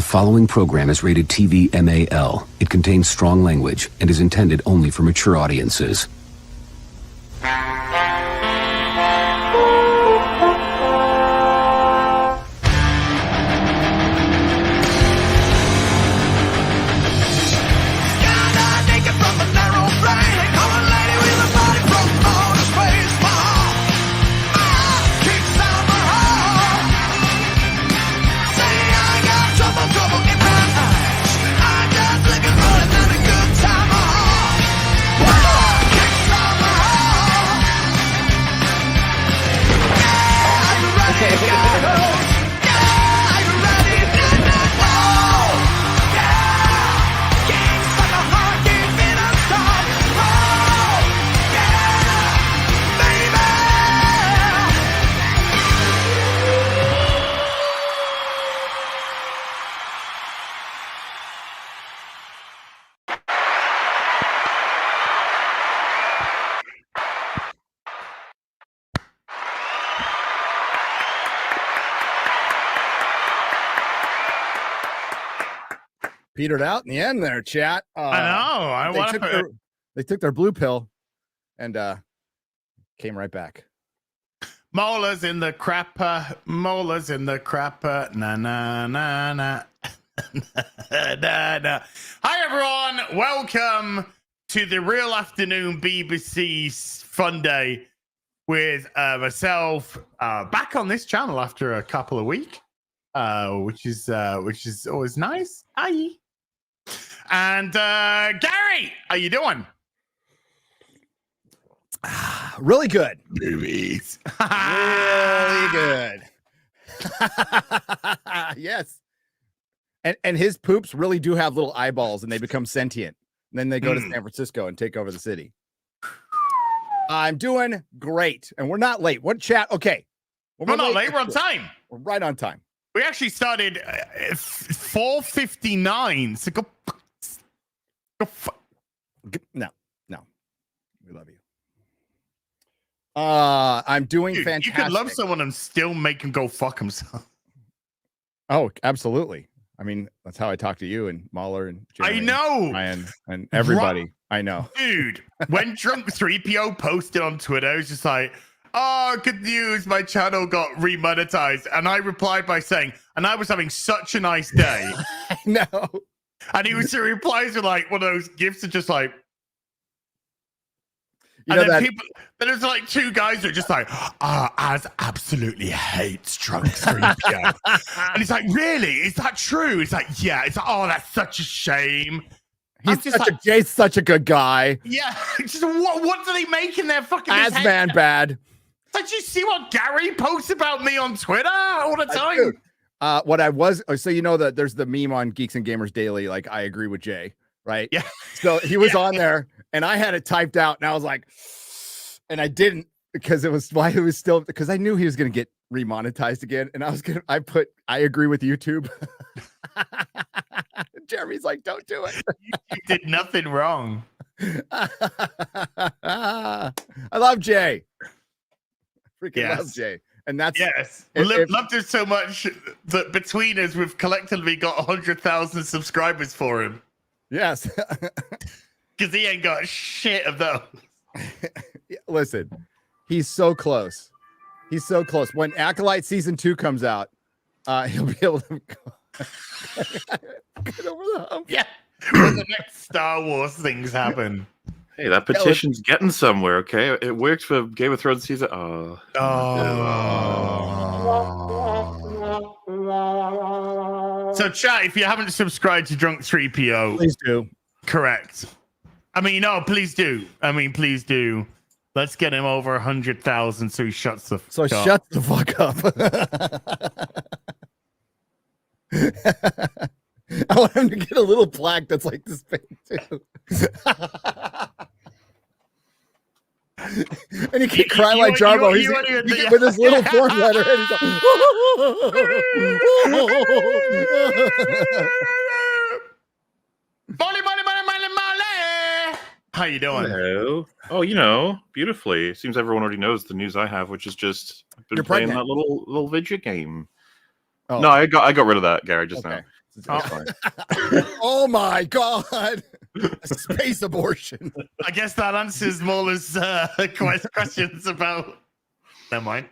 The following program is rated TV MAL. It contains strong language and is intended only for mature audiences. Petered out in the end there, chat. I know. They took their blue pill and came right back. Molars in the crapper. Molars in the crapper. Na na na na. na na. Hi everyone. Welcome to the Real Afternoon BBC Fun Day with myself back on this channel after a couple of weeks, which is always nice. Hi. And Gary, how you doing? Really good. Movies. Really good. Yes. And his poops really do have little eyeballs and they become sentient. And then they go to San Francisco and take over the city. I'm doing great. And we're not late. What chat? Okay. We're not late. We're on time. We're right on time. We actually started at 4:59. So go No. We love you. I'm doing fantastic. You could love someone and still make him go fuck himself. Oh, absolutely. I mean, that's how I talk to you and Mahler and Jeremy, I know. Ryan and everybody. I know. Dude, when Drunk 3PO posted on Twitter, it was just like, oh, good news, my channel got remonetized. And I replied by saying, and I was having such a nice day. I know. And he was replies with like one of those gifts of just like, you and know then there's like two guys who are just like, Az absolutely hates Drunk 3PO. And he's like, really? Is that true? It's like, yeah. It's like, oh, that's such a shame. Jay's such a good guy. Yeah. Just, what do they make in their fucking man bad? Did you see what Gary posts about me on Twitter all the time? Dude. What I was, so you know that there's the meme on Geeks and Gamers Daily, like I agree with Jay, right? Yeah. So he was on there, and I had it typed out, and I was like, and I didn't because it was why it was still because I knew he was gonna get remonetized again, and I put I agree with YouTube. Jeremy's like, don't do it. You did nothing wrong. I love Jay. Freaking love Jay. And that's loved him so much that between us we've collectively got 100,000 subscribers for him. Yes. Because he ain't got shit of those. Listen, he's so close. He's so close. When Acolyte season 2 comes out, he'll be able to get over the hump. Yeah. When the next Star Wars things happen. Hey, that petition's getting somewhere, okay? It worked for Game of Thrones season. So, chat, if you haven't subscribed to Drunk 3PO, please do. Correct. I mean, no, please do. Please do. Let's get him over 100,000 so he shuts the fuck up. Shut the fuck up. I want him to get a little plaque that's like this big, too. And he can cry like Jarbo. He's with his little form letter. And he's like, Molly. How you doing? Hello. Oh, you know, beautifully. Seems everyone already knows the news I have, which is just I've been playing that little video game. Oh. No, I got rid of that, Gary, just now. That's fine. Oh my god. A space abortion. I guess that answers Mauler's questions about. Never mind.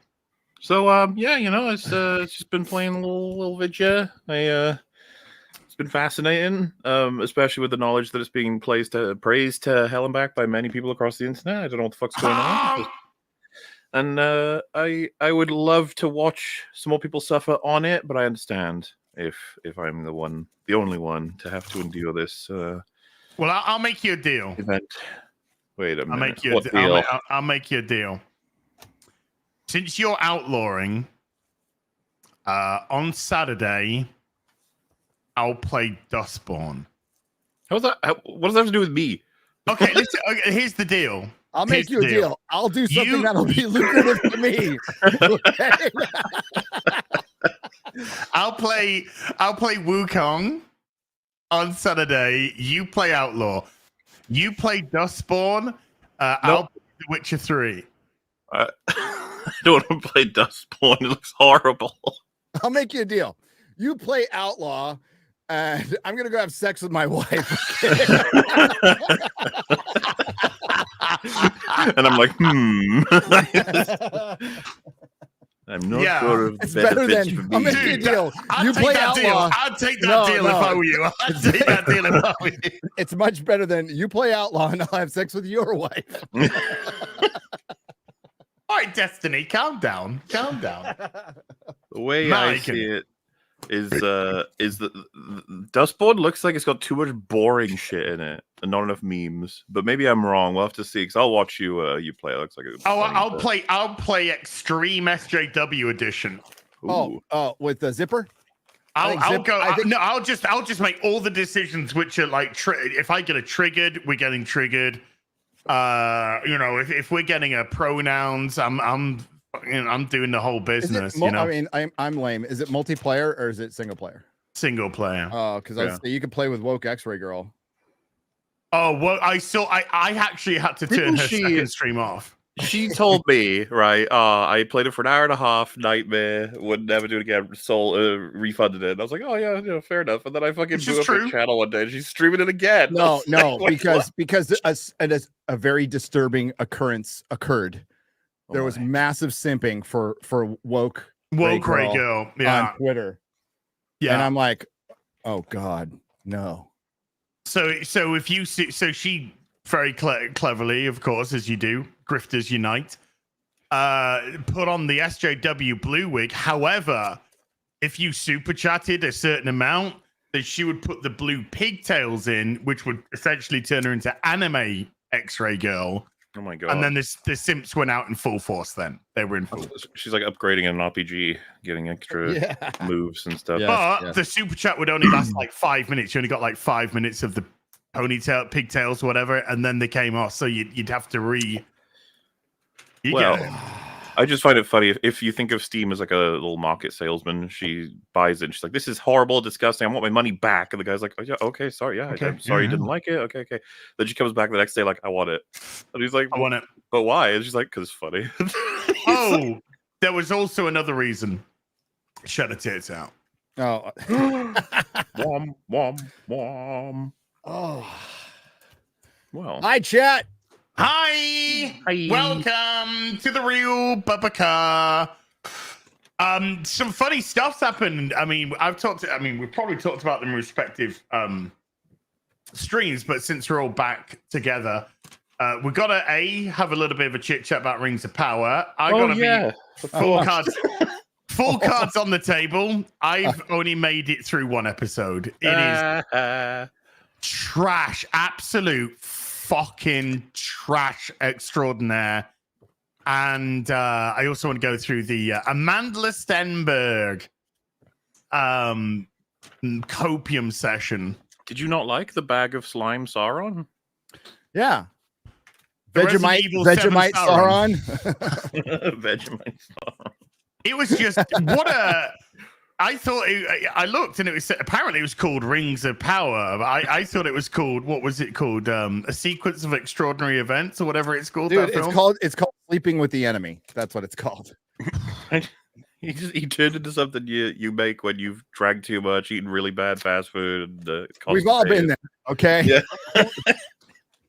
So yeah, it's just been playing a little Vidya. It's been fascinating, especially with the knowledge that it's being praised to hell and back by many people across the internet. I don't know what the fuck's going on. And I would love to watch some more people suffer on it, but I understand if I'm the only one to have to endure this. Well, I'll make you a deal. Event. Wait a minute. I'll make you a deal. Since you're outlawing, on Saturday, I'll play Dustborn. How's that? What does that have to do with me? Okay, listen, okay, here's the deal. I'll make you a deal. I'll do something that'll be lucrative to me. Okay? I'll play Wukong on Saturday. You play Outlaw. You play Dustborn. I'll play The Witcher 3. I don't want to play Dustborn. It looks horrible. I'll make you a deal. You play Outlaw, and I'm gonna go have sex with my wife. Okay? And I'm like, I'm not sure if it's better than I'll make you a deal. You play Outlaw. I'd take that deal if I were you. I'd take that deal if I were you. It's much better than you play Outlaw and I'll have sex with your wife. All right, Destiny, calm down. Calm down. The way I see it is the Dustborn looks like it's got too much boring shit in it and not enough memes. But maybe I'm wrong. We'll have to see. Because I'll watch you play. It looks like I'll play Extreme SJW edition. Ooh. Oh, with the zipper. I'll just make all the decisions which are like if I get a triggered, we're getting triggered. If we're getting a pronouns, I'm doing the whole business. I mean, I'm lame. Is it multiplayer or is it single player? Single player. Oh, because you can play with woke X-ray girl. Oh well, I actually had to turn her second stream off. She told me, right? I played it for an hour and a half. Nightmare. Would never do it again. Refunded it. And I was like, oh yeah, fair enough. And then I fucking blew up her channel one day, and she's streaming it again. No, because a very disturbing occurrence occurred. There was massive simping for woke Gray girl on Twitter. Yeah, and I'm like, oh god, no. So if you see, she very cleverly, of course, as you do, grifters unite, put on the SJW blue wig. However, if you super chatted a certain amount, then she would put the blue pigtails in, which would essentially turn her into anime X-ray girl. Oh my god! And then the simps went out in full force. Then they were in full. She's like upgrading an RPG, getting extra moves and stuff. But the super chat would only last like 5 minutes. You only got like 5 minutes of the ponytail, pigtails, whatever, and then they came off. So you'd have to I just find it funny if you think of Steam as like a little market salesman. She buys it and she's like, "This is horrible, disgusting. I want my money back." And the guy's like, "Oh yeah, okay, sorry, I'm sorry you didn't like it. Okay." Then she comes back the next day like, "I want it," and he's like, "I want it, but why?" And she's like, "Because it's funny." There was also another reason. Shut the tits out. Oh, wom wom wom. Oh, well. Hi, chat. Hi. Welcome to the real Bubba Car. Some funny stuff's happened. I mean, we've probably talked about them respective streams, but since we're all back together, we've got to have a little bit of a chit chat about Rings of Power. Full cards on the table. I've only made it through one episode. It is trash, absolute fucking trash extraordinaire. And I also want to go through the Amandla Stenberg copium session. Did you not like the bag of slime Sauron? Yeah. Vegemite Sauron. Vegemite Sauron. It was just I thought I looked and it was apparently it was called Rings of Power. I thought it was called, what was it called? A Sequence of Extraordinary Events or whatever it's called. Dude, it's called Sleeping with the Enemy. That's what it's called. He turned into something you make when you've drank too much, eaten really bad fast food. And, we've all been there, okay? Yeah.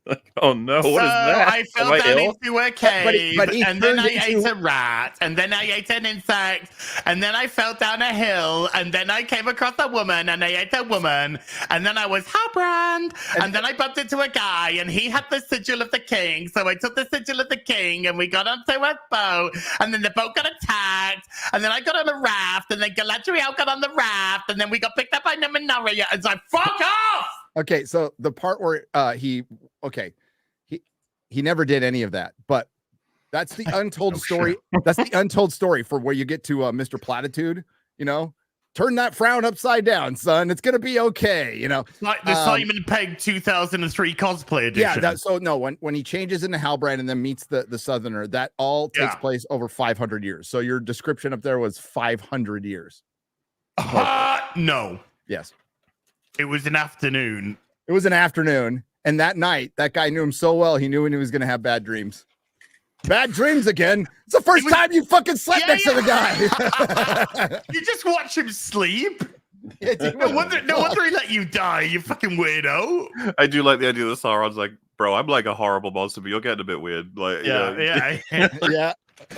Like, oh no, what is that? I fell down into a cave, but he and then I turned ate a rat, and then I ate an insect, and then I fell down a hill, and then I came across a woman, and I ate a woman, and then I was Habrand, and then I bumped into a guy, and he had the sigil of the king, so I took the sigil of the king, and we got onto a boat, and then the boat got attacked, and then I got on a raft, and then Galadriel got on the raft, and then we got picked up by Numenera, and so fuck off! Okay, so the part where he never did any of that, but that's the untold story. Sure. That's the untold story for where you get to Mr. Platitude. You know, turn that frown upside down, son. It's gonna be okay. You know, like the Simon Pegg 2003 cosplay edition. Yeah. So no, when he changes into Halbrand and then meets the Southerner, that all takes place over 500 years. So your description up there was 500 years. No. Yes. It was an afternoon. It was an afternoon. And that night, that guy knew him so well, he knew when he was going to have bad dreams. Bad dreams again. It's the first time you fucking slept next to the guy. You just watch him sleep. Yeah, no wonder he let you die, you fucking weirdo. I do like the idea that Sauron's like, bro, I'm like a horrible monster, but you're getting a bit weird. Like, yeah.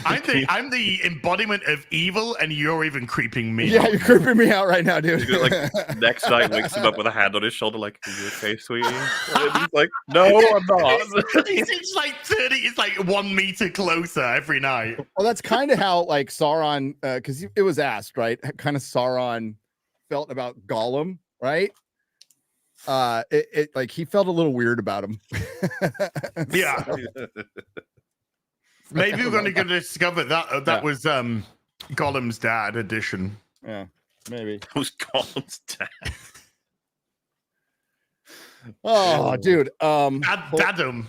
I'm the embodiment of evil, and you're even creeping me. Yeah, you're creeping me out right now, dude. Like next night, wakes him up with a hand on his shoulder, like, "Are you okay, sweetie?" And he's like, "No, I'm not." It's like 30. It's like 1 meter closer every night. Well, that's kind of how like Sauron, because it was asked, right? Kind of Sauron felt about Gollum, right? It like he felt a little weird about him. Yeah. Maybe we're going to discover that was Gollum's dad edition. Yeah, maybe. It was Gollum's dad. Oh, dude. Dadum.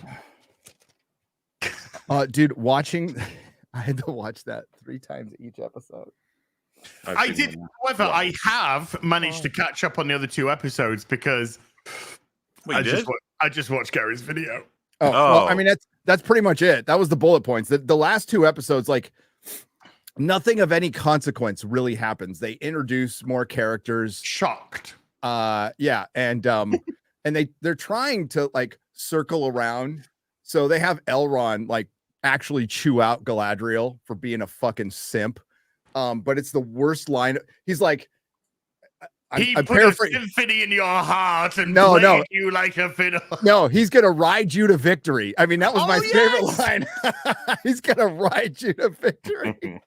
Dude, watching I had to watch that 3 times each episode. I did, however, I have managed to catch up on the other 2 episodes because I just watched Gary's video. Oh, well, I mean that's pretty much it. That was the bullet points. The last 2 episodes, like nothing of any consequence really happens. They introduce more characters. Shocked. Yeah, and they're trying to like circle around. So they have Elrond like actually chew out Galadriel for being a fucking simp. But it's the worst line. He's like, he put a symphony in your heart and played you like a fiddle. No, he's gonna ride you to victory. I mean, that was my favorite line. He's gonna ride you to victory.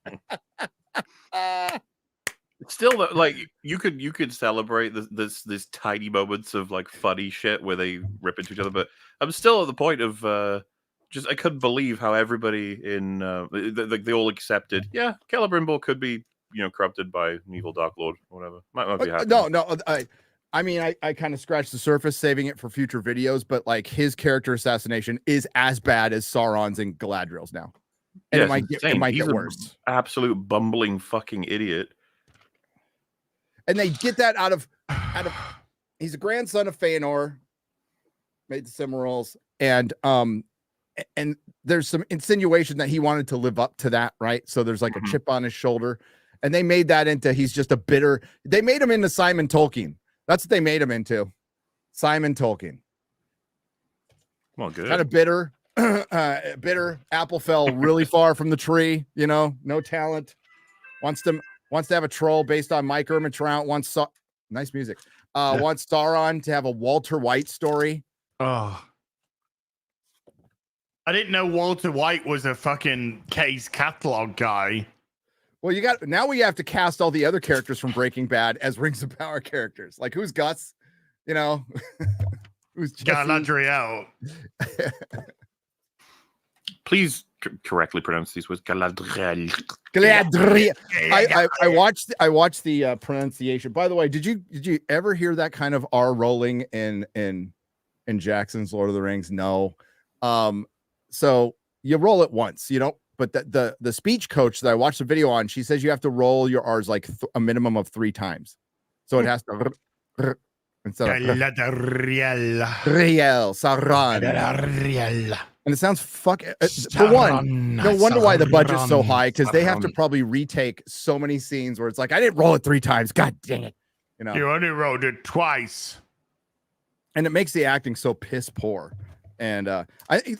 Still, like you could celebrate this tiny moments of like funny shit where they rip into each other, but I'm still at the point of I couldn't believe how everybody in they all accepted. Yeah, Celebrimbor could be corrupted by an evil Dark Lord or whatever. Might be happening. No. I mean, I kind of scratched the surface, saving it for future videos, but like his character assassination is as bad as Sauron's and Galadriel's now. And it might get worse. Absolute bumbling fucking idiot. And they get that out of he's a grandson of Feanor, made the Cimarrols, and there's some insinuation that he wanted to live up to that, right? So there's like a chip on his shoulder, and they made that into he's just a bitter. They made him into Simon Tolkien. That's what they made him into, Simon Tolkien. Well, good. Kind of bitter, bitter. Apple fell really far from the tree. No talent. Wants to have a troll based on Mike Trout. Nice music. Wants Sauron to have a Walter White story. Oh. I didn't know Walter White was a fucking case catalog guy. Well, now we have to cast all the other characters from Breaking Bad as Rings of Power characters. Like who's Gus? Who's Galadriel? Please correctly pronounce these words. Galadriel. I watched the pronunciation. By the way, did you ever hear that kind of R rolling in Jackson's Lord of the Rings? No. So you roll it once, but the speech coach that I watched the video on, she says you have to roll your R's like a minimum of 3 times. So it has to instead of Sauron. And it sounds for one, no wonder why the budget's so high, because they have to probably retake so many scenes where it's like, I didn't roll it 3 times. God dang it. You only rolled it twice. And it makes the acting so piss poor. And I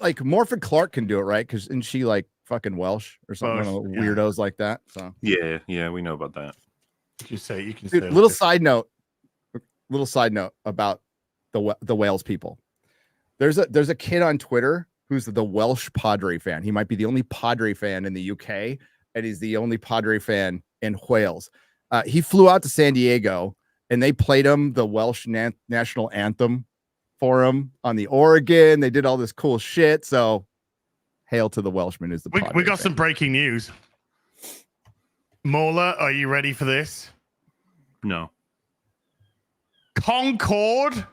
like Morphin Clark can do it, right? Because isn't she like fucking Welsh or something? Weirdos like that. So yeah, we know about that. You can say little side note about the Wales people. There's a kid on Twitter who's the Welsh Padre fan. He might be the only Padre fan in the UK, and he's the only Padre fan in Wales. He flew out to San Diego, and they played him the Welsh national anthem for him on the Oregon. They did all this cool shit. So hail to the Welshman who's the Padre we got fan. some breaking news. Mola, are you ready for this? No. Concord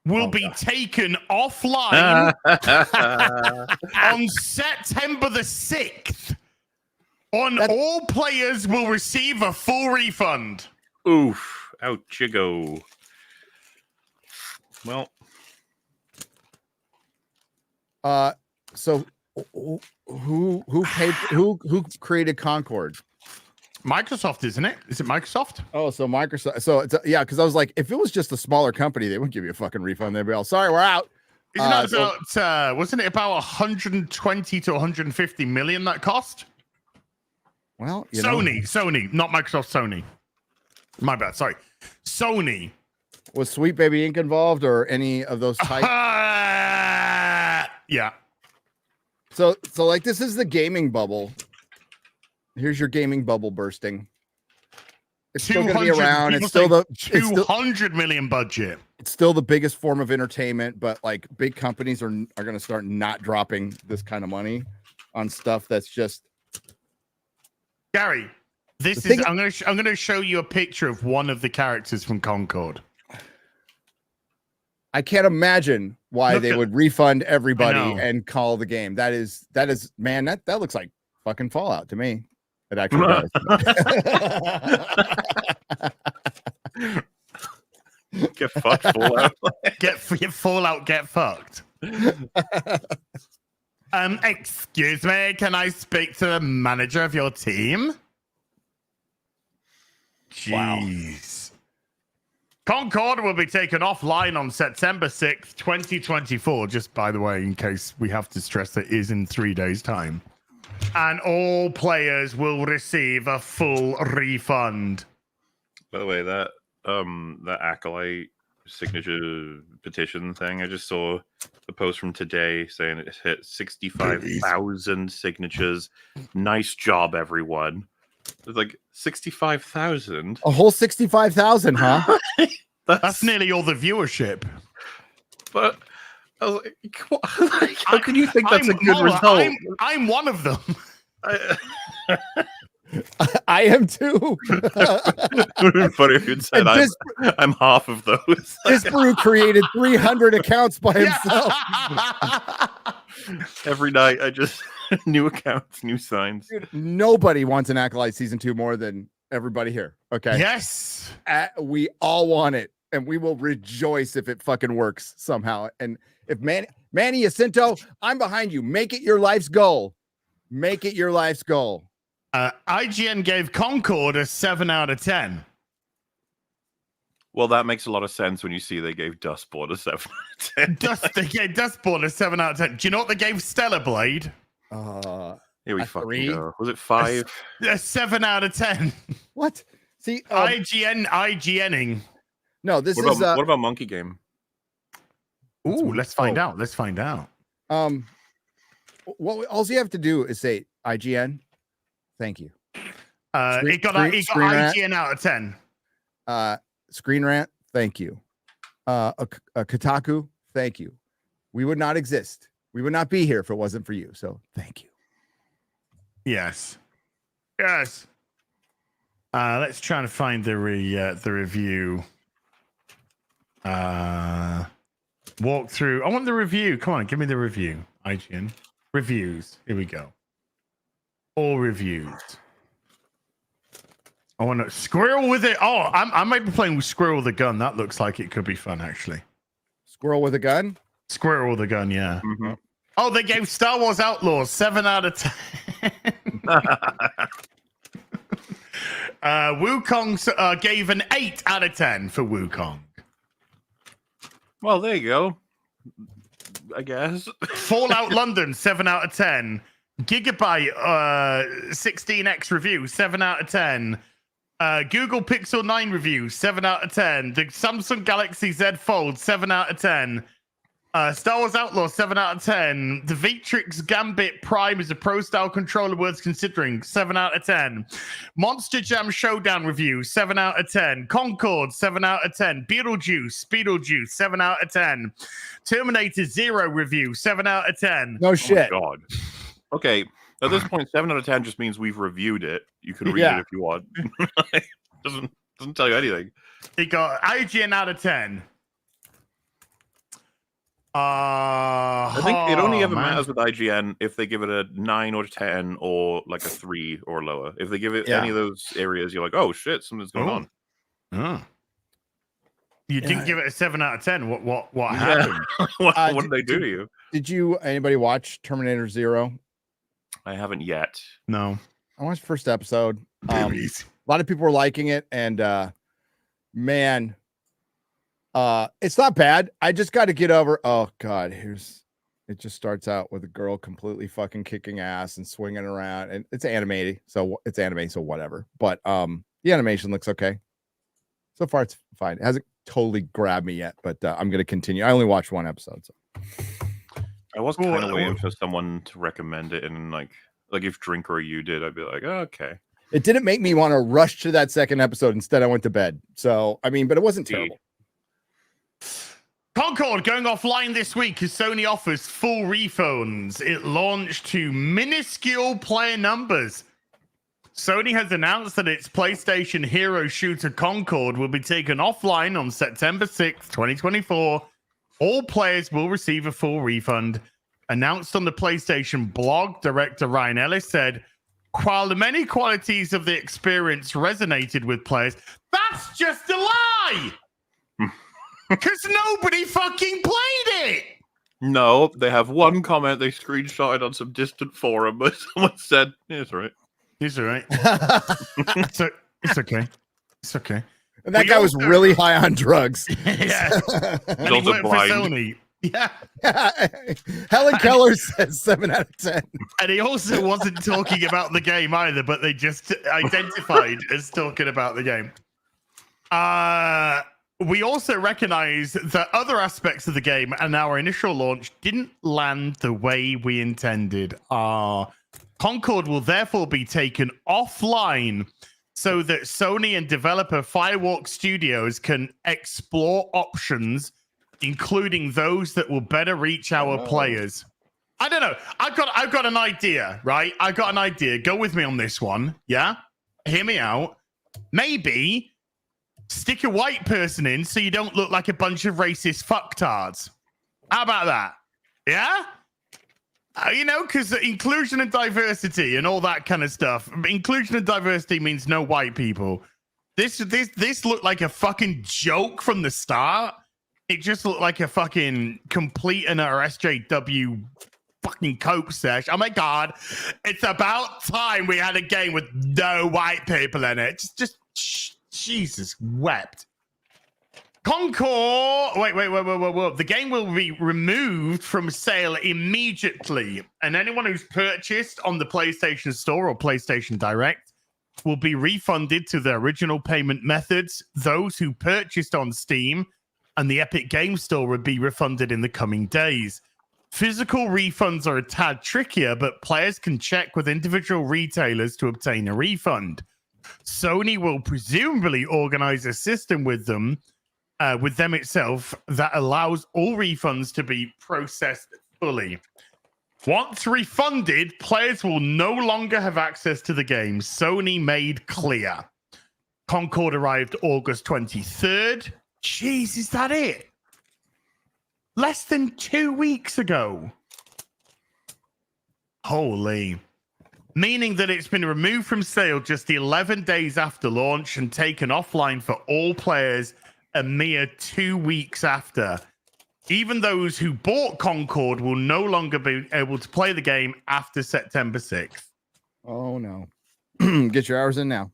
will be taken offline on September the 6th. All players will receive a full refund. Oof. Ouch you go. Well. So who created Concord? Microsoft, isn't it? Is it Microsoft? Oh, so Microsoft. So it's because I was like, if it was just a smaller company, they wouldn't give you a fucking refund. They'd be all, sorry, we're out. Wasn't it about 120 to 150 million that cost? Well, Sony, not Microsoft. Sony. My bad. Sorry, Sony. Was Sweet Baby Inc. involved or any of those types? Yeah. So like this is the gaming bubble. Here's your gaming bubble bursting. It's still going to be around. It's still the 200 million budget. It's still the biggest form of entertainment, but like big companies are going to start not dropping this kind of money on stuff that's just. Gary, I'm going to show you a picture of one of the characters from Concord. I can't imagine why they would refund everybody and call the game. That is, man, that looks like fucking Fallout to me. It actually does. Get fucked, Fallout. Get Fallout, get fucked. Excuse me, can I speak to the manager of your team? Jeez. Wow. Concord will be taken offline on September 6th, 2024. Just by the way, in case we have to stress that is in 3 days' time. And all players will receive a full refund. By the way, that Acolyte signature petition thing, I just saw the post from today saying it hit 65,000 signatures. Nice job, everyone. It's like 65,000. A whole 65,000, huh? That's nearly all the viewership. But I was like, how can you think that's a good result? I'm one of them. I am too. It would have been funny if you'd said I'm half of those. This brew created 300 accounts by himself. Every night I just new accounts, new signs. Dude, nobody wants an Acolyte season 2 more than everybody here. Okay. Yes. We all want it, and we will rejoice if it fucking works somehow. And if Manny Jacinto, I'm behind you. Make it your life's goal. Make it your life's goal. IGN gave Concord a 7 out of 10. Well, that makes a lot of sense when you see they gave Dustborn a 7 out of 10. They gave Dustborn a 7 out of 10. Do you know what they gave Stellar Blade? Here we fucking go. Was it 5? A 7 out of 10. What? See, IGNing. No, this what is. What about Monkey Game? Ooh, let's find out. Let's find out. What all you have to do is say IGN. Thank you. It got IGN out of 10. Screen Rant. Thank you. Kotaku. Thank you. We would not exist. We would not be here if it wasn't for you. So thank you. Yes. Yes. Let's try to find the review. Walk through. I want the review. Come on, give me the review. IGN. Reviews. Here we go. All reviews. I want to squirrel with it. Oh, I might be playing with Squirrel with a gun. That looks like it could be fun, actually. Squirrel with a gun? Squirrel with a gun, yeah. Mm-hmm. Oh, they gave Star Wars Outlaws 7 out of 10. Wukong gave an 8 out of 10 for Wukong. Well, there you go. I guess. Fallout London, 7 out of 10. Gigabyte 16x review, 7 out of 10. Google Pixel 9 review, 7 out of 10. The Samsung Galaxy Z Fold, 7 out of 10. Star Wars Outlaw, 7 out of 10. The Victrix Gambit Prime is a pro-style controller worth considering, 7 out of 10. Monster Jam Showdown review, 7 out of 10. Concord, 7 out of 10. Beetlejuice, 7 out of 10. Terminator Zero review, 7 out of 10. No shit. Oh my God. Okay, at this point, 7 out of 10 just means we've reviewed it. You can read it if you want. doesn't tell you anything. It got IGN out of 10. I think it only ever matters with IGN if they give it a 9 or 10 or like a 3 or lower. If they give it any of those areas, you're like, oh shit, something's going on. Oh. You didn't give it a 7 out of 10. What happened? What did they do to you? Did anybody watch Terminator Zero? I haven't yet. No. I watched the first episode. A lot of people were liking it, and man, it's not bad. I just got to get over. Oh God, it just starts out with a girl completely fucking kicking ass and swinging around, and it's animated, so whatever. But the animation looks okay. So far, it's fine. It hasn't totally grabbed me yet, but I'm gonna continue. I only watched one episode, so. I was kind of waiting for someone to recommend it, and like if Drink or you did, I'd be like, oh, okay. It didn't make me want to rush to that second episode. Instead, I went to bed. So, I mean, but it wasn't terrible. Concord going offline this week as Sony offers full refunds. It launched to minuscule player numbers. Sony has announced that its PlayStation hero shooter Concord will be taken offline on September 6th, 2024. All players will receive a full refund. Announced on the PlayStation blog, director Ryan Ellis said, while the many qualities of the experience resonated with players, that's just a lie! Because nobody fucking played it! No, they have one comment they screenshotted on some distant forum, but someone said, yeah, it's all right. It's all right. It's okay. It's okay. And that guy was really high on drugs. Yeah. And he worked for Sony. Yeah. Helen Keller says 7 out of 10. And he also wasn't talking about the game either, but they just identified as talking about the game. We also recognize that other aspects of the game and our initial launch didn't land the way we intended. Concord will therefore be taken offline so that Sony and developer Firewalk Studios can explore options, including those that will better reach our players. I don't know. I've got an idea, right? I got an idea. Go with me on this one. Yeah? Hear me out. Maybe stick a white person in so you don't look like a bunch of racist fucktards. How about that? Yeah? Because inclusion and diversity and all that kind of stuff. Inclusion and diversity means no white people. This looked like a fucking joke from the start. It just looked like a fucking complete and utter SJW fucking coke sesh. Oh my God. It's about time we had a game with no white people in it. Just Jesus wept. Concord. Wait. The game will be removed from sale immediately. And anyone who's purchased on the PlayStation Store or PlayStation Direct will be refunded to their original payment methods. Those who purchased on Steam and the Epic Games Store will be refunded in the coming days. Physical refunds are a tad trickier, but players can check with individual retailers to obtain a refund. Sony will presumably organize a system with them itself that allows all refunds to be processed fully. Once refunded, players will no longer have access to the game. Sony made clear. Concord arrived August 23rd. Jeez, is that it? Less than 2 weeks ago. Holy. Meaning that it's been removed from sale just 11 days after launch and taken offline for all players a mere 2 weeks after. Even those who bought Concord will no longer be able to play the game after September 6th. Oh no. Get your hours in now.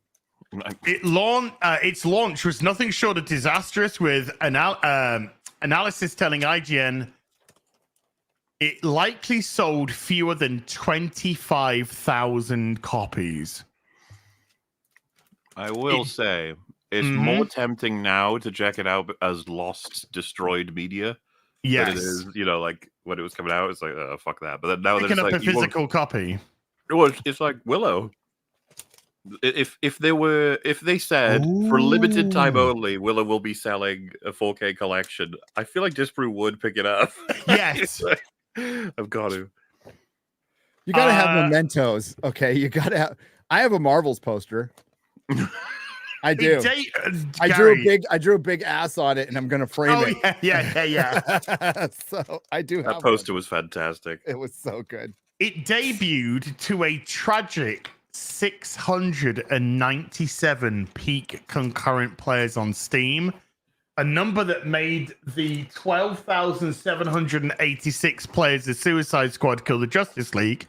Its launch was nothing short of disastrous, with analysis telling IGN it likely sold fewer than 25,000 copies. I will say it's more tempting now to check it out as lost, destroyed media. Yes. Than it is, like when it was coming out, it's like, fuck that. But then now that Picking it's up like a physical copy. It's like Willow. If they said for limited time only, Willow will be selling a 4K collection, I feel like Disprue would pick it up. Yes. I've got to. You gotta have mementos. Okay. You gotta have. I have a Marvels poster. I do. I drew a big ass on it, and I'm gonna frame it. Yeah. So I do. That poster was fantastic. It was so good. It debuted to a tragic 697 peak concurrent players on Steam, a number that made the 12,786 players of Suicide Squad Kill the Justice League,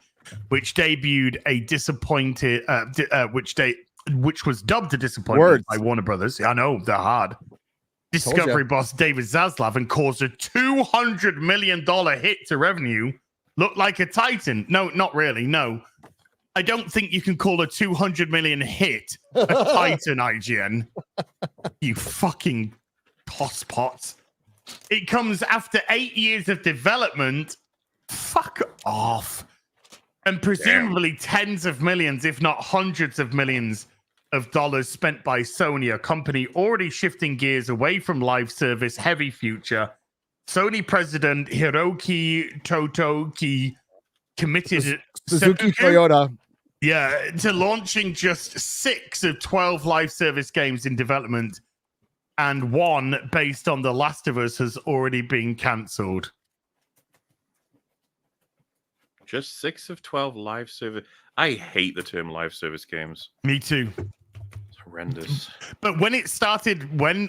which debuted a disappointed, which was dubbed a disappointment by Warner Brothers. I know, they're hard. Discovery boss David Zaslav, and caused a $200 million hit to revenue. Looked like a titan. No, not really. No. I don't think you can call a 200 million hit a titan, IGN. You fucking tosspots. It comes after 8 years of development. Fuck off. And presumably tens of millions, if not hundreds of millions of dollars spent by Sony, a company already shifting gears away from live service heavy future. Sony president Hiroki Totoki committed Suzuki Toyota. Yeah, to launching just 6 of 12 live service games in development, and one based on The Last of Us has already been cancelled. Just 6 of 12 live service. I hate the term live service games. Me too. It's horrendous. But when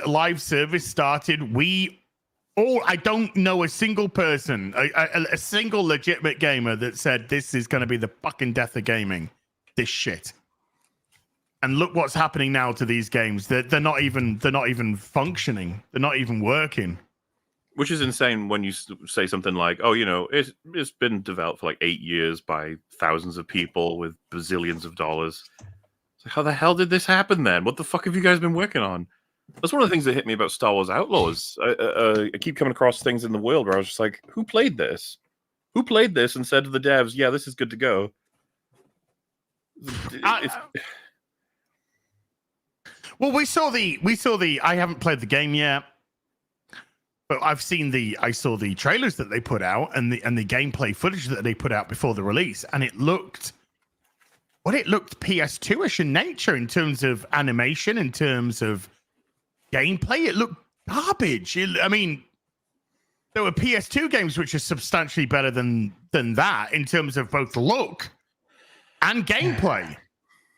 live service started, I don't know a single person, a single legitimate gamer that said this is going to be the fucking death of gaming. This shit. And look what's happening now to these games. They're not even functioning. They're not even working. Which is insane when you say something like, "Oh, it's been developed for like 8 years by thousands of people with bazillions of dollars." It's like, how the hell did this happen then? What the fuck have you guys been working on? That's one of the things that hit me about Star Wars Outlaws. I keep coming across things in the world where I was just like, who played this? Who played this and said to the devs, "Yeah, this is good to go"? Well, we saw the. I haven't played the game yet, but I saw the trailers that they put out and the gameplay footage that they put out before the release, and it looked PS2ish in nature in terms of animation, in terms of gameplay. It looked garbage. I mean, there were PS2 games which are substantially better than that in terms of both look and gameplay.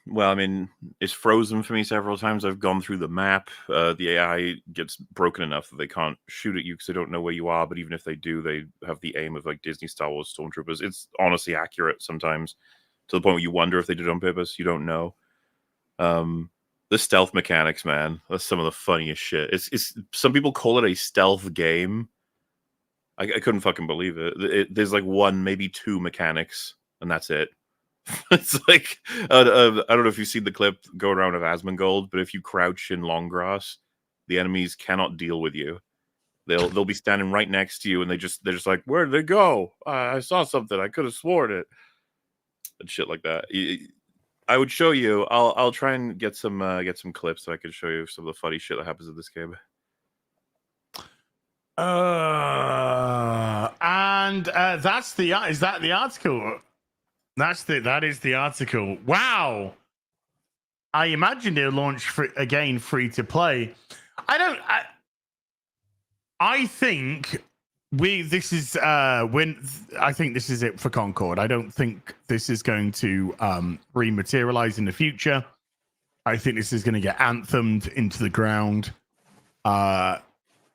Well, I mean, it's frozen for me several times. I've gone through the map. The AI gets broken enough that they can't shoot at you because they don't know where you are. But even if they do, they have the aim of like Disney Star Wars stormtroopers. It's honestly accurate sometimes, to the point where you wonder if they did it on purpose. You don't know. The stealth mechanics, man, that's some of the funniest shit. It's some people call it a stealth game. I couldn't fucking believe it. There's like 1, maybe 2 mechanics, and that's it. It's like I don't know if you've seen the clip going around of Asmongold, but if you crouch in long grass, the enemies cannot deal with you. They'll be standing right next to you, and they're just like, "Where did they go? I saw something. I could have sworn it," and shit like that. I would show you. I'll try and get some clips so I can show you some of the funny shit that happens in this game. And that's the. Is that the article? That is the article. Wow. I imagine they'll launch again free to play. I think this is it for Concord. I don't think this is going to rematerialize in the future. I think this is going to get anthemed into the ground.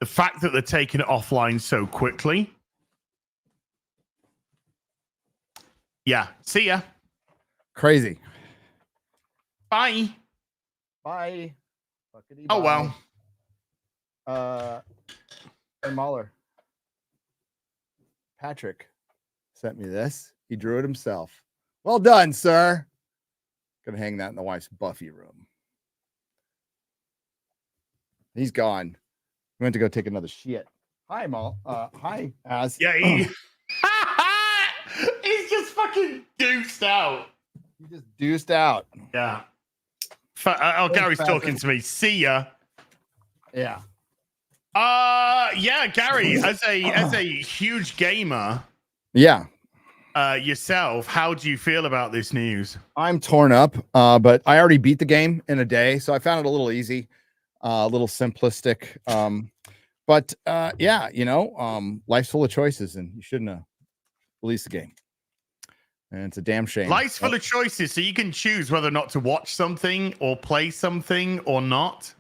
the fact that they're taking it offline so quickly. Yeah. See ya. Crazy. Bye. Bye. Fuckity Oh, bye. well. Hey, Mahler. Patrick sent me this. He drew it himself. Well done, sir. Gonna hang that in the wife's Buffy room. He's gone. He went to go take another shit. Hi, Mal. Hi, Az. Yeah, he's just fucking deuced out. He just deuced out. Yeah. Gary's talking to me. See ya. Yeah. Yeah, Gary, as a huge gamer, yeah, yourself, how do you feel about this news? I'm torn up, but I already beat the game in a day, so I found it a little easy, a little simplistic. But yeah, you know, life's full of choices, and you shouldn't have released the game. And it's a damn shame. Life's full of choices, so you can choose whether or not to watch something or play something or not.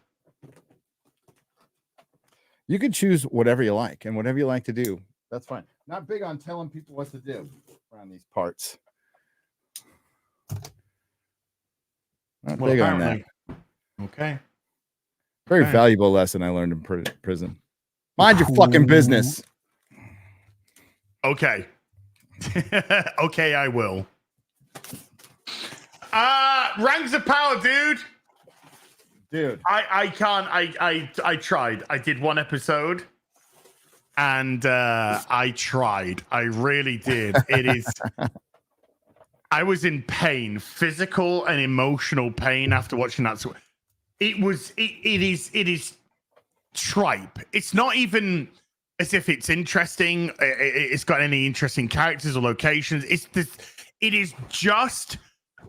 You can choose whatever you like, and whatever you like to do, that's fine. Not big on telling people what to do around these parts. Not big on that. Okay. Very valuable lesson I learned in prison. Mind your fucking business. Okay. Okay, I will. Ranks of power, dude. I can't. I tried. I did one episode, and I tried. I really did. It is. I was in pain, physical and emotional pain after watching that. So it was. It is tripe. It's not even as if it's interesting. It's got any interesting characters or locations. It's this. It is just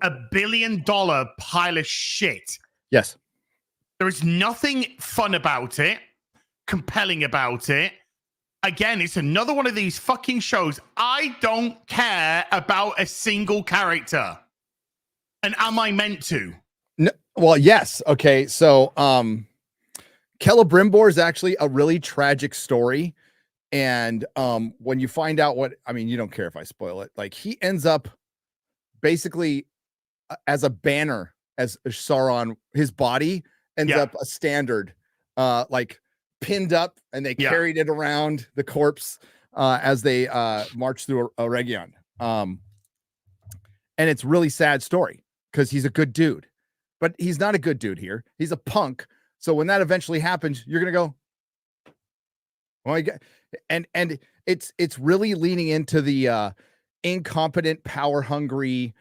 $1 billion pile of shit. Yes. There is nothing fun about it, compelling about it. Again, it's another one of these fucking shows. I don't care about a single character. And am I meant to? No, well, yes. Okay. So Celebrimbor is actually a really tragic story. And when you find out what, I mean, you don't care if I spoil it. Like, he ends up basically as a banner, as Sauron, his body ends up a standard, like pinned up, and they carried it around the corpse as they march through a region. And it's really sad story because he's a good dude, but he's not a good dude here. He's a punk. So when that eventually happens, you're gonna go, well, and it's really leaning into the incompetent, power hungry,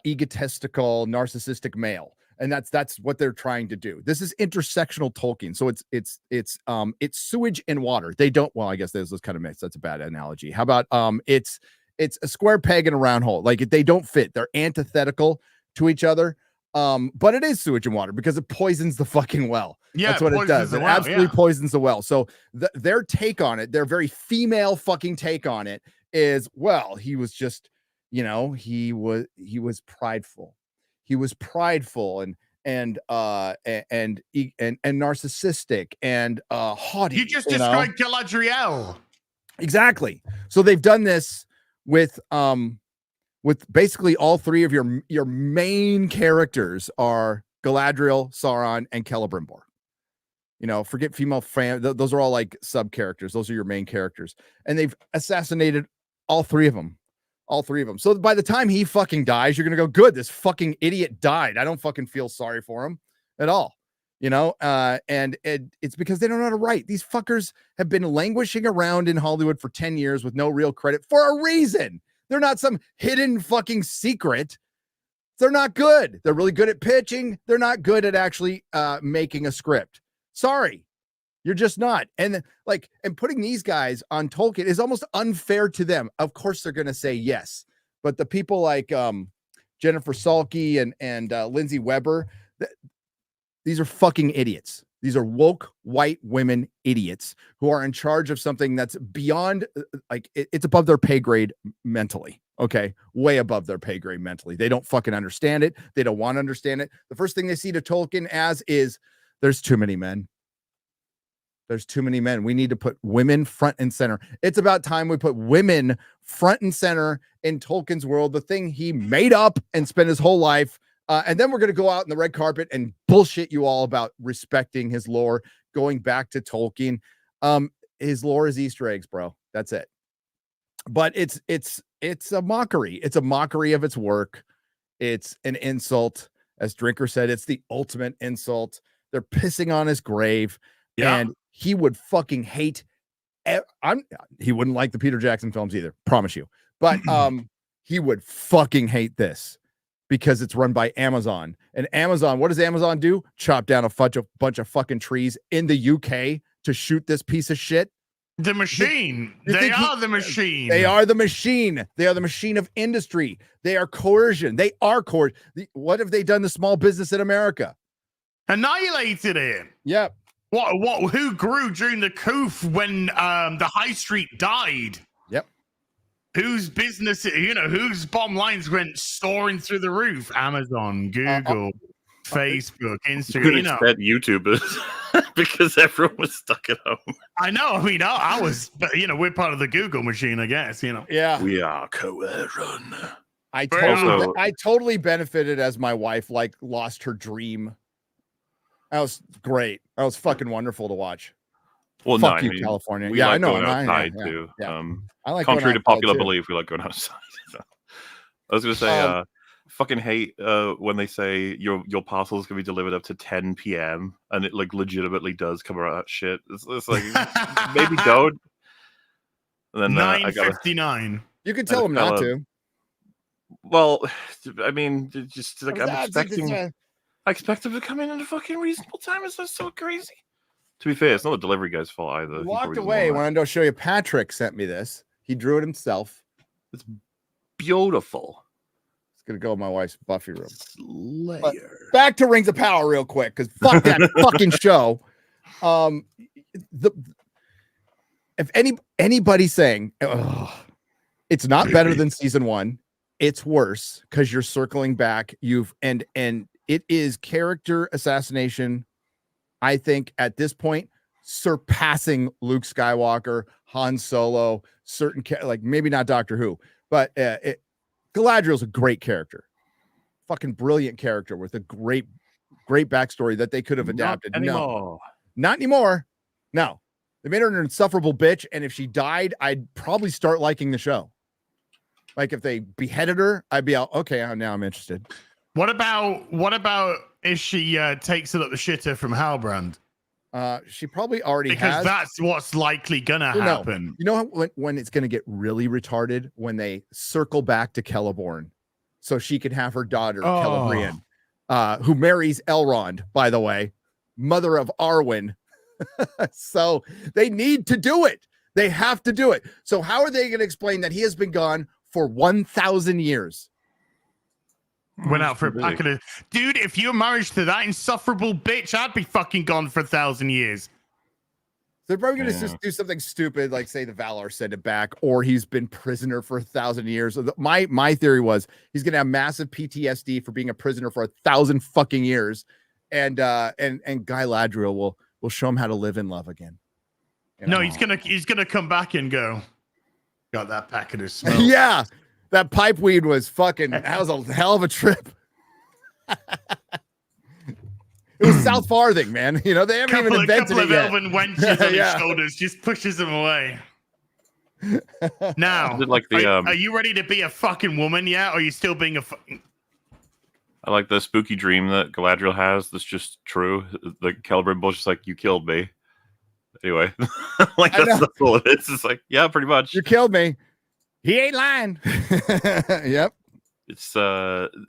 egotistical, narcissistic male. And that's what they're trying to do. This is intersectional Tolkien. So it's sewage and water. They don't, well, I guess there's this kind of mix. That's a bad analogy. How about it's a square peg in a round hole. Like, they don't fit. They're antithetical to each other. But it is sewage and water because it poisons the fucking well. Yeah, that's what it does. It absolutely poisons the well. So their take on it, their very female fucking take on it is, well, he was just, you know, he was prideful. He was prideful and narcissistic and haughty. You just described Galadriel. Exactly. So they've done this with basically all three of your main characters are Galadriel, Sauron, and Celebrimbor. You know, forget female fan. Those are all like sub characters. Those are your main characters, and they've assassinated all three of them. All three of them. So by the time he fucking dies, you're going to go, good, this fucking idiot died. I don't fucking feel sorry for him at all. You know, and it's because they don't know how to write. These fuckers have been languishing around in Hollywood for 10 years with no real credit for a reason. They're not some hidden fucking secret. They're not good. They're really good at pitching. They're not good at actually making a script. Sorry. You're just not. And putting these guys on Tolkien is almost unfair to them. Of course, they're going to say yes. But the people like Jennifer Salke and Lindsay Weber, these are fucking idiots. These are woke white women idiots who are in charge of something that's beyond, it's above their pay grade mentally. Okay. Way above their pay grade mentally. They don't fucking understand it. They don't want to understand it. The first thing they see to Tolkien as is, there's too many men. There's too many men. We need to put women front and center. It's about time we put women front and center in Tolkien's world, the thing he made up and spent his whole life. And then we're going to go out in the red carpet and bullshit you all about respecting his lore, going back to Tolkien. His lore is Easter eggs, bro. That's it. But it's a mockery. It's a mockery of its work. It's an insult. As Drinker said, it's the ultimate insult. They're pissing on his grave. Yeah. And he would fucking hate. He wouldn't like the Peter Jackson films either. Promise you. But he would fucking hate this because it's run by Amazon. And Amazon, what does Amazon do? Chop down a bunch of fucking trees in the UK to shoot this piece of shit. The machine. They are the machine. They are the machine. They are the machine of industry. They are coercion. They are coercion. What have they done to small business in America? Annihilated it. Yep. What? Who grew during the coup when the high street died? Yep. Whose business? Whose bottom lines went soaring through the roof? Amazon, Google, Facebook, Instagram. YouTubers because everyone was stuck at home. I know. I mean, I was, but we're part of the Google machine, I guess. Yeah, we are coercion. I totally benefited as my wife lost her dream. That was great. That was fucking wonderful to watch. Well, fuck you, California. Yeah, I know. Going outside too. Yeah. I like contrary to popular belief, we like going outside. So. I was gonna say, fucking hate when they say your parcels can be delivered up to 10 p.m. and it legitimately does cover that shit. It's like maybe don't. And then 9:59. You can tell them not to. Well, I mean, just I'm expecting. I expect them to come in at a fucking reasonable time. It's not so crazy. To be fair, it's not the delivery guy's fault either. He walked away when I go show you. Patrick sent me this. He drew it himself. It's beautiful. It's gonna go in my wife's Buffy room. Back to Rings of Power real quick, because fuck that fucking show. If anybody's saying it's not better than season 1, it's worse because you're circling back. And it is character assassination, I think, at this point, surpassing Luke Skywalker, Han Solo, maybe not Doctor Who, but Galadriel's a great character. Fucking brilliant character with a great backstory that they could have adapted. No, not anymore. No, they made her an insufferable bitch. And if she died, I'd probably start liking the show. Like if they beheaded her, I'd be out. Okay, now I'm interested. What about if she takes it up the shitter from Halbrand? She probably already has. Because that's what's likely gonna happen. You know when it's gonna get really retarded? When they circle back to Celeborn, so she can have her daughter Celebrian, who marries Elrond, by the way, mother of Arwen. So they need to do it. They have to do it. So how are they going to explain that he has been gone for 1,000 years? Went out for a pack of dude. If you're married to that insufferable bitch, I'd be fucking gone for 1,000 years. They're probably going to just do something stupid, like say the Valar sent it back, or he's been prisoner for 1,000 years. My theory was he's going to have massive PTSD for being a prisoner for 1,000 fucking years, and Galadriel will show him how to live in love again. No, he's gonna come back and go. Got that packet of smoke. Yeah. That pipe weed was fucking, that was a hell of a trip. It was South Farthing, man. They haven't even invented it yet. A couple of elven wenches on his shoulders, just pushes them away. Now, are you ready to be a fucking woman yet? Or are you still being a I like the spooky dream that Galadriel has that's just true. The Celebrimbor just like, you killed me. Anyway, that's all it is. It's like, yeah, pretty much. You killed me. He ain't lying. Yep. It's the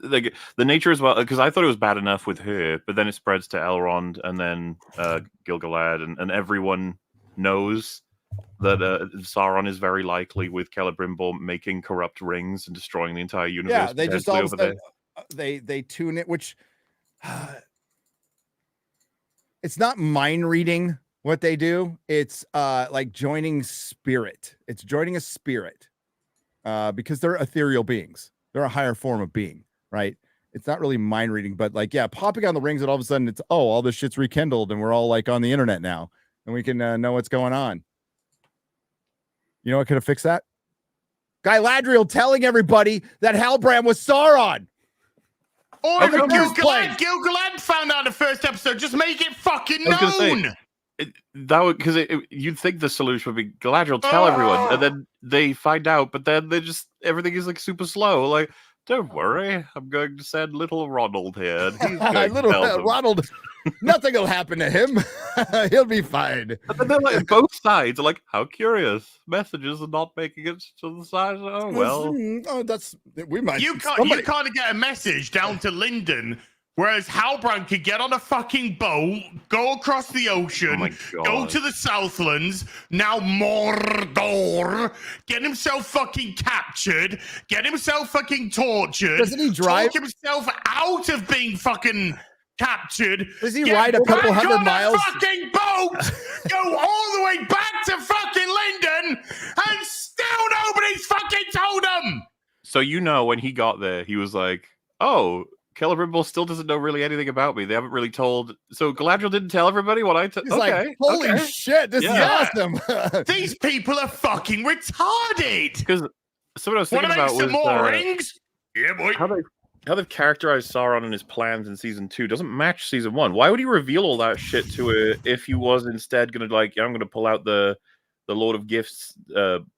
nature as well, because I thought it was bad enough with her, but then it spreads to Elrond and then Gil-galad, and everyone knows that Sauron is very likely with Celebrimbor making corrupt rings and destroying the entire universe. Yeah, they just all they tune it, which it's not mind reading what they do. It's like joining spirit. It's joining a spirit. Because they're ethereal beings. They're a higher form of being, right? It's not really mind reading, but popping on the rings and all of a sudden it's, all this shit's rekindled and we're all like on the internet now. and we can know what's going on. You know what could have fixed that? Galadriel telling everybody that Halbrand was Sauron. Or if place. Gil-galad found out in the first episode, just make it fucking known. That would, because you'd think the solution would be Galadriel tell everyone, and then they find out, but then they just everything is like super slow. Like, don't worry, I'm going to send little Ronald here. And he's going little to tell them. Ronald, nothing will happen to him. He'll be fine. And then like both sides are like, how curious. Messages are not making it to the side. Oh well. Oh, that's we might. You can't get a message down to Linden. Whereas Halbrand could get on a fucking boat, go across the ocean, go to the Southlands, now Mordor, get himself fucking captured, get himself fucking tortured. Doesn't he drive? Talk himself out of being fucking captured. Does he ride a couple hundred miles? Fucking boat, go all the way back to fucking Linden, and still nobody's fucking told him. So when he got there, he was like, oh, Celebrimbor still doesn't know really anything about me. They haven't really told. So Galadriel didn't tell everybody what I told. He's like, holy shit, this is awesome. These people are fucking retarded. Because what I was thinking about was more rings? Yeah, boy. How they've characterized Sauron and his plans in season 2 doesn't match season 1. Why would he reveal all that shit to her if he was instead going to I'm going to pull out the Lord of Gifts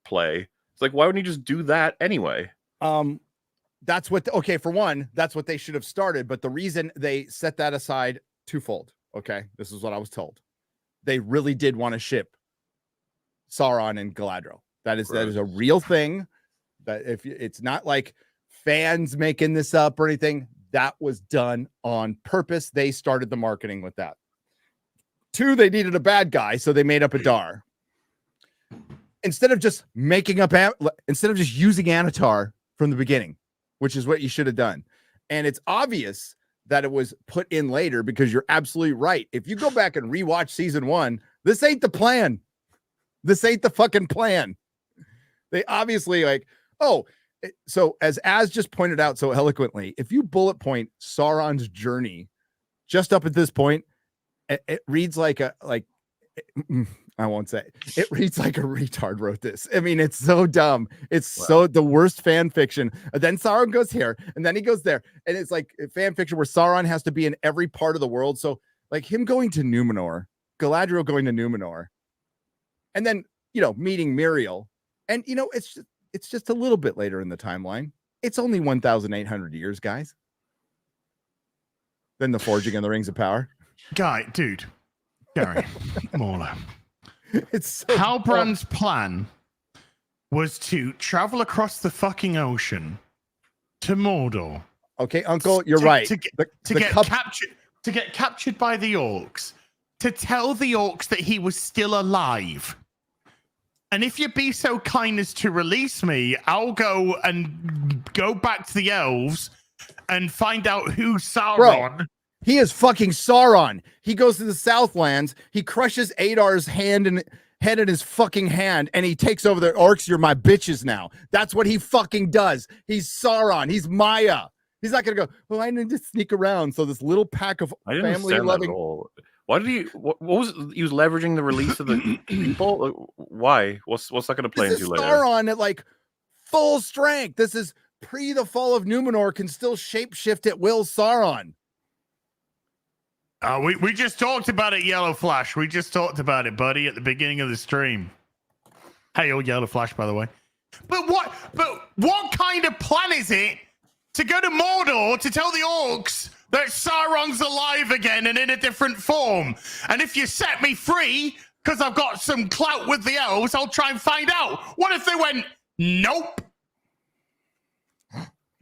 play? It's like, why wouldn't he just do that anyway? That's what, for one, that's what they should have started. But the reason they set that aside twofold. Okay. This is what I was told. They really did want to ship Sauron and Galadriel. That is a real thing. That if it's not like fans making this up or anything, that was done on purpose. They started the marketing with that. 2, they needed a bad guy. So they made up Adar. Instead of just using Anatar from the beginning, which is what you should have done. And it's obvious that it was put in later because you're absolutely right. If you go back and rewatch season 1, this ain't the plan. This ain't the fucking plan. They obviously so as just pointed out so eloquently, if you bullet point Sauron's journey just up at this point, it reads I won't say it reads like a retard wrote this. I mean, it's so dumb. It's so the worst fan fiction. And then Sauron goes here and then he goes there. And it's like fan fiction where Sauron has to be in every part of the world. So like him going to Numenor, Galadriel going to Numenor, and then, meeting Miriel. And, it's just a little bit later in the timeline. It's only 1,800 years, guys. Then the forging and the Rings of Power. Gary, Mauler. It's so Halbrand's plan was to travel across the fucking ocean to Mordor. Okay, Uncle, you're right. To get captured by the orcs, to tell the orcs that he was still alive. And if you be so kind as to release me, I'll go back to the elves and find out who Sauron. Bro, he is fucking Sauron. He goes to the Southlands. He crushes Adar's head in his fucking hand, and he takes over the orcs. You're my bitches now. That's what he fucking does. He's Sauron. He's Maya. He's not gonna go, well, I need to sneak around. So this little pack of family loving. Why did he? What was he was leveraging the release of the people? Why? What's that going to play into later? Sauron at like full strength. This is pre the fall of Numenor. Can still shapeshift at will. Sauron. We just talked about it, Yellow Flash. We just talked about it, buddy, at the beginning of the stream. Hey, old Yellow Flash, by the way. But what kind of plan is it to go to Mordor to tell the orcs that Sauron's alive again and in a different form? And if you set me free, because I've got some clout with the elves, I'll try and find out. What if they went, nope?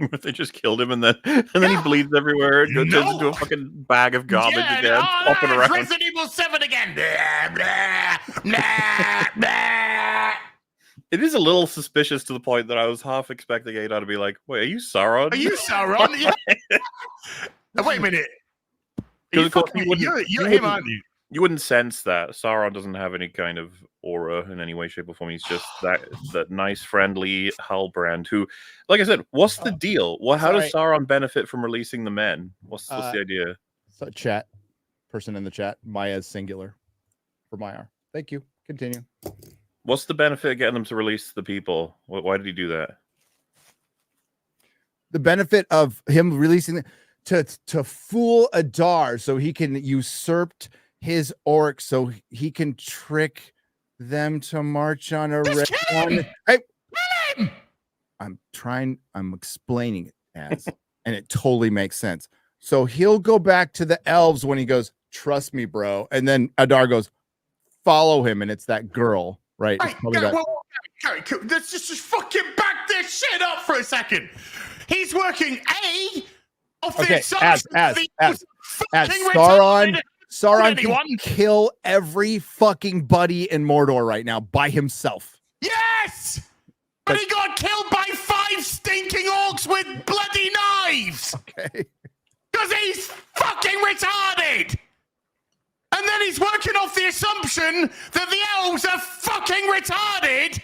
If they just killed him and then he bleeds everywhere and goes into a fucking bag of garbage again, popping around. Resident Evil 7 again. Blah, blah, blah, blah. It is a little suspicious to the point that I was half expecting Ada to be like, wait, are you Sauron? Are you Sauron? Yeah. Wait a minute. You're him, aren't you? You wouldn't sense that. Sauron doesn't have any kind of aura in any way, shape, or form. He's just that nice, friendly Halbrand who, like I said, what's the deal? How does Sauron benefit from releasing the men? What's the idea? So person in the chat, Maya's singular for Maiar. Thank you. Continue. What's the benefit of getting them to release the people? Why did he do that? The benefit of him releasing to fool Adar so he can usurp his orcs so he can trick them to march on a red one. Hey, I'm explaining it as, and it totally makes sense. So he'll go back to the elves when he goes, trust me, bro. And then Adar goes, follow him. And it's that girl, right? Let's just fucking back this shit up for a second. He's working off the assumption as Sauron can kill every fucking buddy in Mordor right now by himself. Yes! But he got killed by 5 stinking orcs with bloody knives! Okay. Because he's fucking retarded! And then he's working off the assumption that the elves are fucking retarded,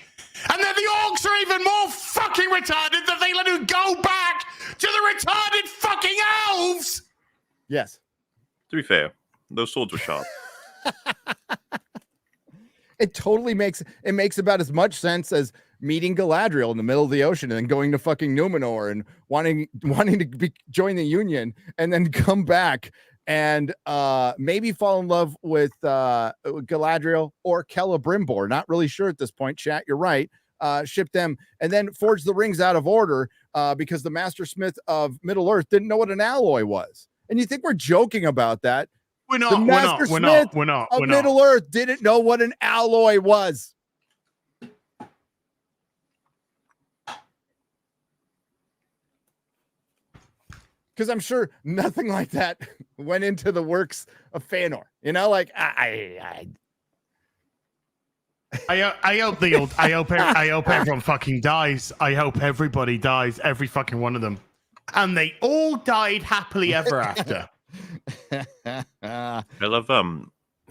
and that the orcs are even more fucking retarded that they let him go back to the retarded fucking elves! Yes. To be fair, those swords were sharp. It totally makes about as much sense as meeting Galadriel in the middle of the ocean and then going to fucking Numenor and wanting to join the Union and then come back and maybe fall in love with Galadriel or Celebrimbor. Not really sure at this point. Chat, you're right. Ship them and then forge the rings out of order because the Master Smith of Middle Earth didn't know what an alloy was. And you think we're joking about that? We're not. The Master Smith of Middle Earth didn't know what an alloy was. Because I'm sure nothing like that went into the works of Fëanor. You know, like I hope everyone fucking dies. I hope everybody dies, every fucking one of them, and they all died happily ever after. I love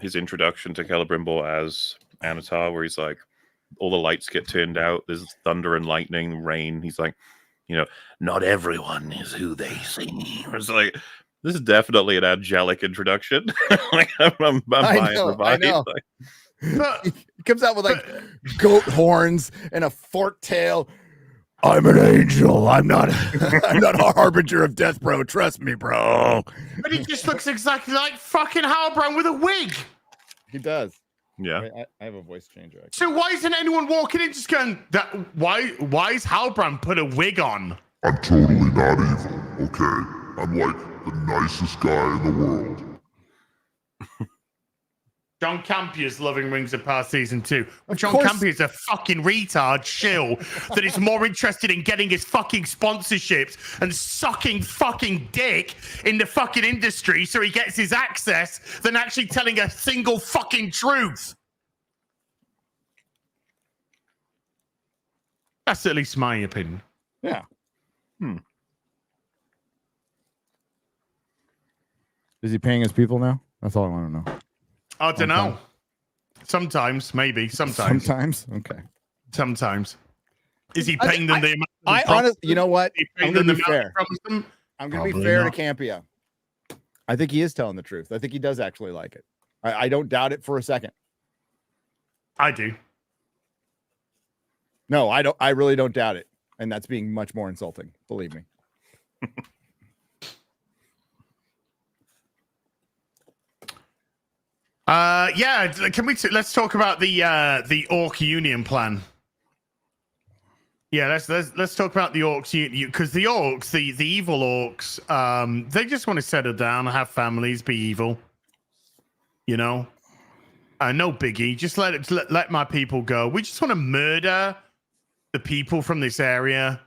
his introduction to Celebrimbor as Anatar, where he's like, all the lights get turned out. There's thunder and lightning, rain. He's like, not everyone is who they seem. It's like, this is definitely an angelic introduction. Like, I'm buying the vibe. I know. He comes out with like goat horns and a forked tail. I'm an angel. I'm not a harbinger of death, bro. Trust me, bro. But he just looks exactly like fucking Halbrand with a wig. He does. Yeah. I have a voice changer. So why isn't anyone walking in just going, why is Halbrand put a wig on? I'm totally not evil, okay? I'm like the nicest guy in the world. John Campier's loving Rings of Power Season 2. Well, John Campier's a fucking retard shill that is more interested in getting his fucking sponsorships and sucking fucking dick in the fucking industry so he gets his access than actually telling a single fucking truth. That's at least my opinion. Yeah. Is he paying his people now? That's all I want to know. I don't know. Sometimes, maybe. Sometimes. Okay. Sometimes. Is he paying them the amount? I honestly, you know what? I'm going to be fair. I'm going to be fair to Campia. I think he is telling the truth. I think he does actually like it. I don't doubt it for a second. I do. No, I don't. I really don't doubt it. And that's being much more insulting. Believe me. Yeah, let's talk about the Orc Union plan. Yeah, let's talk about the Orcs because the Orcs, the evil Orcs, they just want to settle down, have families, be evil. No biggie. Just let my people go. We just want to murder the people from this area.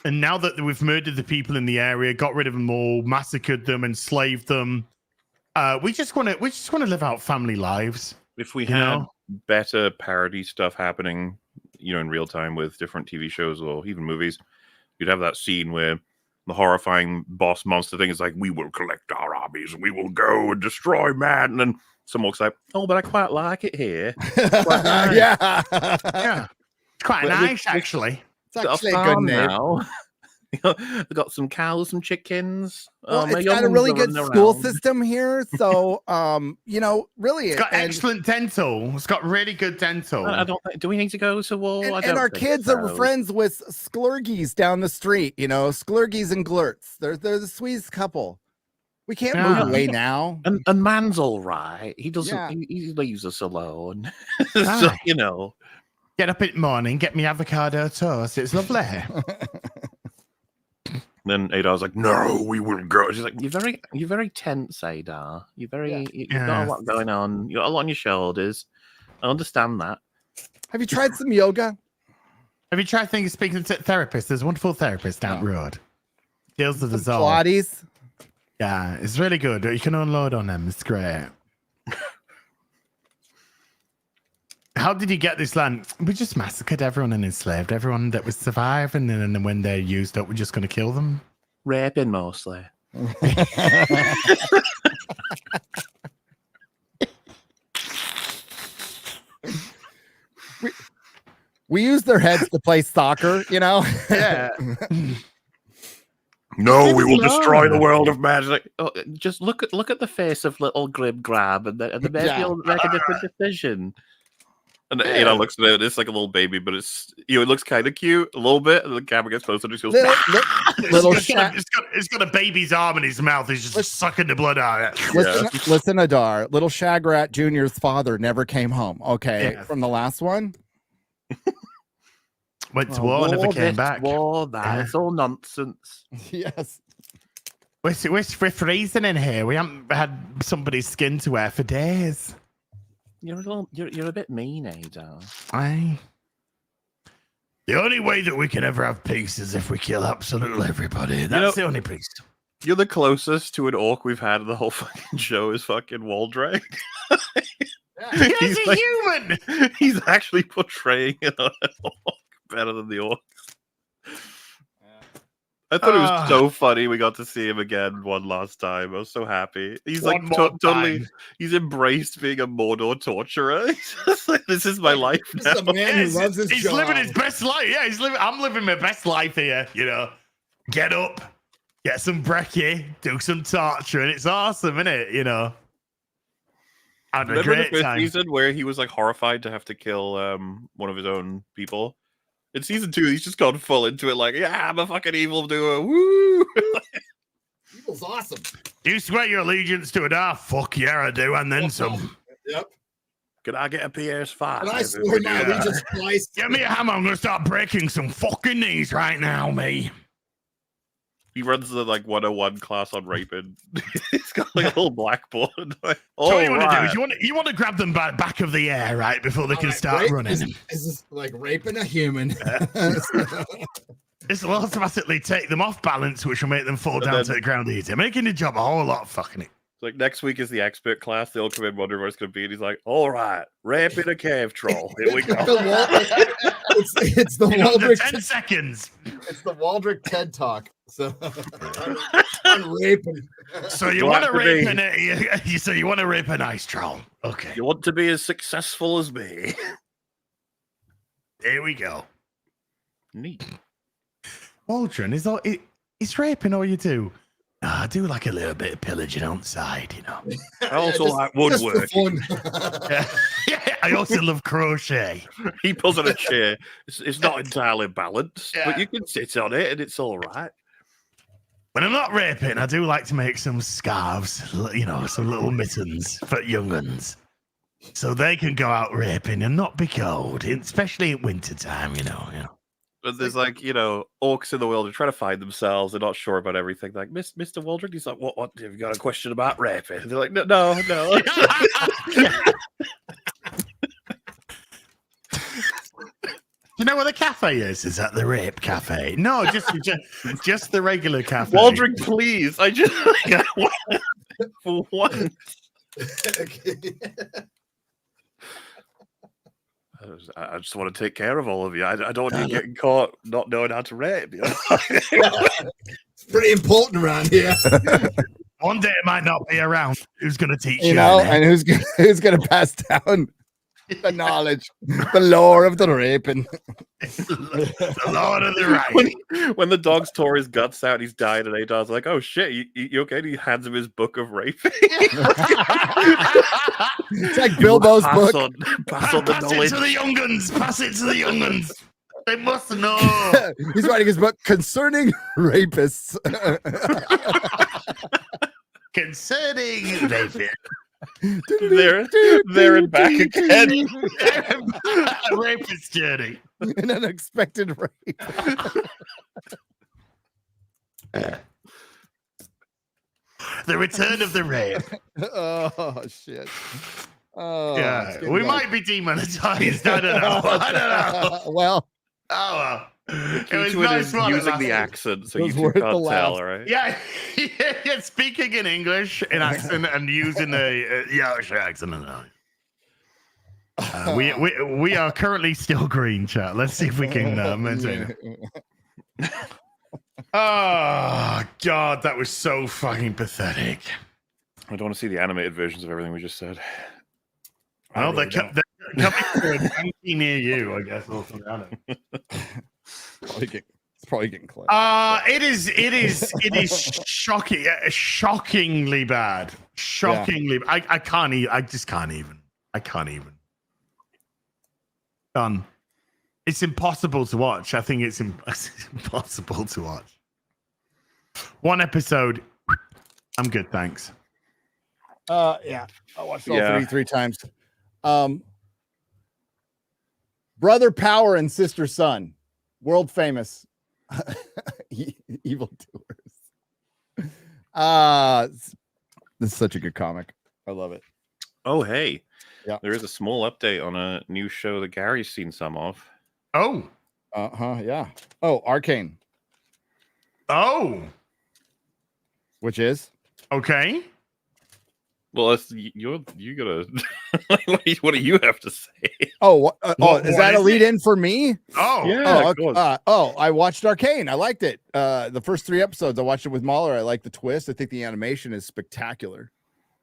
And now that we've murdered the people in the area, got rid of them all, massacred them, enslaved them, we just want to live out family lives. If we had better parody stuff happening, in real time with different TV shows or even movies, you'd have that scene where the horrifying boss monster thing is like, we will collect our armies and we will go and destroy man. And then some orc's like, oh, but I quite like it here. Quite nice. Yeah. It's quite nice, actually. It's actually a good name. Now. They've got some cows, some chickens. Well, My it's young got a ones really are good running school around. system here. So, really, It's got excellent dental. It's got really good dental. I don't think. Do we need to go to war? and our kids are friends with sklurgies down the street. Sklurgies and glurts. They're the sweetest couple. We can't move away now. And man's all right. He doesn't. Yeah. He leaves us alone. Ah. So, Get up in the morning, get me avocado toast. It's lovely. Then Adar's like, "No, we wouldn't go." She's like, "You're very tense, Adar. You've got a lot going on. You got a lot on your shoulders. I understand that." Have you tried some yoga? Have you tried speaking to a therapist? There's a wonderful therapist down the road. Deals with us all. Pilates? Yeah, it's really good. You can unload on them. It's great. How did you get this land? We just massacred everyone and enslaved everyone that was surviving, and then when they're used up, we're just going to kill them. Raping mostly. We use their heads to play soccer, Yeah. No, we will destroy the world of magic. Oh, just look at the face of little Grib Grab, and the baby will make a different decision. And looks at it. It's like a little baby, but it's it looks kind of cute a little bit. And the camera gets closer, and it goes. It's got a baby's arm in his mouth. He's just sucking the blood out of it. Listen, Adar. Little Shagrat Jr.'s father never came home. Okay, from the last one. Went to war and never came back. War, that. It's all nonsense. Yes. We're freezing in here. We haven't had somebody's skin to wear for days. You're a bit mean, Adar. The only way that we can ever have peace is if we kill absolutely everybody. That's the only peace. You're the closest to an orc we've had in the whole fucking show is fucking Waldreg. He's a human. He's actually portraying an orc better than the orc. I thought it was so funny we got to see him again one last time. I was so happy. He's like totally. He's embraced being a Mordor torturer. He's just like, this is my life now. This is a man who loves his he's job. living his best life. Yeah, I'm living my best life here. Get up, get some brekkie, do some torture, and it's awesome, isn't it? Had a great the time. season where he was like horrified to have to kill one of his own people. In season 2, he's just gone full into it, like, yeah, I'm a fucking evil doer. Woo! Evil's awesome. Do you swear your allegiance to Adar? Fuck yeah, I do, and then some. Yep. Can I get a PS5? And I swear my allegiance twice. Get me a hammer. I'm gonna start breaking some fucking knees right now, me. He runs the 101 class on raping. He's got a little blackboard. So what you want to do is you want to grab them by the back of the air, right, before they can start running. Is this like raping a human? This will automatically take them off balance, which will make them fall down to the ground easier, making the job a whole lot fucking it. Like next week is the expert class. They all come in wondering what it's going to be, and he's like, "All right, raping a cave troll. Here we go." It's the Waldrick 10 seconds. It's the Waldrick TED Talk. So I'm raping. So you want to rape you want to rape a nice troll? Okay. You want to be as successful as me? Here we go. Neat. Waldron is raping all you do. I do like a little bit of pillaging on the side, I also like woodwork. Yeah, I also love crochet. He pulls on a chair. It's not entirely balanced, but you can sit on it and it's all right. When I'm not raping, I do like to make some scarves, some little mittens for young'uns. So they can go out raping and not be cold, especially in wintertime, But there's orcs in the world who try to find themselves. They're not sure about everything. Like, Mr. Waldrick, he's like, what have you got a question about raping? And they're like, no. You know where the cafe is? Is that the rape cafe? No, just the regular cafe. Waldrick, please. I just for once. I just want to take care of all of you. I don't want you getting caught not knowing how to rape. It's pretty important around here. One day it might not be around. Who's going to teach you? And who's going to pass down The knowledge, the lore of the raping. The Lord of the Right. When the dog's tore his guts out, he's died, and Adol's like, "Oh shit, you okay?" And he hands him his book of rape. It's like Bilbo's book. Pass on the Pass it knowledge. to the young uns. Pass it to the young uns. They must know. He's writing his book concerning rapists. Concerning rapists. There and back again. A rapist journey. An unexpected rape. The return of the rape. Oh shit. Oh Yeah, it's we getting might be demonetized. I don't know. I don't know. Well, Oh well. It was Key to it nice is while it using the lasted. accent, so It was you worth can't the laugh. tell, right? Yeah, yeah, speaking in English in accent and using the Yorkshire accent. We are currently still green, chat. Let's see if we can maintain it. Oh God, that was so fucking pathetic. I don't want to see the animated versions of everything we just said. Well, they're coming to a donkey near you, I guess. Or something. I don't know. It's probably getting close. It is shocking, shockingly bad. Shockingly, I can't even. I just can't even. I can't even. Done. It's impossible to watch. I think it's impossible to watch. One episode. I'm good, thanks. Yeah, I watched all three times. Brother Power and Sister Son, world famous evil doers. This is such a good comic. I love it. Oh, hey. Yeah. There is a small update on a new show that Gary's seen some of. Oh. Yeah. Oh, Arcane. Oh. Which is? Okay. Well, you gotta. What do you have to say? Oh, is that a is lead in for me? Oh. Yeah. I watched Arcane. I liked it. The first 3 episodes, I watched it with Mahler. I like the twist. I think the animation is spectacular.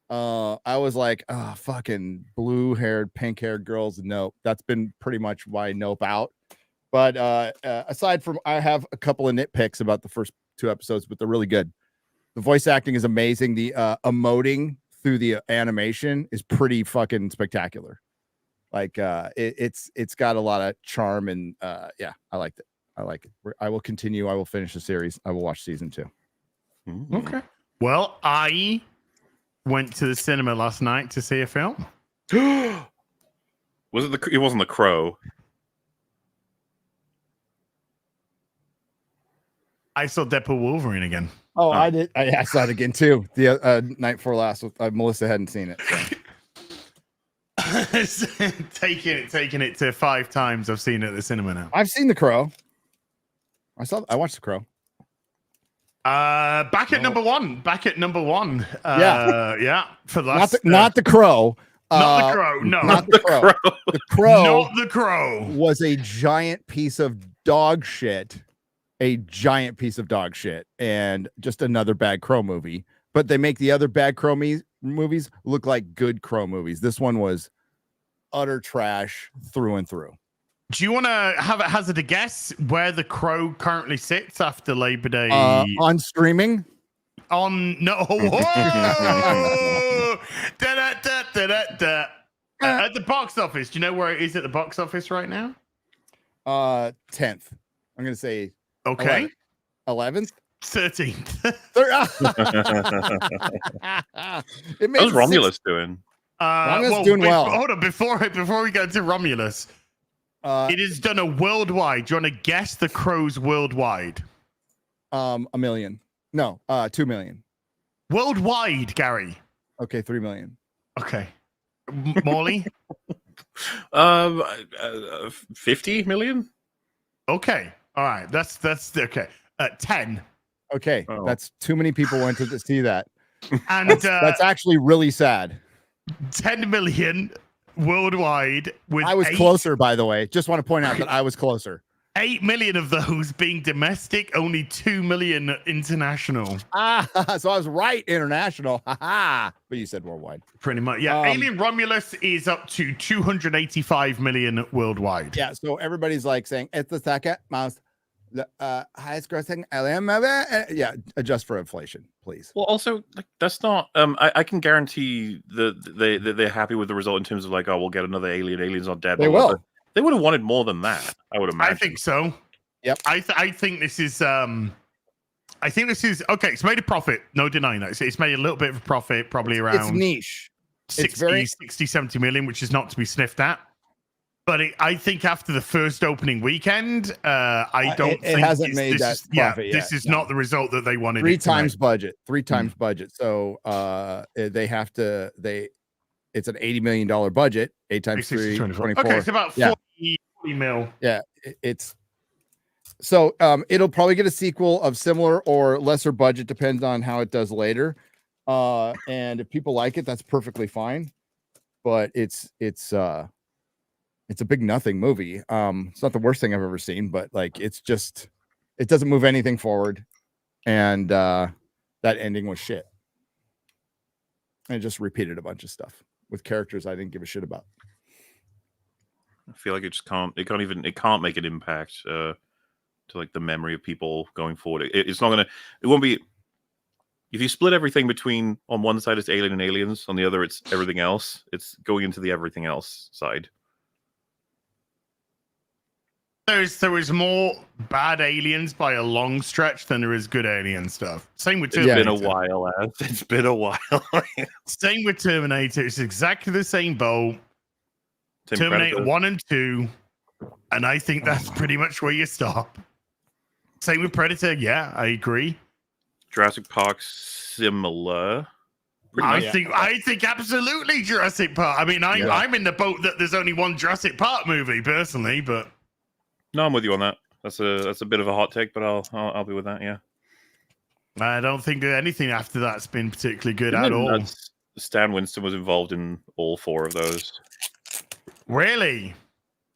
I was like, fucking blue-haired, pink-haired girls. Nope. That's been pretty much why Nope out. But aside from, I have a couple of nitpicks about the first 2 episodes, but they're really good. The voice acting is amazing. The emoting through the animation is pretty fucking spectacular. Like it's got a lot of charm, and yeah, I liked it. I like it. I will continue. I will finish the series. I will watch season 2. Okay. Well, I went to the cinema last night to see a film. Was it it wasn't The Crow. I saw Deadpool Wolverine again. Oh, I did. I saw it again too. The night before last. Melissa hadn't seen it. So. taking it to 5 times. I've seen it at the cinema now. I've seen The Crow. I watched The Crow. Back at number one. Yeah. For the last, not the Crow. Not the Crow. No, not the Crow. The Crow. Not the Crow. Was a giant piece of dog shit. A giant piece of dog shit, and just another bad Crow movie. But they make the other bad Crow movies look like good Crow movies. This one was utter trash through and through. Do you want to have a hazard a guess where the Crow currently sits after Labor Day? On streaming? On no. At the box office. Do you know where it is at the box office right now? 10th. I'm gonna say. Okay. 11th. 13th. How's Romulus doing? Romulus doing well. Hold on, before we go to Romulus, it has done a worldwide. Do you want to guess the Crows worldwide? 1 million. No, 2 million. Worldwide, Gary. Okay, 3 million. Okay. Morley? 50 million? Okay. All right. That's okay. 10. Okay. Oh. That's too many people went to see that. And that's actually really sad. 10 million worldwide with I was closer, by the way. Just want to point out that I was closer. 8 million of those being domestic, only 2 million international. So I was right, international. But you said worldwide. Pretty much, yeah. Alien Romulus is up to 285 million worldwide. Yeah, so everybody's like saying it's the second most highest grossing alien movie. Yeah, adjust for inflation, please. Well, also, like, that's not. I can guarantee that they're happy with the result in terms of like, oh, we'll get another alien. Alien's not dead. They will. They would have wanted more than that, I would imagine. I think so. Yep. I think this is okay. It's made a profit, no denying that. It's made a little bit of a profit, probably around It's niche. 60, 70 million, which is not to be sniffed at. But I think after the first opening weekend, I don't think it hasn't made that profit yet. This is not the result that they wanted. Three times budget. So they have to it's an $80 million budget, 8 times 3, 24. Okay, it's about 40 mil. Yeah, it's so it'll probably get a sequel of similar or lesser budget, depends on how it does later. And if people like it, that's perfectly fine. But it's a big nothing movie. It's not the worst thing I've ever seen, but like it doesn't move anything forward. And that ending was shit. And it just repeated a bunch of stuff with characters I didn't give a shit about. I feel like it can't make an impact to like the memory of people going forward. It won't be, if you split everything between, on one side it's Alien and Aliens, on the other it's everything else, it's going into the everything else side. There is more bad aliens by a long stretch than there is good alien stuff. Same with Terminator. It's been a while, lads. It's been a while. Same with Terminator. It's exactly the same boat. Terminator 1 and 2. And I think that's pretty much where you stop. Same with Predator. Yeah, I agree. Jurassic Park, similar. I think absolutely Jurassic Park. I mean, I'm in the boat that there's only one Jurassic Park movie personally, but no, I'm with you on that. That's a bit of a hot take, but I'll be with that. Yeah. I don't think anything after that's been particularly good at all. Stan Winston was involved in all 4 of those. Really?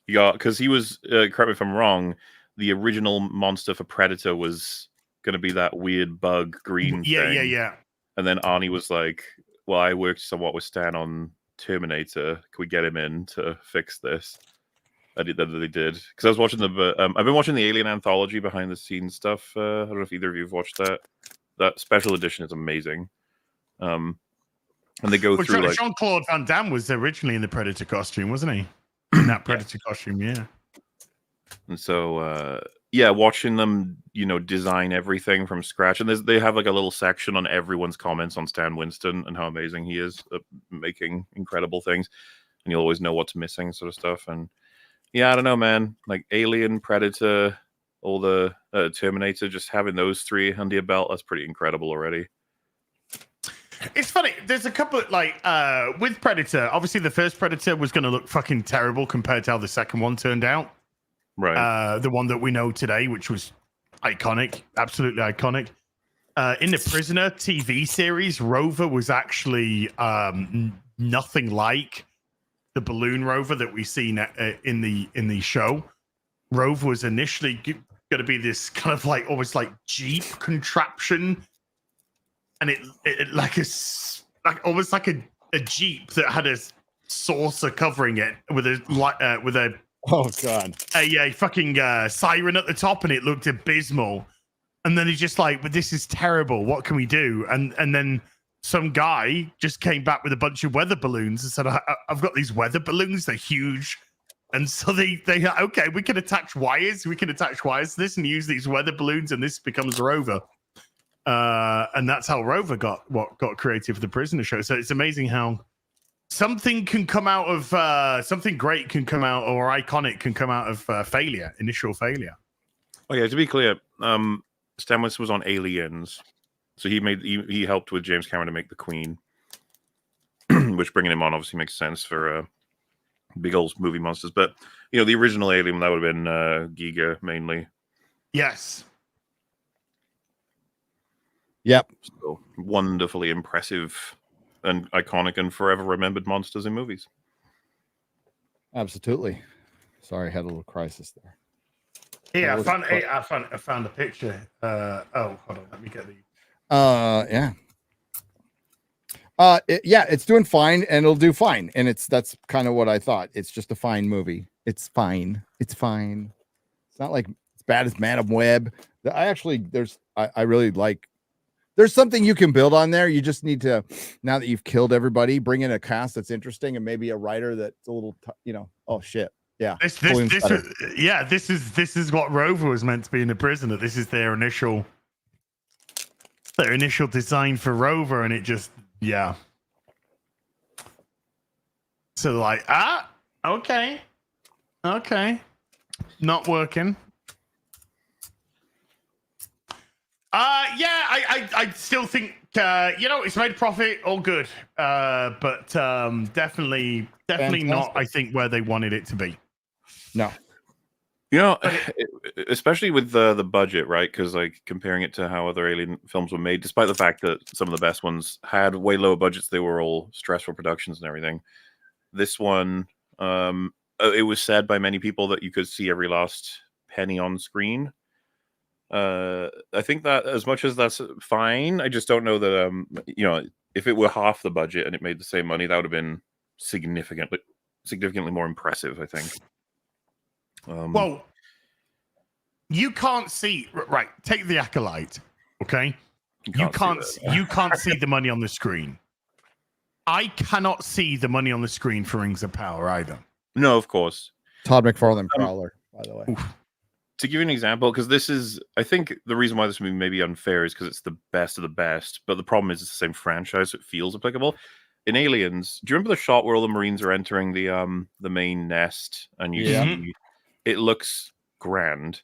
Yeah, because he was. Correct me if I'm wrong. The original monster for Predator was going to be that weird bug green thing. Yeah. And then Arnie was like, "Well, I worked somewhat with Stan on Terminator. Can we get him in to fix this?" They did, because I was watching I've been watching the Alien Anthology behind the scenes stuff. I don't know if either of you have watched that. That special edition is amazing. And they go through like Jean-Claude Van Damme was originally in the Predator costume, wasn't he? In that Predator costume, yeah. And so watching them, design everything from scratch, and they have like a little section on everyone's comments on Stan Winston and how amazing he is at making incredible things, and you'll always know what's missing, sort of stuff. And yeah, I don't know, man. Like Alien, Predator, all the Terminator, just having those 3 under your belt, that's pretty incredible already. It's funny. There's a couple with Predator. Obviously, the first Predator was going to look fucking terrible compared to how the second one turned out. Right. The one that we know today, which was iconic, absolutely iconic. In the Prisoner TV series, Rover was actually nothing like the balloon rover that we seen in the show. Rover was initially going to be this kind of like almost like Jeep contraption, and it almost like a Jeep that had a saucer covering it with a oh god a fucking siren at the top, and it looked abysmal. And then he's just like, "But this is terrible. What can we do?" And then some guy just came back with a bunch of weather balloons and said, I've got these weather balloons. They're huge. And so they okay, we can attach wires. We can attach wires to this and use these weather balloons, and this becomes Rover. And that's how Rover got created for the Prisoner show. So it's amazing how something can come out of something great can come out, or iconic can come out of initial failure. Oh yeah, to be clear, Stan Winston was on Aliens. So he helped with James Cameron to make The Queen, which bringing him on obviously makes sense for big old movie monsters. But the original Alien, that would have been Giga mainly. Yes. Yep. So wonderfully impressive and iconic and forever remembered monsters in movies. Absolutely. Sorry, I had a little crisis there. Yeah, I found a picture. Oh, hold on, let me get the. Yeah. Yeah, it's doing fine, and it'll do fine, and that's kind of what I thought. It's just a fine movie. It's fine. It's fine. It's not like as bad as Madam Web. I really like. There's something you can build on there. You just need to, now that you've killed everybody, bring in a cast that's interesting and maybe a writer that's a little, oh shit. Yeah. This is what Rover was meant to be in the prison. This is their initial design for Rover, and it just, yeah. So like, okay, not working. Yeah, I still think it's made profit, all good, but definitely Fantastic. not. I think where they wanted it to be. No, especially with the budget, right? Because like comparing it to how other Alien films were made, despite the fact that some of the best ones had way lower budgets, they were all stressful productions and everything. This one, it was said by many people that you could see every last penny on screen. I think that as much as that's fine, I just don't know that if it were half the budget and it made the same money, that would have been significantly more impressive, I think. Well, you can't see, right? Take the Acolyte, okay? You can't see the money on the screen. I cannot see the money on the screen for Rings of Power either. No, of course. Todd McFarlane Prowler, by the way. Oof. To give you an example, because this is, I think the reason why this movie may be unfair is because it's the best of the best, but the problem is it's the same franchise, so it feels applicable. In Aliens, do you remember the shot where all the Marines are entering the main nest, and you see it looks grand?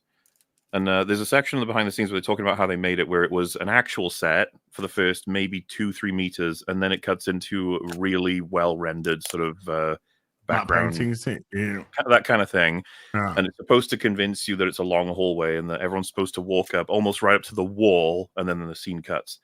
And there's a section of the behind the scenes where they're talking about how they made it, where it was an actual set for the first maybe 2-3 meters, and then it cuts into a really well rendered sort of background, that kind of thing. And it's supposed to convince you that it's a long hallway and that everyone's supposed to walk up almost right up to the wall, and then the scene cuts.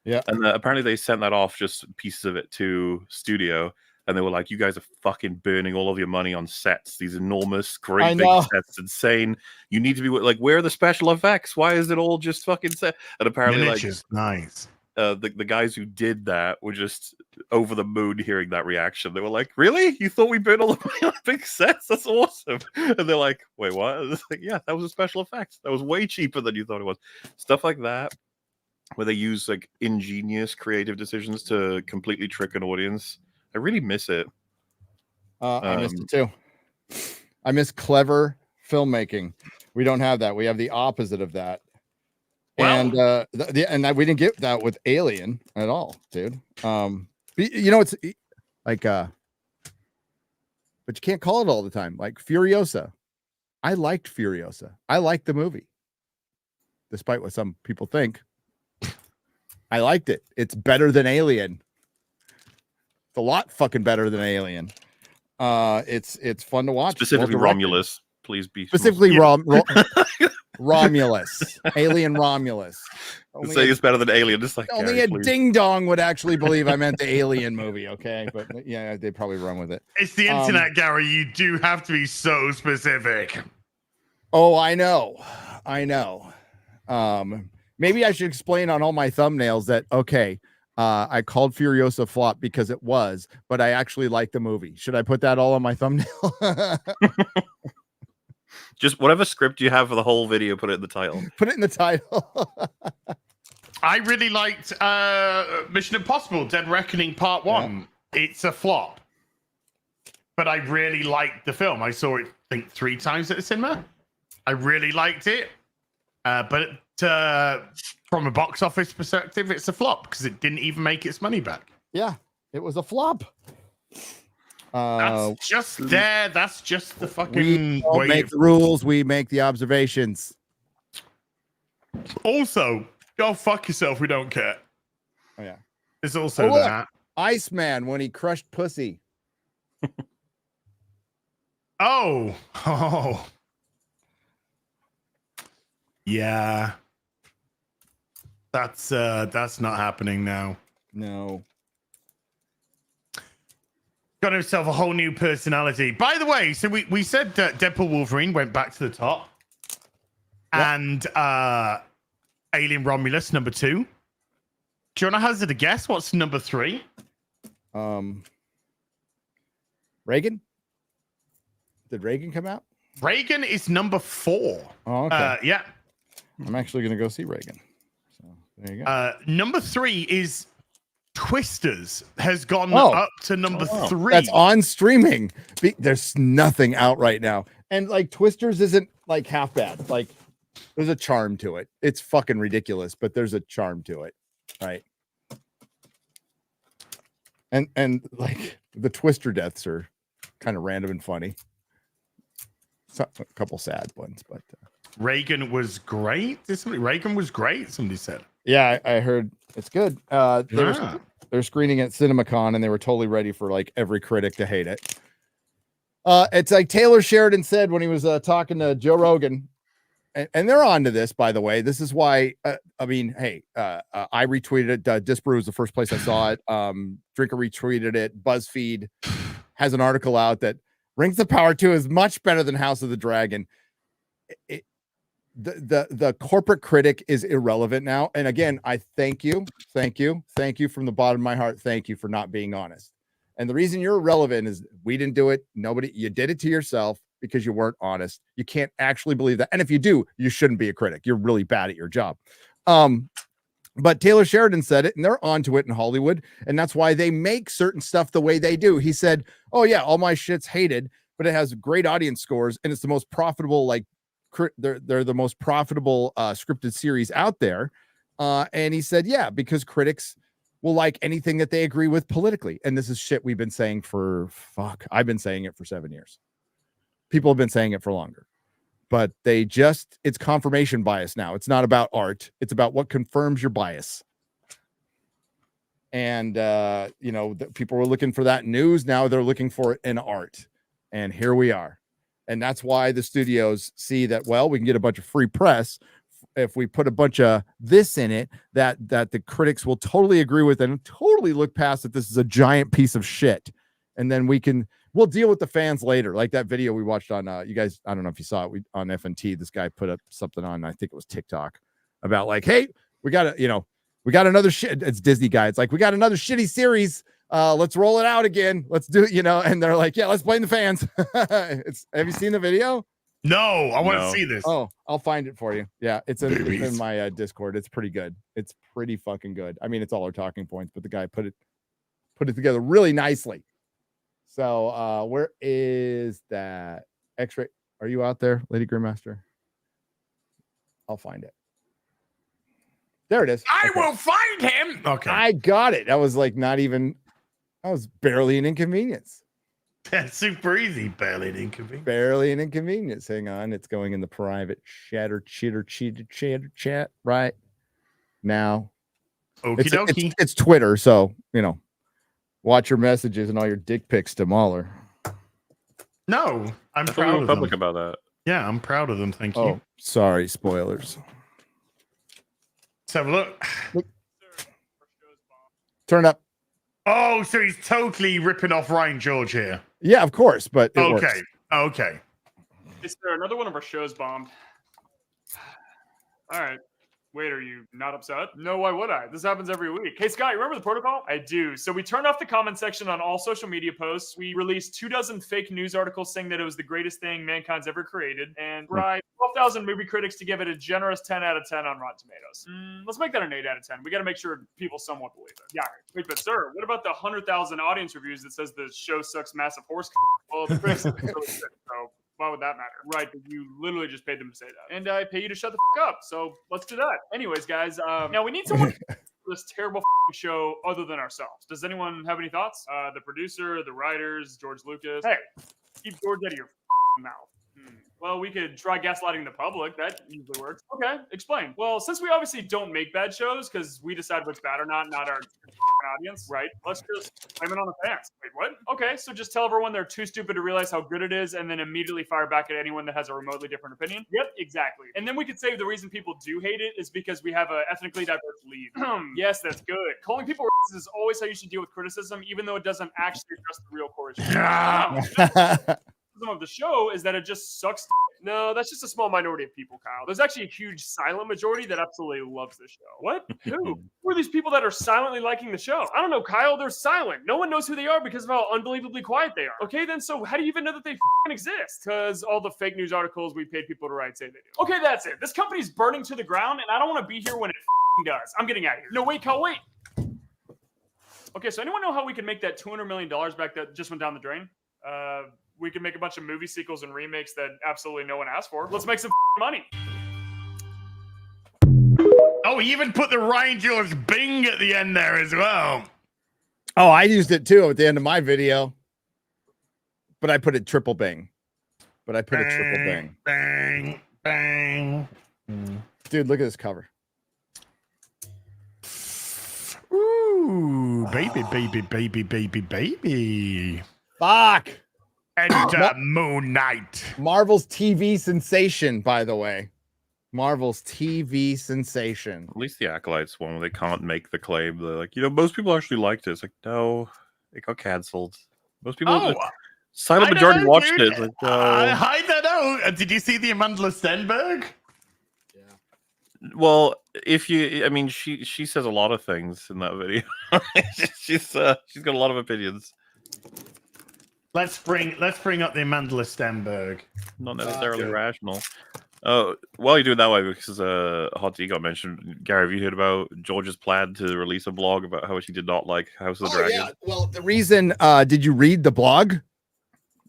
Yeah. And apparently they sent that off, just pieces of it, to studio, and they were like, you guys are fucking burning all of your money on sets, these enormous great big sets. It's insane. You need to be like, where are the special effects? Why is it all just fucking set? And apparently nice. The guys who did that were just over the moon hearing that reaction. They were like, really? You thought we burned all the money on big sets? That's awesome. And they're like, wait, what? It's like, yeah, that was a special effect. That was way cheaper than you thought it was. Stuff like that, where they use like ingenious creative decisions to completely trick an audience. I really miss it. I missed it too. I miss clever filmmaking. We don't have that. We have the opposite of that. Well, and we didn't get that with Alien at all, dude. It's like but you can't call it all the time. Like Furiosa. I liked Furiosa. I liked the movie. Despite what some people think. I liked it. It's better than Alien. It's a lot fucking better than Alien. It's fun to watch. Specifically Romulus. Please be specifically Romulus, Alien Romulus. Say it's better than Alien. Just like only a ding dong would actually believe I meant the Alien movie. Okay, but yeah, they probably run with it. It's the internet, Gary. You do have to be so specific. Oh, I know. Maybe I should explain on all my thumbnails that I called Furiosa flop because it was, but I actually like the movie. Should I put that all on my thumbnail? Just whatever script you have for the whole video, put it in the title. Put it in the title. I really liked Mission Impossible Dead Reckoning Part 1. Yeah. It's a flop. But I really liked the film. I saw it, I think, 3 times at the cinema. I really liked it. But from a box office perspective, it's a flop because it didn't even make its money back. Yeah, it was a flop. That's just the fucking we make the rules, we make the observations. Also, go fuck yourself, we don't care. Oh yeah. There's also that. Iceman when he crushed pussy. Oh. Yeah. That's not happening now. No. Got himself a whole new personality. By the way, so we said that Deadpool Wolverine went back to the top. and Alien Romulus number 2. Do you want to hazard a guess? What's number 3? Reagan. Did Reagan come out? Reagan is number 4. Oh, okay. Yeah. I'm actually going to go see Reagan. So there you go. Number 3 is Twisters. Has gone up to number 3. That's on streaming. There's nothing out right now, and like Twisters isn't like half bad. Like there's a charm to it. It's fucking ridiculous, but there's a charm to it, right? And like the Twister deaths are kind of random and funny. A couple sad ones, but Reagan was great. Reagan was great. Somebody said. Yeah, I heard it's good. They're screening at CinemaCon, and they were totally ready for like every critic to hate it. It's like Taylor Sheridan said when he was talking to Joe Rogan, and they're on to this, by the way. This is why. I mean, hey, I retweeted it. Disbrew was the first place I saw it. Drinker retweeted it. BuzzFeed has an article out that Rings of Power 2 is much better than House of the Dragon. The corporate critic is irrelevant now. And again, I thank you from the bottom of my heart. Thank you for not being honest. And the reason you're irrelevant is we didn't do it. You did it to yourself because you weren't honest. You can't actually believe that. And if you do, you shouldn't be a critic. You're really bad at your job. But Taylor Sheridan said it, and they're onto it in Hollywood. And that's why they make certain stuff the way they do. He said, oh yeah, all my shit's hated, but it has great audience scores. And it's the most profitable, like, they're the most profitable scripted series out there. And he said, yeah, because critics will like anything that they agree with politically. And this is shit we've been saying I've been saying it for 7 years. People have been saying it for longer, but it's confirmation bias now. It's not about art. It's about what confirms your bias. And, people were looking for that news. Now they're looking for it in art. And here we are. And that's why the studios see that, well, we can get a bunch of free press if we put a bunch of this in it that the critics will totally agree with and totally look past that this is a giant piece of shit. And then we'll deal with the fans later. Like that video we watched on, you guys, I don't know if you saw it on FNT, this guy put up something on, I think it was TikTok, about like, hey, we got another shit. It's Disney guy. It's like, we got another shitty series. Let's roll it out again. Let's do it, and they're like, yeah, let's blame the fans. Have you seen the video? No, I want to see this. Oh, I'll find it for you. Yeah, it's in my Discord. It's pretty good. It's pretty fucking good. I mean, it's all our talking points, but the guy put it together really nicely. So where is that X-ray? Are you out there, Lady Grimmaster? I'll find it. There it is. I will find him. Okay. I got it. That was barely an inconvenience. That's super easy. Barely an inconvenience. Hang on. It's going in the private chatter chat right now. Okie dokie. It's Twitter. So, watch your messages and all your dick pics to Mahler. No, I'm proud of public them. about that. Yeah, I'm proud of them. Thank you. Oh, sorry. Spoilers. Let's have a look. Turn up. Oh, so he's totally ripping off Ryan George here. Yeah, of course, but it works. Okay. Is there another one of our shows bombed? All right. Wait, are you not upset? No, why would I? This happens every week. Hey, Scott, you remember the protocol? I do. So we turned off the comment section on all social media posts. We released 24 fake news articles saying that it was the greatest thing mankind's ever created. And we're 12,000 movie critics to give it a generous 10 out of 10 on Rotten Tomatoes. Let's make that an 8 out of 10. We got to make sure people somewhat believe it. Yeah. Wait, but sir, what about the 100,000 audience reviews that says the show sucks massive horse? Well, the critics are really good, so why would that matter? Right, but you literally just paid them to say that. And I pay you to shut the fuck up, so let's do that. Anyways, guys, now we need someone for this terrible show other than ourselves. Does anyone have any thoughts? The producer, the writers, George Lucas. Hey, keep George out of your mouth. Well, we could try gaslighting the public. That usually works. Okay, explain. Well, since we obviously don't make bad shows because we decide what's bad or not our audience, right? Let's just blame it on the fans. Wait, what? Okay, so just tell everyone they're too stupid to realize how good it is and then immediately fire back at anyone that has a remotely different opinion? Yep, exactly. And then we could say the reason people do hate it is because we have an ethnically diverse lead. Yes, that's good. Calling people racist is always how you should deal with criticism, even though it doesn't actually address the real core issue. Of the show is that it just sucks. No, that's just a small minority of people, Kyle. There's actually a huge silent majority that absolutely loves the show. What? Who? Who are these people that are silently liking the show? I don't know, Kyle. They're silent. No one knows who they are because of how unbelievably quiet they are. Okay, then so how do you even know that they exist? Because all the fake news articles we paid people to write say they do. Okay, that's it. This company's burning to the ground, and I don't want to be here when it does. I'm getting out of here. No, wait, Kyle, wait. Okay, so anyone know how we can make that $200 million back that just went down the drain? We can make a bunch of movie sequels and remakes that absolutely no one asked for. Let's make some money. Oh, he even put the Ryan George Bing at the end there as well. Oh, I used it too at the end of my video. But I put it triple bang. Bang. Dude, look at this cover. Ooh, baby. Fuck. And Moon Knight. Marvel's TV sensation, by the way. Marvel's TV sensation. At least the Acolytes one, where they can't make the claim. They're like, most people actually liked it. It's like, no, it got canceled. Most people, silent majority watched it. It's like, no. I don't know. Did you see the Amandla Stenberg? Yeah. Well, she says a lot of things in that video. she's got a lot of opinions. Let's bring up the Amandla Stenberg. Not necessarily rational. Oh, while you do it that way, because Hot D got mentioned, Gary, have you heard about George's plan to release a blog about how she did not like House of the Dragon? Yeah. Well, the reason, did you read the blog?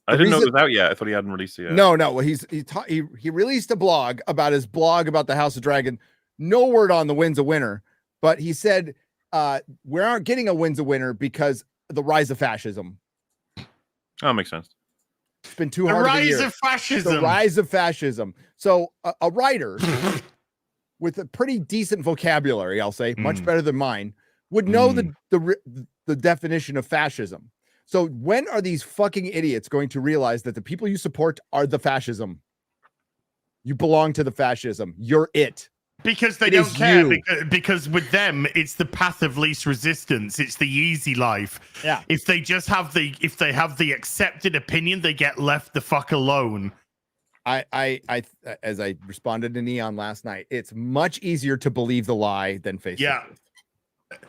I didn't know it was out yet. I thought he hadn't released it yet. No. Well, he released a blog about his blog about the House of Dragon. No word on the win's a winner, but he said we aren't getting a win's a winner because of the rise of fascism. Oh, makes sense. It's been too hard. The rise of fascism. So a writer with a pretty decent vocabulary, I'll say, much better than mine, would know the definition of fascism. So when are these fucking idiots going to realize that the people you support are the fascism? You belong to the fascism. You're it. Because they don't care. Because with them, it's the path of least resistance. It's the easy life. Yeah. If they have the accepted opinion, they get left the fuck alone. I as I responded to Neon last night, it's much easier to believe the lie than face it.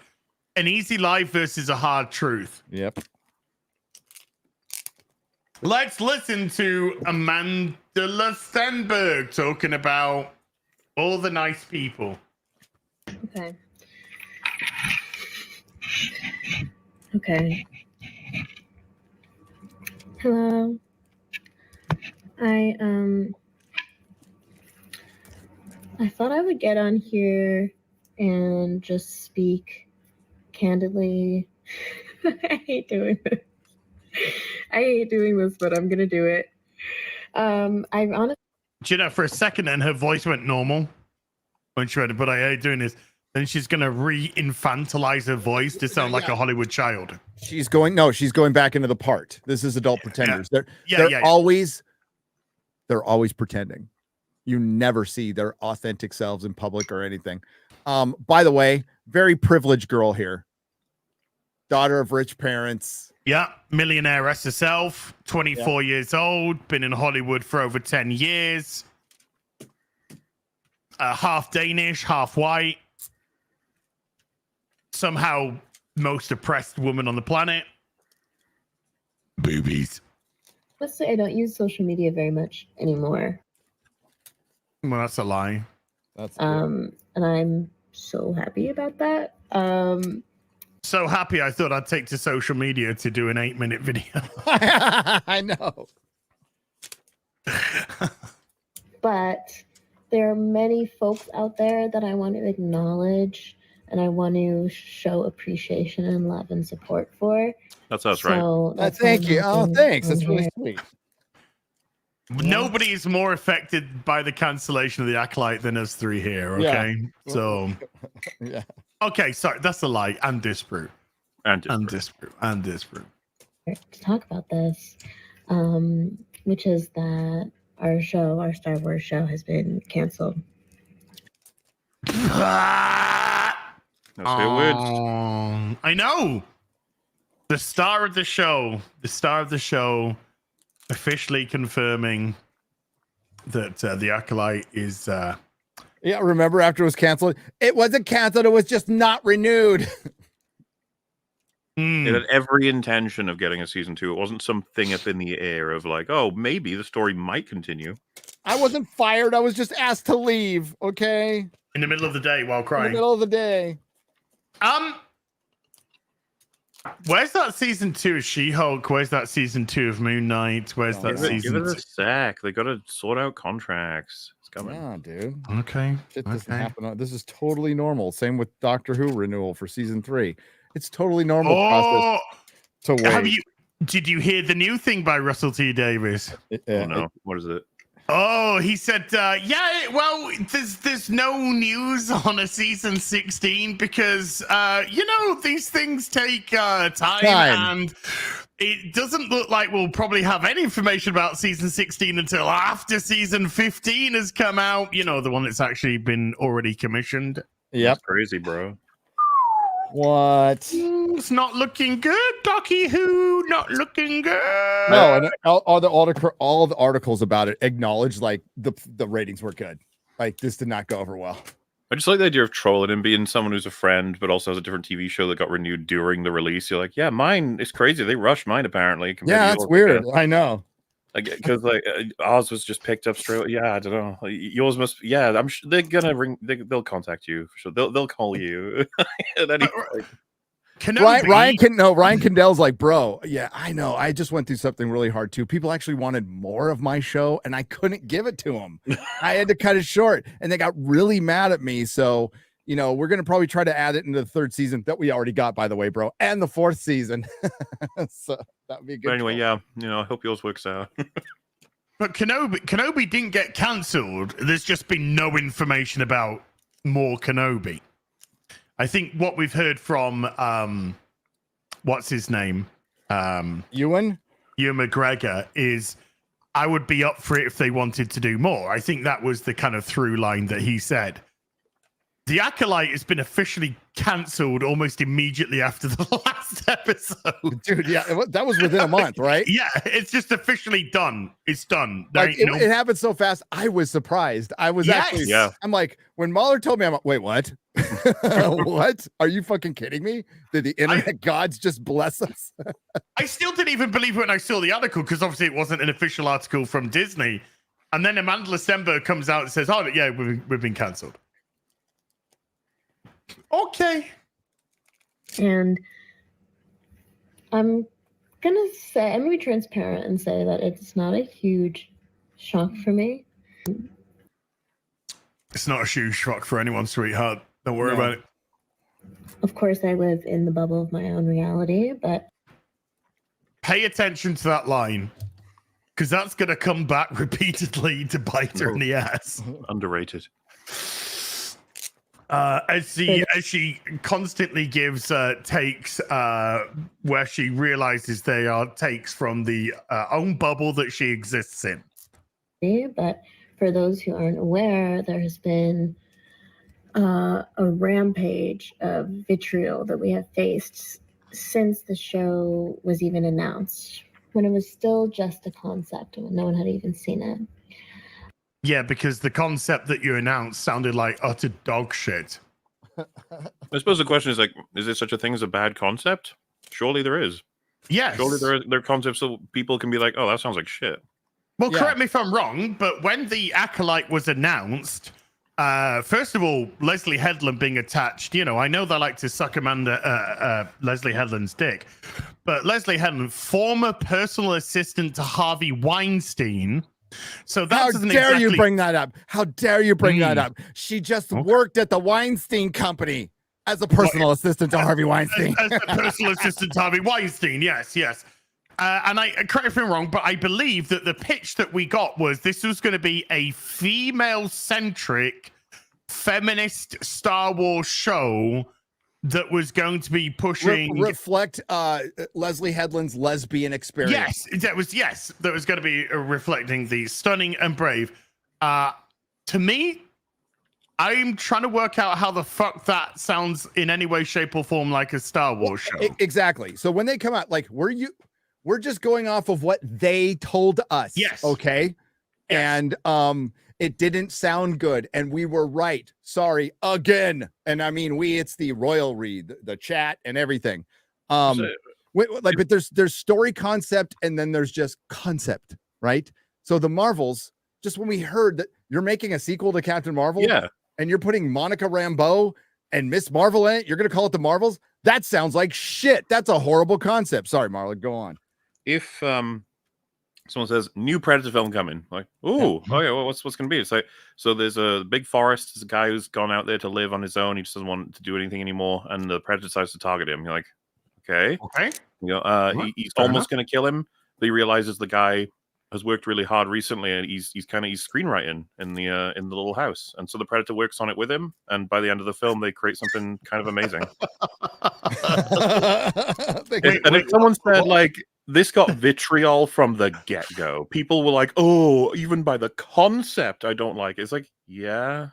An easy lie versus a hard truth. Yep. Let's listen to Amandla Stenberg talking about all the nice people. Okay. Hello. I thought I would get on here and just speak candidly. I hate doing this, but I'm gonna do it. I honestly, For a second, then her voice went normal when she read it, but I hate doing this. Then she's gonna re-infantilize her voice to sound like a Hollywood child. She's going back into the part. This is adult pretenders. They're always pretending. You never see their authentic selves in public or anything. By the way, very privileged girl here. Daughter of rich parents. Yeah, millionaire herself, 24 years old, been in Hollywood for over 10 years. Half Danish, half white. Somehow most oppressed woman on the planet. Boobies. honestly, I don't use social media very much anymore. Well, that's a lie. That's and I'm so happy about that. So happy I thought I'd take to social media to do an 8-minute video. I know. But there are many folks out there that I want to acknowledge and I want to show appreciation and love and support for. That's us, right? Thank you. Oh, thanks. That's really sweet. Nobody is more affected by the cancellation of the Acolyte than us three here, okay? Yeah. So, yeah. Okay, sorry, that's a lie. And disprove. And disprove. To talk about this, which is that our Star Wars show, has been canceled. I know. The star of the show officially confirming that the Acolyte is. Yeah, remember after it was canceled? It wasn't canceled, it was just not renewed. It had every intention of getting a season 2. It wasn't something up in the air of like, oh, maybe the story might continue. I wasn't fired, I was just asked to leave, okay? In the middle of the day while In crying. the middle of the day. Where's that season 2 of She-Hulk? Where's that season 2 of Moon Knight? Where's that season? Give it a sec. They got to sort out contracts. It's coming. Yeah, dude. Okay. Shit doesn't happen. This is totally normal. Same with Doctor Who renewal for season 3. It's totally normal process to wait. Did you hear the new thing by Russell T Davies? Oh no, what is it? Oh, he said, well, there's no news on a season 16 because, these things take time, and it doesn't look like we'll probably have any information about season 16 until after season 15 has come out. You know, the one that's actually been already commissioned. Yep. That's crazy, bro. What? It's not looking good, Docky Who. Not looking good. No, and all the articles about it acknowledge like the ratings were good. Like this did not go over well. I just like the idea of trolling and being someone who's a friend, but also has a different TV show that got renewed during the release. You're like, yeah, mine is crazy. They rushed mine apparently. Yeah, that's weird. I know. Because Oz was just picked up straight. Yeah, I don't know. Yours must. Yeah, I'm sure they're gonna ring. They'll contact you for sure. They'll call you. Ryan Kendall's like, bro. Yeah, I know. I just went through something really hard too. People actually wanted more of my show, and I couldn't give it to them. I had to cut it short, and they got really mad at me. So we're gonna probably try to add it into the 3rd season that we already got, by the way, bro, and the 4th season. So that'd be good. But anyway, yeah, I hope yours works out. But Kenobi didn't get cancelled. There's just been no information about more Kenobi. I think what we've heard from what's his name? Ewan McGregor is I would be up for it if they wanted to do more. I think that was the kind of through line that he said. The Acolyte has been officially cancelled almost immediately after the last episode. Dude, yeah, that was within a month, right? Yeah, it's just officially done. It's done. Like, it happened so fast. I was surprised. I was I'm like, when Mahler told me, I'm like, wait, what? What? Are you fucking kidding me? Did the internet gods just bless us? I still didn't even believe it when I saw the article because obviously it wasn't an official article from Disney. And then Amandla Stenberg comes out and says, oh, yeah, we've been cancelled. Okay. And I'm gonna be transparent and say that it's not a huge shock for me. It's not a huge shock for anyone, sweetheart. Don't worry about it. Of course, I live in the bubble of my own reality, but pay attention to that line because that's gonna come back repeatedly to bite her in the ass. Underrated. As she constantly gives takes where she realizes they are takes from the own bubble that she exists in. But for those who aren't aware, there has been a rampage of vitriol that we have faced since the show was even announced, when it was still just a concept and no one had even seen it. Yeah, because the concept that you announced sounded like utter dog shit. I suppose the question is like, is there such a thing as a bad concept? Surely there is. Yes. Surely there are concepts so people can be like, oh, that sounds like shit. Well, correct me if I'm wrong, but when the Acolyte was announced, first of all, Leslie Headland being attached, I know they like to suck Leslie Headland's dick, but Leslie Headland, former personal assistant to Harvey Weinstein. So that How dare you bring that up? How dare you bring that up? She just worked at the Weinstein Company as a personal assistant to Harvey Weinstein. As a personal assistant to Harvey Weinstein, yes. And I correct me if I'm wrong, but I believe that the pitch that we got was this was going to be a female-centric, feminist Star Wars show that was going to be pushing reflect Leslie Headland's lesbian experience. That was going to be reflecting the stunning and brave. To me, I'm trying to work out how the fuck that sounds in any way, shape, or form like a Star Wars show. Exactly. So when they come out, like, we're just going off of what they told us. Yes. Okay. and it didn't sound good, and we were right. Sorry again, and I mean it's the royal read, the chat, and everything. But there's story concept, and then there's just concept, right? So the Marvels, just when we heard that you're making a sequel to Captain Marvel, and you're putting Monica Rambeau and Miss Marvel in it, you're gonna call it the Marvels? That sounds like shit. That's a horrible concept. Sorry, Marla, go on. If someone says new Predator film coming, like, oh yeah, well, what's going to be? It's like, so there's a big forest. There's a guy who's gone out there to live on his own. He just doesn't want to do anything anymore, and the Predator decides to target him. You're like, okay, you know, he's almost going to kill him, but he realizes the guy has worked really hard recently, and he's screenwriting in the little house, and so the Predator works on it with him, and by the end of the film, they create something kind of amazing. And if someone said like, this got vitriol from the get-go, people were like, oh, even by the concept, I don't like it. It's like, yeah.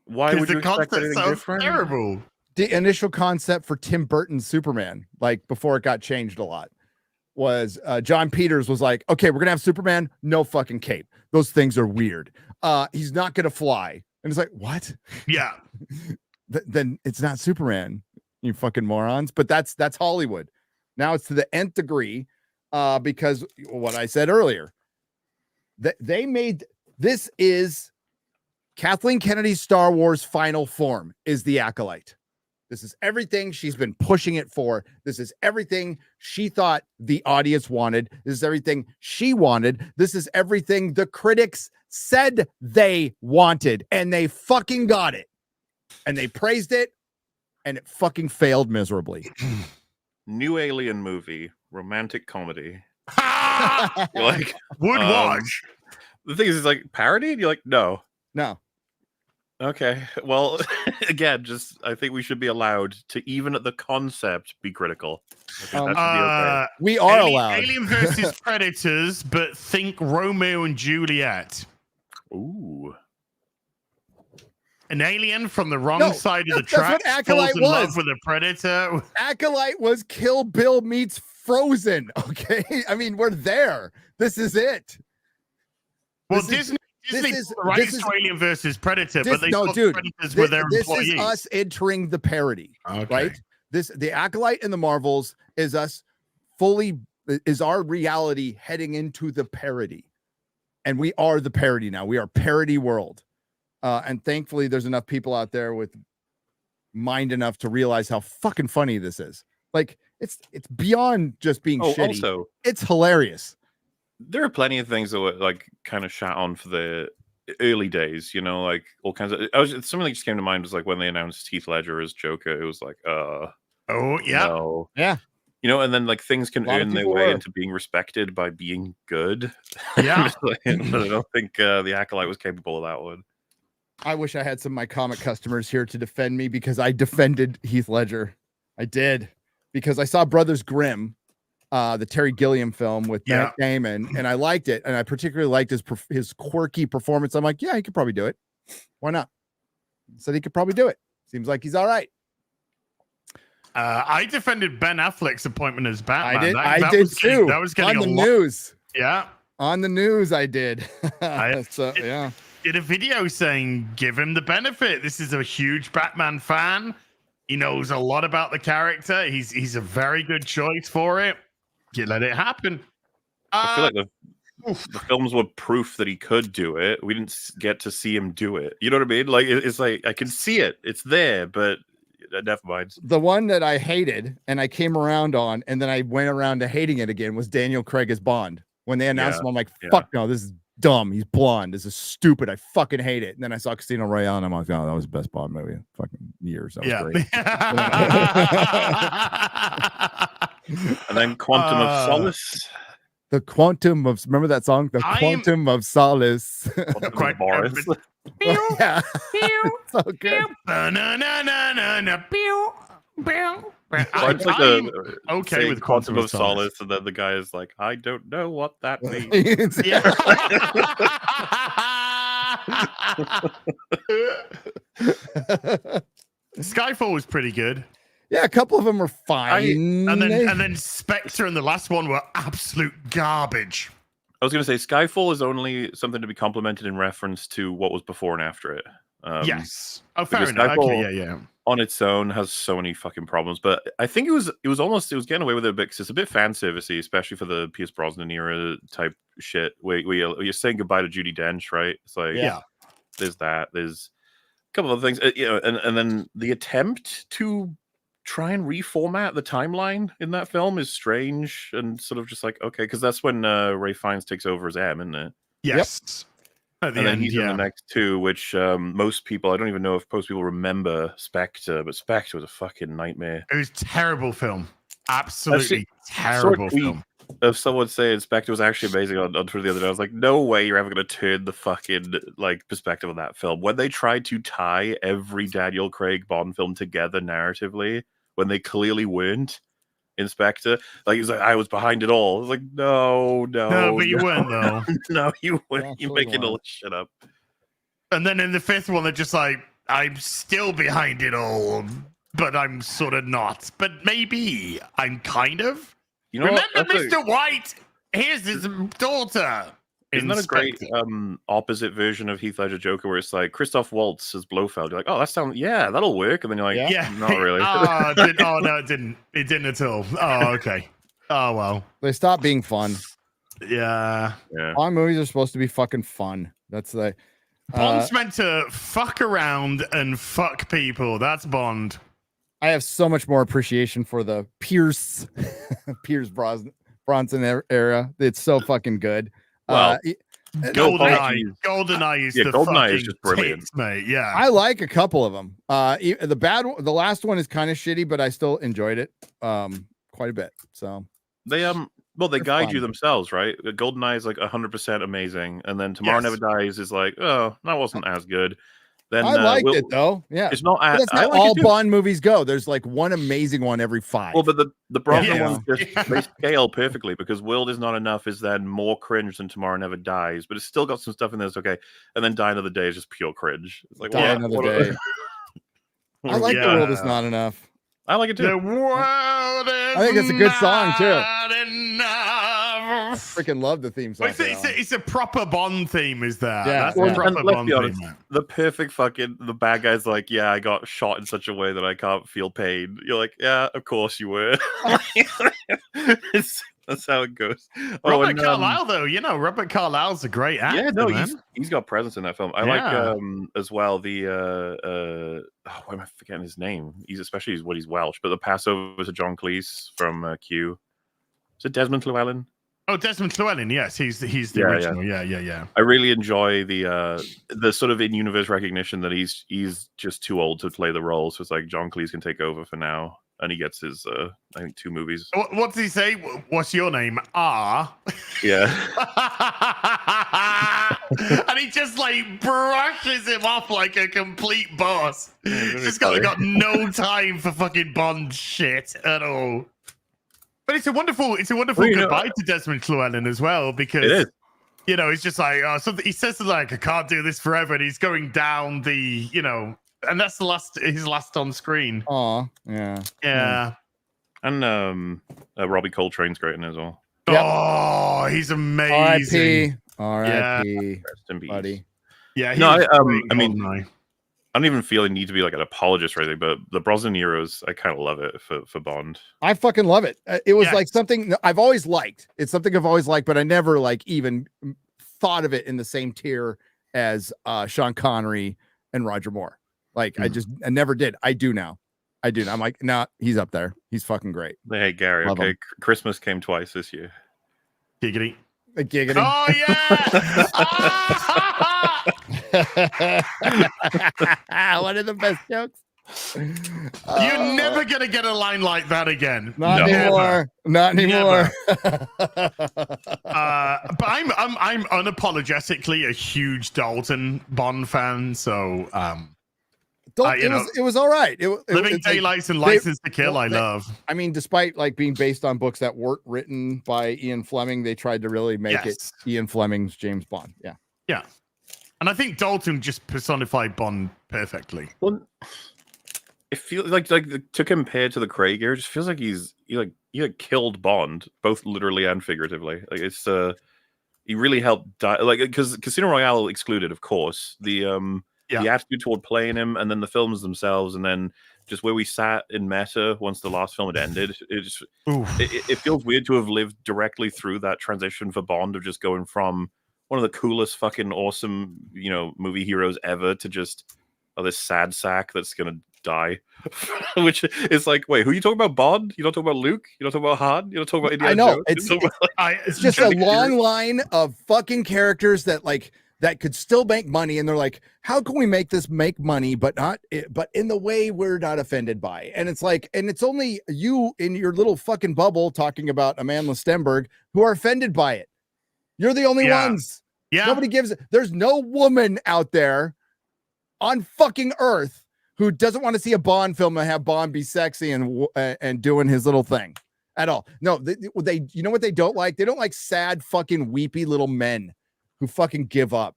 Why would you expect anything different? Terrible. The initial concept for Tim Burton's Superman, like before it got changed a lot, was John Peters was like, okay, we're gonna have Superman, no fucking cape. Those things are weird. He's not gonna fly. And it's like, what? Yeah. Then it's not Superman, you fucking morons. But that's Hollywood. Now it's to the nth degree, because what I said earlier, that they made this is Kathleen Kennedy's Star Wars final form is the Acolyte. This is everything she's been pushing it for. This is everything she thought the audience wanted. This is everything she wanted. This is everything the critics said they wanted, and they fucking got it. And they praised it, and it fucking failed miserably. New Alien movie, romantic comedy. You're like, would watch. The thing is, it's like parodied. You're like, no. Okay. Well, again, I think we should be allowed to, even at the concept, be critical. I think that should be okay. We are allowed. Alien versus Predators, but think Romeo and Juliet. Ooh. An alien from the wrong side of the track falls in love with a predator. Acolyte was Kill Bill meets Frozen. Okay, I mean we're there. This is it. Well, Disney the rights to Alien versus Predator, but they thought Predators were their employees. This is us entering the parody, right? The Acolyte and the Marvels is us is our reality heading into the parody, and we are the parody now. We are parody world. And thankfully, there's enough people out there with mind enough to realize how fucking funny this is. Like, it's beyond just being shitty. Also, it's hilarious. There are plenty of things that were like kind of shat on for the early days, you know, like all kinds of. Something that just came to mind was like when they announced Heath Ledger as Joker. It was like, oh yeah, no. Yeah. You know, and then like things can earn their way into being respected by being good. Yeah, but I don't think the Acolyte was capable of that one. I wish I had some of my comic customers here to defend me, because I defended Heath Ledger. I did, because I saw Brothers Grimm, the Terry Gilliam film with Matt Damon, and I liked it, and I particularly liked his quirky performance. I'm like, yeah, he could probably do it. Why not? Said he could probably do it. Seems like he's all right. I defended Ben Affleck's appointment as Batman. I did too. That was getting on the news. Yeah, on the news, I did. Did a video saying give him the benefit. This is a huge Batman fan. He knows a lot about the character. He's a very good choice for it. You let it happen. I feel like the films were proof that he could do it. We didn't get to see him do it. You know what I mean? Like it's like I can see it. It's there, but never mind. The one that I hated and I came around on, and then I went around to hating it again, was Daniel Craig as Bond. When they announced him, I'm like, fuck no, this is dumb. He's blonde. This is stupid. I fucking hate it. And then I saw Casino Royale, and I'm like, oh, that was the best Bond movie in fucking years. That was great. And then Quantum of Solace. The Quantum of, remember that song? The Quantum of Solace. Boris. Yeah. So good. It's like okay with Quantum of Solace, and then the guy is like, I don't know what that means. Skyfall was pretty good. Yeah, a couple of them were fine. And then Spectre and the last one were absolute garbage. I was going to say Skyfall is only something to be complimented in reference to what was before and after it. Yes. Oh, fair because enough. Skyfall Okay, yeah. on its own has so many fucking problems, but I think it was getting away with it a bit because it's a bit fan servicey, especially for the Pierce Brosnan era type shit. Where you're saying goodbye to Judi Dench, right? It's like Yeah. there's that. There's a couple of things, and then the attempt to try and reformat the timeline in that film is strange and sort of just like, okay, because that's when Ray Fiennes takes over as M, isn't it? Yes. At the And then end, he's in the next two, which most people, I don't even know if most people remember Spectre, but Spectre was a fucking nightmare. It was a terrible film. Absolutely I terrible saw a tweet film. of someone saying Spectre was actually amazing on Twitter the other day. I was like, no way you're ever going to turn the fucking perspective on that film. When they tried to tie every Daniel Craig Bond film together narratively, when they clearly weren't, Inspector, like he's like, I was behind it all. I was like, no, But you weren't though. no, you weren't. Actually You're making all weren't. this shit up. And then in the fifth one, they're just like, I'm still behind it all, but I'm sort of not. But maybe I'm kind of. You know, Remember, Mr. White? Here's his daughter. Isn't that a great Inspector. opposite version of Heath Ledger Joker, where it's like Christoph Waltz as Blofeld? You're like, oh, that sounds, yeah, that'll work, and then you're like, Yeah. not really. Oh, no, it didn't. It didn't at all. Oh, okay. Oh well. They stopped being fun. Yeah. Yeah. Bond movies are supposed to be fucking fun. That's the Bond's meant to fuck around and fuck people. That's Bond. I have so much more appreciation for the Pierce Bronson era. It's so fucking good. Well, GoldenEye. GoldenEye is yeah, the GoldenEye fucking is just brilliant, tits, mate. Yeah. I like a couple of them. The last one is kind of shitty, but I still enjoyed it quite a bit. So they they They're guide fun. you themselves, right? GoldenEye is like 100% amazing, and then Tomorrow Never Dies is like, oh, that wasn't as good. Then I liked it though. Yeah, it's not. but that's I not like all it too. Bond movies go. There's like one amazing one every 5. Well, but the Brosnan Yeah. ones just they scale perfectly because World Is Not Enough is then more cringe than Tomorrow Never Dies, but it's still got some stuff in there that's okay. And then Die Another Day is just pure cringe. It's like, Die what? Another What- Day. I like The World Is Not Enough. I like it too. The world is I think it's a good song, too. not enough. Freaking love the theme song. Well, it's a proper Bond theme, is that? Yeah. That's Well, a and proper let's Bond be honest, theme. the perfect fucking the bad guy's like, yeah, I got shot in such a way that I can't feel pain. You're like, yeah, of course you were. That's how it goes. Robert Carlyle, though, Robert Carlyle's a great actor. Yeah, no, man. he's got presence in that film. I Yeah. like as well the why am I forgetting his name? He's especially when he's Welsh, but the Passover to John Cleese from Q. Is it Desmond Llewellyn? Oh, Desmond Llewellyn, yes, he's the Yeah, original. Yeah. I really enjoy the sort of in-universe recognition that he's just too old to play the role. So it's like John Cleese can take over for now, and he gets his I think 2 movies. What does he say? What's your name? R. Yeah. And he just like brushes him off like a complete boss. really Just funny. got no time for fucking Bond shit at all. But it's a wonderful Well, goodbye to Desmond Llewellyn as well, because It is. it's just like something he says like, I can't do this forever, and he's going down the and that's his last on screen. Aw, yeah. Yeah. And Robbie Coltrane's great in it as well. Yep. Oh, he's amazing. R.I.P. Rest in peace. buddy. Yeah. No, was I great in mean, GoldenEye. I don't even feel I need to be like an apologist or anything, but the Brosnan Heroes, I kind of love it for Bond. I fucking love it. It was Yes. like something I've always liked. It's something I've always liked, but I never like even thought of it in the same tier as Sean Connery and Roger Moore. Like I never did. I do now. I'm like, nah, he's up there. He's fucking great. Hey, Gary, Love okay, him. Christmas came twice this year. Giggity. A giggity. Oh yeah. One of the best jokes. You're never gonna get a line like that again. Not No. anymore. Not anymore. But I'm unapologetically a huge Dalton Bond fan, so it was all right. Living it's like- Daylights and License to Kill, I they- love. I mean, despite like being based on books that weren't written by Ian Fleming, they tried to really make Yes. it Ian Fleming's James Bond. Yeah. Yeah. And I think Dalton just personified Bond perfectly. Well, it feels like to compare to the Craig era, it just feels like he killed Bond, both literally and figuratively. Like it's he really helped like because Casino Royale excluded, of course, the attitude toward playing him, and then the films themselves, and then just where we sat in meta once the last film had ended. It feels weird to have lived directly through that transition for Bond of just going from one of the coolest fucking awesome movie heroes ever to just this sad sack that's gonna die. Which is like, wait, who are you talking about? Bond? You don't talk about Luke? You don't talk about Han? You don't talk about Indiana Jones? It's just a long line of fucking characters that could still make money, and they're like, how can we make this make money but in the way we're not offended by? And it's like, and it's only you in your little fucking bubble talking about Amandla Stenberg who are offended by it. You're the only ones. Nobody gives it. There's no woman out there on fucking earth who doesn't want to see a Bond film and have Bond be sexy and doing his little thing at all. No, they you know what they don't like? They don't like sad fucking weepy little men who fucking give up.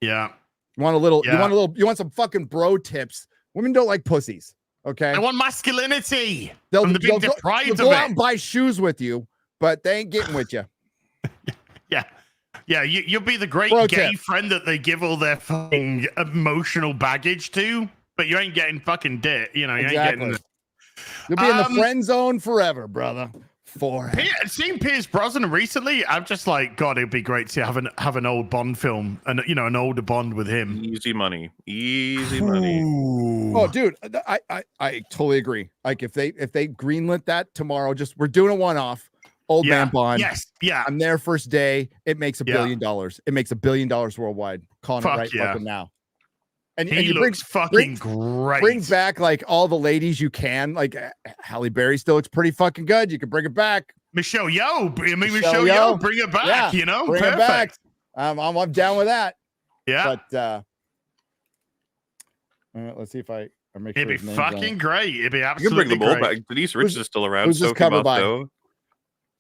Yeah. You want you want some fucking bro tips. Women don't like pussies. Okay. I want masculinity. They'll go out and buy shoes with you, but they ain't getting with you. Yeah. You'll be the great gay friend that they give all their fucking emotional baggage to, but you ain't getting fucking dick. You ain't getting. You'll be in the friend zone forever, brother. Seeing Pierce Brosnan recently, I'm just like, God, it'd be great to have an old Bond film and an older Bond with him. Easy money. Oh, dude, I totally agree. Like if they greenlit that tomorrow, we're doing a one-off. Old man Bond. Yes. Yeah. On their first day, it makes $1 billion. It makes $1 billion worldwide. Calling it right fucking now. And he looks fucking great. Bring back like all the ladies you can. Like Halle Berry still looks pretty fucking good. You can bring it back. Michelle Yeoh. Michelle Yeoh. Bring it back. Yeah, bring it back. I'm down with that. Yeah. But let's see if I make sure. It'd be fucking great. It'd be absolutely great. You can bring them all back. Denise Richards is still around. Who's this covered by?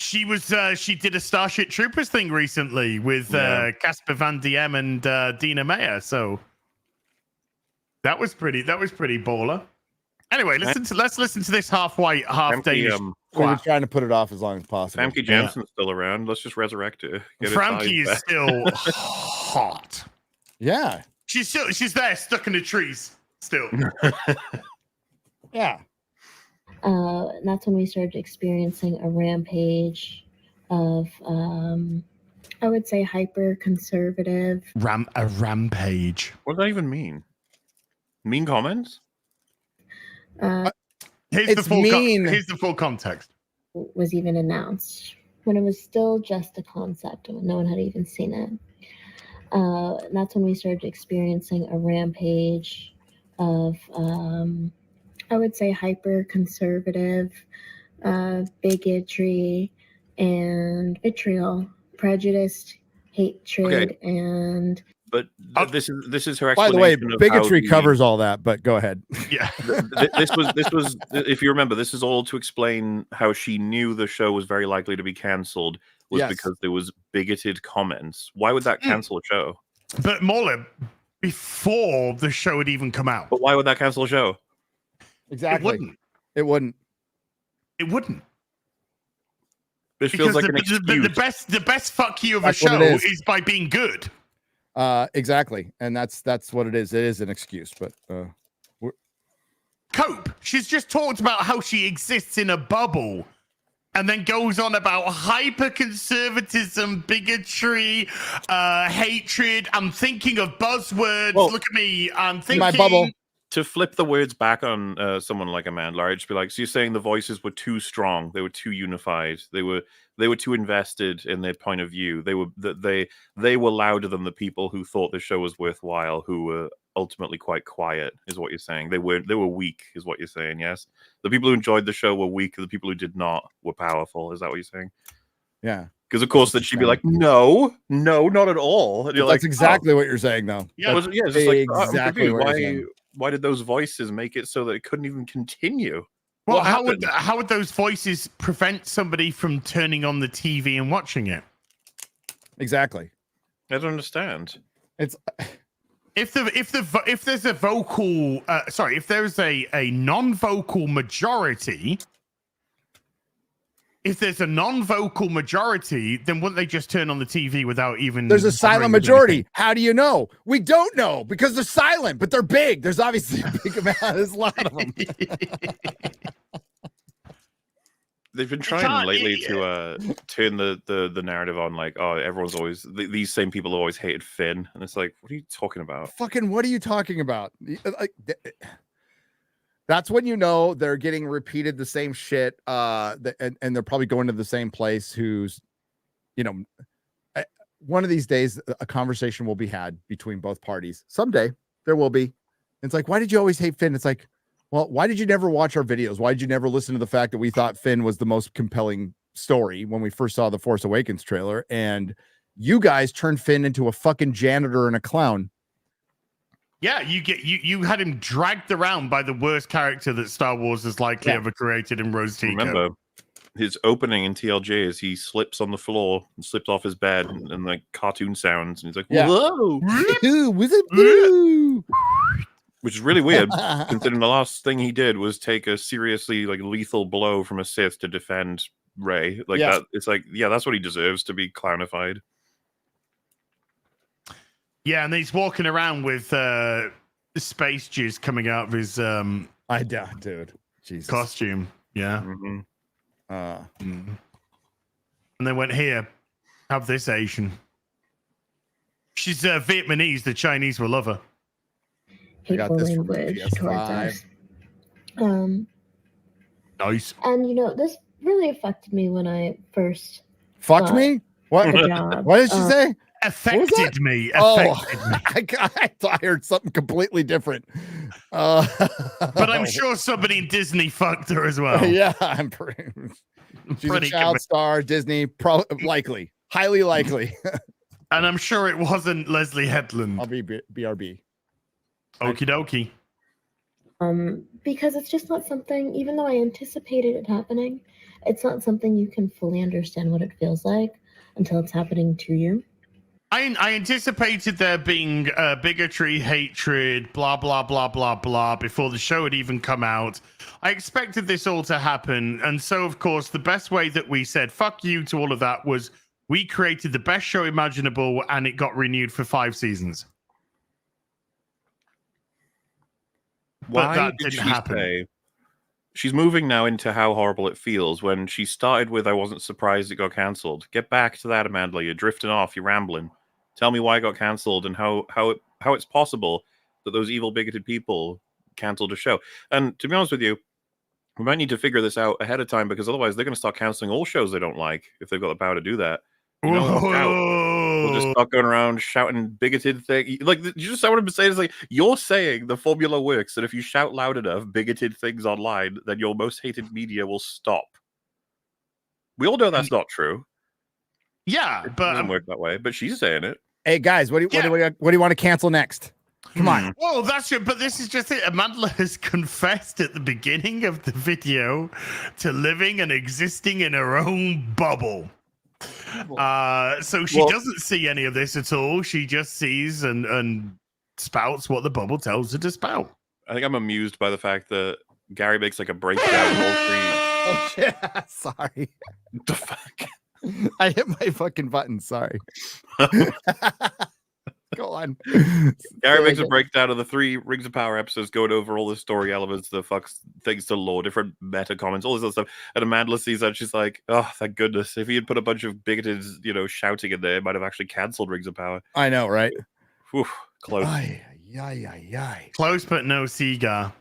She was. She did a Starship Troopers thing recently with Casper Van Diem and Dina Meyer. So. That was pretty baller. Anyway, let's listen to this half white, half Danish. We were trying to put it off as long as possible. Famke Janssen's still around. Let's just resurrect her. Famke is still hot. Yeah. She's there, stuck in the trees still. Yeah. That's when we started experiencing a rampage of I would say hyper conservative. A rampage. What does that even mean? Mean comments? Here's the full context. Was even announced when it was still just a concept and no one had even seen it. That's when we started experiencing a rampage of I would say hyper conservative bigotry and vitriol, prejudice, hatred, and but this is her explanation. By the way, bigotry covers all that, but go ahead. Yeah. this was if you remember, this is all to explain how she knew the show was very likely to be cancelled because there was bigoted comments. Why would that cancel a show? But Mauler, before the show had even come out. But why would that cancel a show? Exactly. It wouldn't. This feels like an excuse. The best fuck you of a show is by being good. Exactly, and that's what it is. It is an excuse, but cope. She's just talked about how she exists in a bubble, and then goes on about hyper conservatism, bigotry, hatred. I'm thinking of buzzwords. Well, look at me. I'm thinking my bubble. To flip the words back on someone like Amandla, I'd just be like, so you're saying the voices were too strong, they were too unified, they were too invested in their point of view. They were louder than the people who thought the show was worthwhile, who were ultimately quite quiet, is what you're saying. They were weak, is what you're saying. Yes, the people who enjoyed the show were weak. The people who did not were powerful. Is that what you're saying? Yeah. Because of course, then she'd be like, "No, not at all." And you're that's exactly what you're saying, though. Yeah, it's just like exactly why did those voices make it so that it couldn't even continue? Well, how would those voices prevent somebody from turning on the TV and watching it? Exactly. I don't understand. It's if there's a vocal if there's a non-vocal majority, if there's a non-vocal majority, then wouldn't they just turn on the TV without even? There's a silent majority. How do you know? We don't know because they're silent, but they're big. There's obviously a big amount. There's a lot of them. They've been trying lately to turn the narrative on, like, oh, everyone's always these same people always hated Finn, and it's like, what are you talking about? Fucking, what are you talking about? Like, that's when you know they're getting repeated the same shit, and they're probably going to the same place. Who's, you know, one of these days a conversation will be had between both parties. Someday there will be. It's like, why did you always hate Finn? It's like, well, why did you never watch our videos? Why did you never listen to the fact that we thought Finn was the most compelling story when we first saw the Force Awakens trailer? And you guys turned Finn into a fucking janitor and a clown. Yeah, you had him dragged around by the worst character that Star Wars has likely ever created in Rose Tico. Remember, his opening in TLJ is he slips on the floor and slips off his bed and like cartoon sounds, and he's like, whoa, which is really weird, considering the last thing he did was take a seriously like lethal blow from a Sith to defend Rey. Like that, it's like, yeah, that's what he deserves, to be clownified. Yeah, and he's walking around with space juice coming out of his I doubt, dude. Jesus. Costume. Yeah. Mm-hmm. And they went, here, have this Asian. She's Vietnamese. The Chinese will love her. Hateful language towards us. Nice. And you know, this really affected me when I first fucked me. What? What did she say? Affected me. Affected me. I thought I heard something completely different. But I'm sure somebody in Disney fucked her as well. Yeah, I'm pretty. She's a child star, Disney, likely, highly likely. And I'm sure it wasn't Leslie Headland. I'll be BRB. Okie dokie. Because it's just not something, even though I anticipated it happening, it's not something you can fully understand what it feels like until it's happening to you. I anticipated there being bigotry, hatred, blah, blah, blah, blah, blah, before the show had even come out. I expected this all to happen. And so, of course, the best way that we said, fuck you to all of that was we created the best show imaginable and it got renewed for 5 seasons. Why that didn't happen. She's moving now into how horrible it feels when she started with, I wasn't surprised it got cancelled. Get back to that, Amandla. You're drifting off. You're rambling. Tell me why it got cancelled and how it's possible that those evil, bigoted people cancelled a show. And to be honest with you, we might need to figure this out ahead of time, because otherwise they're going to start cancelling all shows they don't like if they've got the power to do that. You know, we'll just start going around shouting bigoted things. Like, you just what I'm saying is, like, you're saying the formula works that if you shout loud enough bigoted things online, then your most hated media will stop. We all know that's not true. Yeah, it but doesn't work that way. But she's saying it. Hey guys, what do you want to cancel next? Come on. Well, that's it. But this is just it. Amandla has confessed at the beginning of the video to living and existing in her own bubble. So she doesn't see any of this at all. She just sees and spouts what the bubble tells her to spout. I think I'm amused by the fact that Gary makes like a breakdown of all three. Oh shit! Sorry. What the fuck? I hit my fucking button. Sorry. Go on. Gary makes a breakdown of the 3 Rings of Power episodes, going over all the story elements, the fucks, things to lore, different meta comments, all this other stuff. And Amandla sees that, she's like, "Oh, thank goodness! If he had put a bunch of bigoted, shouting in there, it might have actually cancelled Rings of Power." I know, right? Whew, close. Close, but no cigar.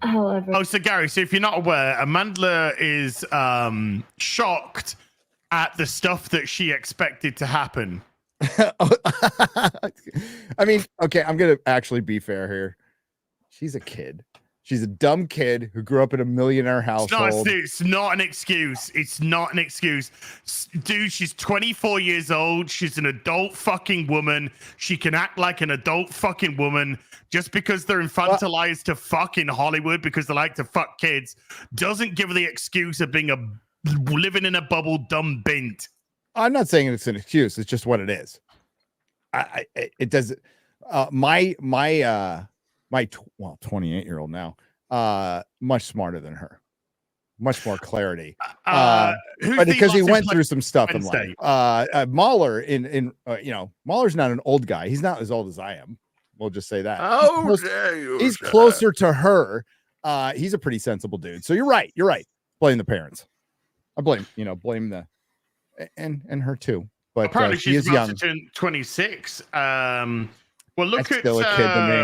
However, so Gary, so if you're not aware, Amandla is shocked at the stuff that she expected to happen. I mean, okay, I'm gonna actually be fair here. She's a kid. She's a dumb kid who grew up in a millionaire household. It's not an excuse. It's not an excuse. Dude, she's 24 years old. She's an adult fucking woman. She can act like an adult fucking woman. Just because they're infantilized to fuck in Hollywood because they like to fuck kids doesn't give her the excuse of being living in a bubble dumb bint. I'm not saying it's an excuse. It's just what it is. It does. My 28-year-old now, much smarter than her, much more clarity. Who's But the because he most went through some stuff in Wednesday? life. Mahler Mahler's not an old guy. He's not as old as I am. We'll just say that. He's closer to her. He's a pretty sensible dude. So you're right. Blame the parents. I blame the and her too. But apparently she she's is about young. to turn 26. Well, look That's at still a kid to me.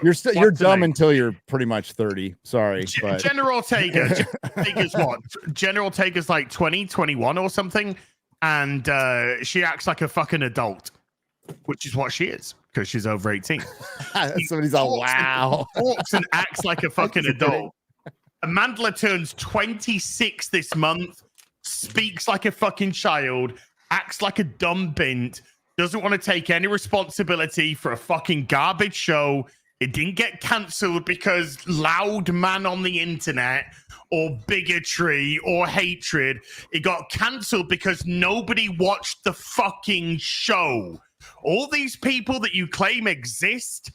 You're what's her dumb name? until you're pretty much 30. Sorry, but General Ortega. Ortega's what? General Ortega's like 20, 21 or something, and she acts like a fucking adult, which is what she is because she's over 18. somebody's all wow. Talks and acts like a fucking adult. Amandla turns 26 this month, speaks like a fucking child, acts like a dumb bint, doesn't want to take any responsibility for a fucking garbage show. It didn't get cancelled because loud man on the internet or bigotry or hatred. It got cancelled because nobody watched the fucking show. All these people that you claim exist,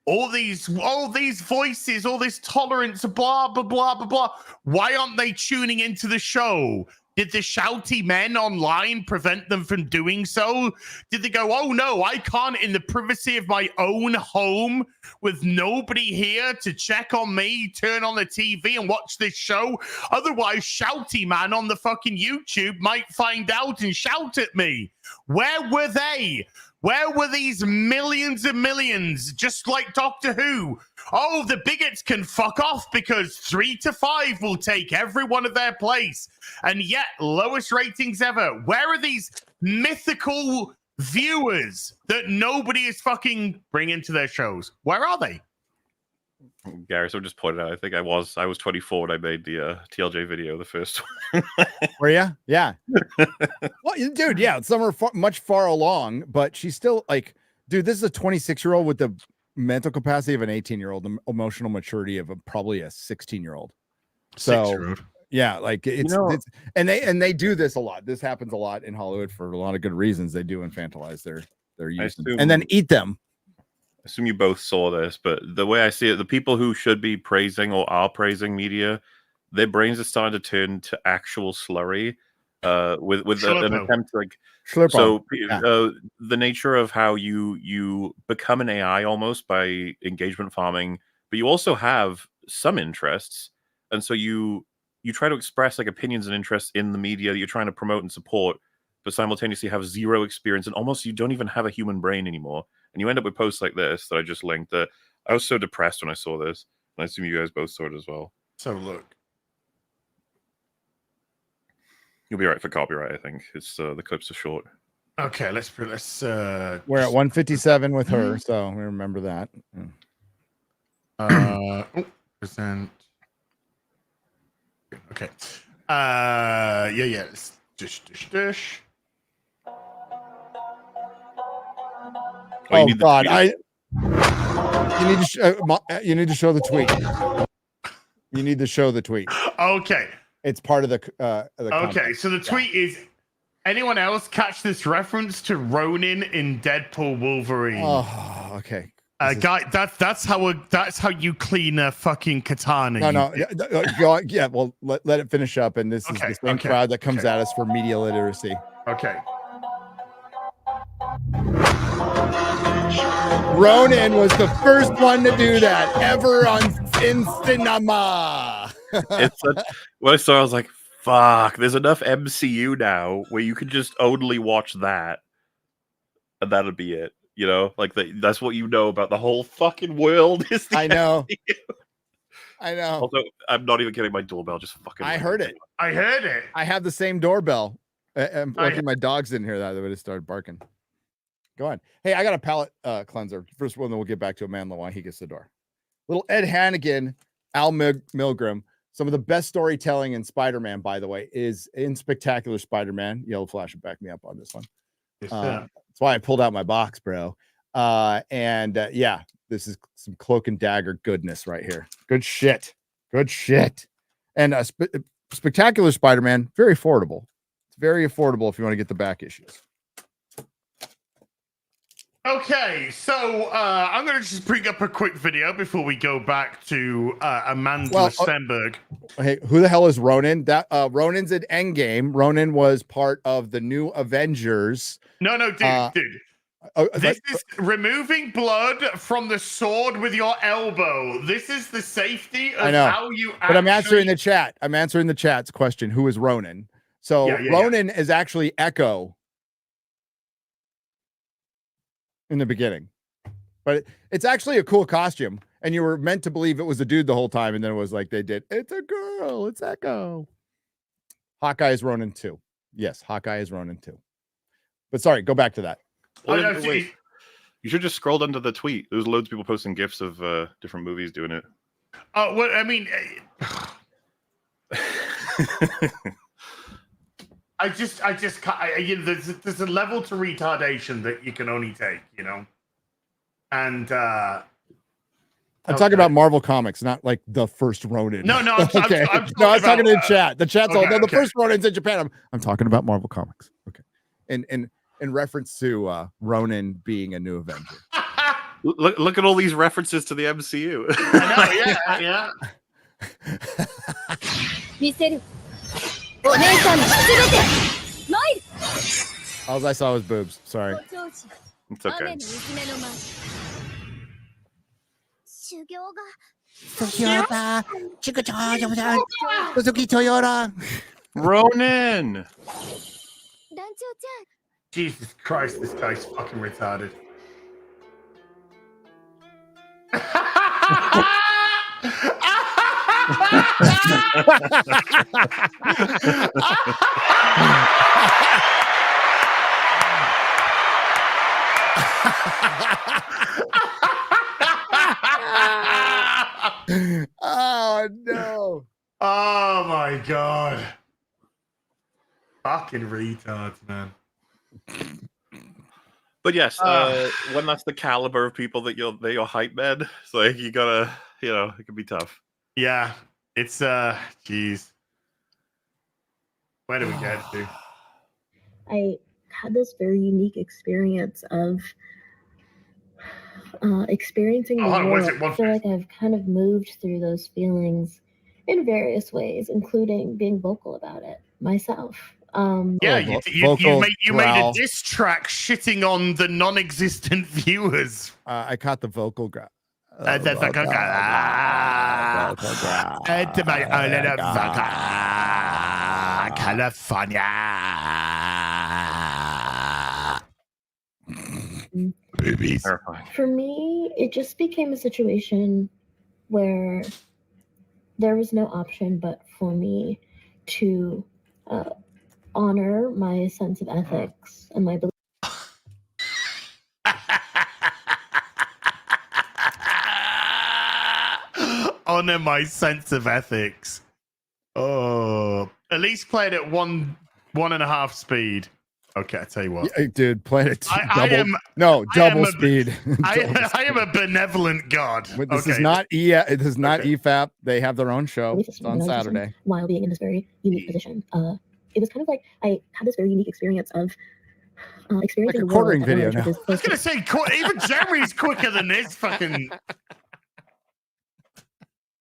all these voices, all this tolerance, blah, blah, blah, blah, blah. Why aren't they tuning into the show? Did the shouty men online prevent them from doing so? Did they go, oh no, I can't in the privacy of my own home with nobody here to check on me, turn on the TV and watch this show? Otherwise, shouty man on the fucking YouTube might find out and shout at me. Where were they? Where were these millions and millions, just like Doctor Who? Oh, the bigots can fuck off because 3 to 5 will take every one of their place. And yet, lowest ratings ever. Where are these mythical viewers that nobody is fucking bringing to their shows? Where are they? Gary, so just pointed out, I think I was 24 when I made the TLJ video, the first one. Were you? Yeah. Well, dude, yeah, some are much far along, but she's still like, dude, this is a 26-year-old with the mental capacity of an 18-year-old, the emotional maturity of probably a 16-year-old. So, yeah, like it's and they do this a lot. This happens a lot in Hollywood for a lot of good reasons. They do infantilize their youth and then eat them. I assume you both saw this, but the way I see it, the people who should be praising or are praising media, their brains are starting to turn to actual slurry with an attempt to like. So the nature of how you become an AI almost by engagement farming, but you also have some interests, and so you try to express like opinions and interests in the media that you're trying to promote and support, but simultaneously have zero experience and almost you don't even have a human brain anymore. And you end up with posts like this that I just linked. That I was so depressed when I saw this, and I assume you guys both saw it as well. So look, you'll be right for copyright. I think it's the clips are short. Okay, let's. We're at 157 with her, so we remember that. Percent. Okay. Yeah. Dish. Oh God! You need to show the tweet. You need to show the tweet. Okay. It's part of the okay, context. so the tweet is: anyone else catch this reference to Ronin in Deadpool Wolverine? Oh, okay. Guy, that's how you clean a fucking katana. Yeah. Well, let it finish up, and this is the same crowd that comes at us for media literacy. Okay. Ronin was the first one to do that ever in cinema. When I saw it, I was like, fuck, there's enough MCU now where you can just only watch that and that'll be it. You know, like that's what you know about the whole fucking world. Is the I know. MCU. I know. Also, I'm not even kidding. My doorbell just fucking. I heard it. I heard it. I have the same doorbell. I'm lucky my dog's in here. That would have started barking. Go on. Hey, I got a palate cleanser. First one, then we'll get back to Amandla while he gets the door. Little Ed Hannigan, Al Milgram. Some of the best storytelling in Spider-Man, by the way, is in Spectacular Spider-Man. Yellow Flash will back me up on this one. That's why I pulled out my box, bro. Yeah, this is some Cloak and Dagger goodness right here. Good shit. And Spectacular Spider-Man, very affordable. It's very affordable if you want to get the back issues. Okay, so I'm going to just bring up a quick video before we go back to Amandla Stenberg. Hey, who the hell is Ronan? That Ronan's in Endgame. Ronan was part of the new Avengers. No, dude. This is removing blood from the sword with your elbow. This is the safety of how you actually... But I'm answering the chat. I'm answering the chat's question. Who is Ronan? So Ronan is actually Echo in the beginning. But it's actually a cool costume. And you were meant to believe it was a dude the whole time. And then it was like they did. It's a girl. It's Echo. Hawkeye is Ronan too. Yes, Hawkeye is Ronan too. But sorry, go back to that. Wait. You should just scroll down to the tweet. There's loads of people posting gifs of different movies doing it. Oh, well, I mean, I just can't. There's a level to retardation that you can only take, you know. And I'm talking about Marvel Comics, not like the first Ronin. No, I'm talking to the chat. The chat's all the first Ronins in Japan. I'm talking about Marvel Comics. Okay, and in reference to Ronin being a new Avenger. Look at all these references to the MCU. I know, yeah. All I saw was boobs. Sorry. It's okay. Ronan! Jesus Christ, this guy's fucking retarded. Oh no. Oh my god. Fucking retards, man. But yes, when that's the caliber of people that you're hype man, it's like you gotta, it can be tough. Yeah, it's jeez. Where do we get to? I had this very unique experience of experiencing the world. I feel like I've kind of moved through those feelings in various ways, including being vocal about it myself. You made a diss track shitting on the non-existent viewers. I caught the vocal growl. California. Babies. For me, it just became a situation where there was no option but for me to honor my sense of ethics and my belief. Honor my sense of ethics. Oh, at least play it at 1.5 speed. Okay, I tell you what, dude, play it. Double speed. I am a benevolent god. But this is not This is not EFAP. They have their own show. It's on Saturday. While being in this very unique position, it was kind of like I had this very unique experience of experiencing like a quartering video. Now. I was gonna say, even Jeremy's quicker than this fucking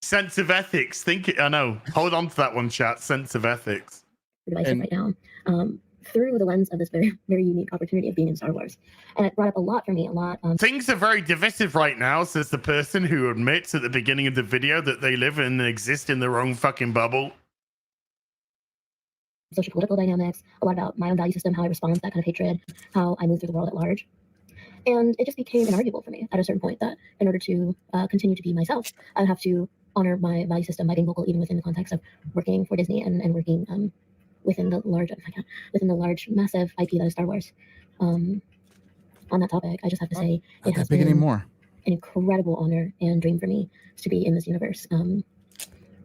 sense of ethics. I know. Hold on to that one, chat. Sense of ethics. Right now. Through the lens of this very, very unique opportunity of being in Star Wars. And it brought up a lot for me, Things are very divisive right now, says the person who admits at the beginning of the video that they live and exist in their own fucking bubble. Social political dynamics, a lot about my own value system, how I respond to that kind of hatred, how I move through the world at large. And it just became inarguable for me at a certain point that in order to continue to be myself, I would have to honor my value system by being vocal, even within the context of working for Disney and working within the large, massive IP that is Star Wars. On that topic, I just have to say it has been an incredible honor and dream for me to be in this universe.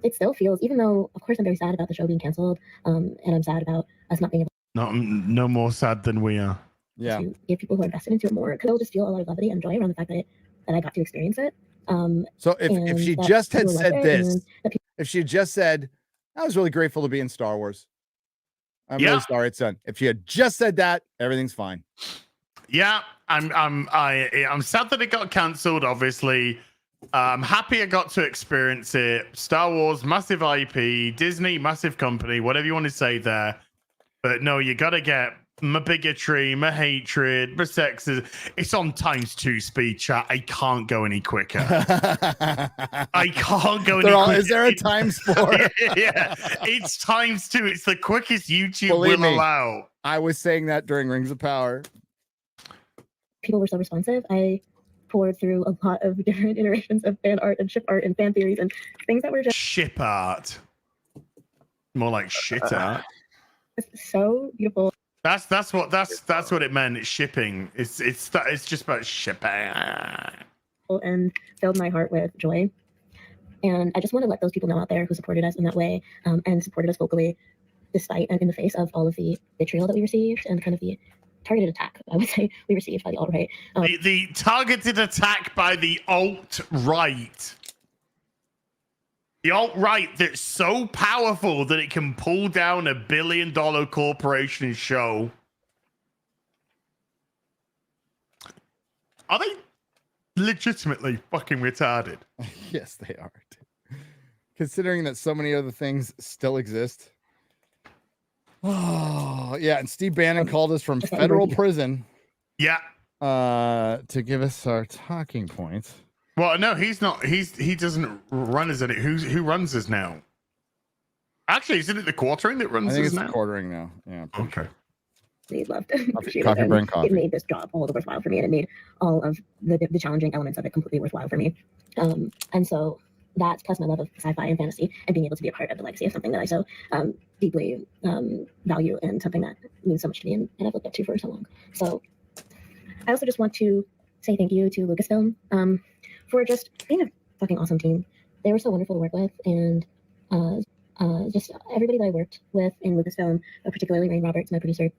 It still feels, even though, of course, I'm very sad about the show being canceled, and I'm sad about us not being able. No more sad than we are. Yeah. To give people who are invested into it more, because I'll just feel a lot of levity and joy around the fact that I got to experience it. So if she just had said this, if she had just said, I was really grateful to be in Star Wars. I'm really sorry it's done. If she had just said that, everything's fine. Yeah, I'm sad that it got cancelled. Obviously, I'm happy I got to experience it. Star Wars, massive IP, Disney, massive company, whatever you want to say there. But no, you gotta get my bigotry, my hatred, my sexism. It's on ×2 speed, chat. I can't go any quicker. I can't go any quicker. Is there a times 4? Yeah, it's ×2. It's the quickest YouTube Believe will me. allow. I was saying that during Rings of Power. People were so responsive. I poured through a lot of different iterations of fan art and ship art and fan theories and things that were just Ship art. More like shit art. so beautiful. That's what it meant. It's shipping. It's just about shipping. And filled my heart with joy. And I just want to let those people know out there who supported us in that way and supported us vocally, despite and in the face of all of the vitriol that we received and kind of the targeted attack, I would say, we received by the alt-right. The targeted attack by the alt-right. The alt-right that's so powerful that it can pull down $1 billion corporation show. Are they legitimately fucking retarded? Yes, they are. Considering that so many other things still exist. Oh, yeah. And Steve Bannon called us from federal prison. Yeah. To give us our talking points. Well, no, he's not. He doesn't run as any. Who runs us now? Actually, isn't it the quartering that runs I think us it's now? the quartering now. Yeah. Okay. They loved Coffee brain coffee. It made this job all the worthwhile for me, and it made all of the challenging elements of it completely worthwhile for me. And so that, plus my love of sci-fi and fantasy, and being able to be a part of the legacy of something that I so deeply value, and something that means so much to me, and I've looked up to for so long. So I also just want to say thank you to Lucasfilm for just being a fucking awesome team. They were so wonderful to work with, and just everybody that I worked with in Lucasfilm, particularly Rain Roberts, my producer,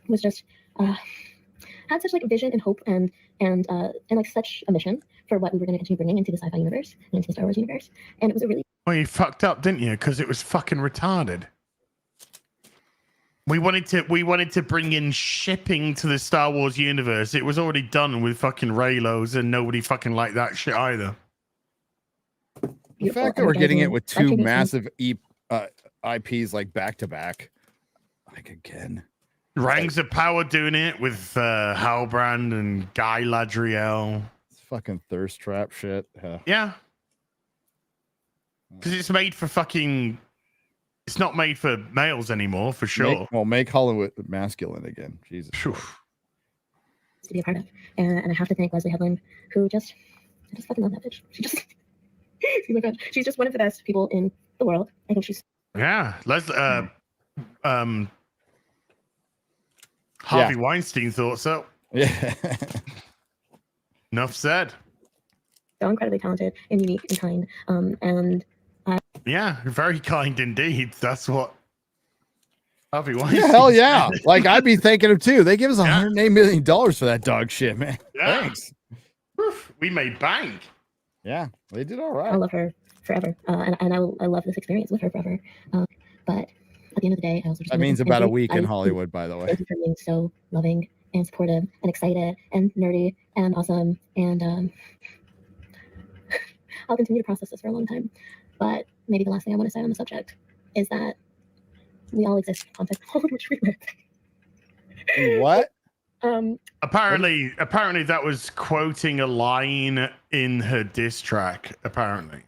was just had such like vision and hope and like such a mission for what we were going to continue bringing into the sci-fi universe and into the Star Wars universe. And it was a really Well, you fucked up, didn't you? Because it was fucking retarded. We wanted to bring in shipping to the Star Wars universe. It was already done with fucking Raylos, and nobody fucking liked that shit either. The fact that we're getting it with two massive IPs like back to back, like again. Rings of Power doing it with Halbrand and Guy Ladriel. It's fucking thirst trap shit. Yeah. Because it's made for fucking... It's not made for males anymore, for sure. Make Hollywood masculine again. Jesus. to be a part of. And I have to thank Leslie Headland, who I just fucking love that bitch. She just... oh my God. She's just one of the best people in the world. I think she's... Yeah. Harvey Weinstein thought so. Yeah. Enough said. so incredibly talented and unique and kind. And yeah, very kind indeed. That's what Harvey Weinstein. Yeah, hell yeah. Like I'd be thanking him too. They give us $108 million for that dog shit, man. Yeah. Thanks. We made bank. Yeah, they did all right. I love her forever. And I love this experience with her forever. But at the end of the day, I also just that means about a week in Hollywood, by the way. Thank you for being so loving and supportive and excited and nerdy and awesome. And I'll continue to process this for a long time. But maybe the last thing I want to say on the subject is that we all exist in the context in which we live. What? Apparently that was quoting a line in her diss track. Apparently.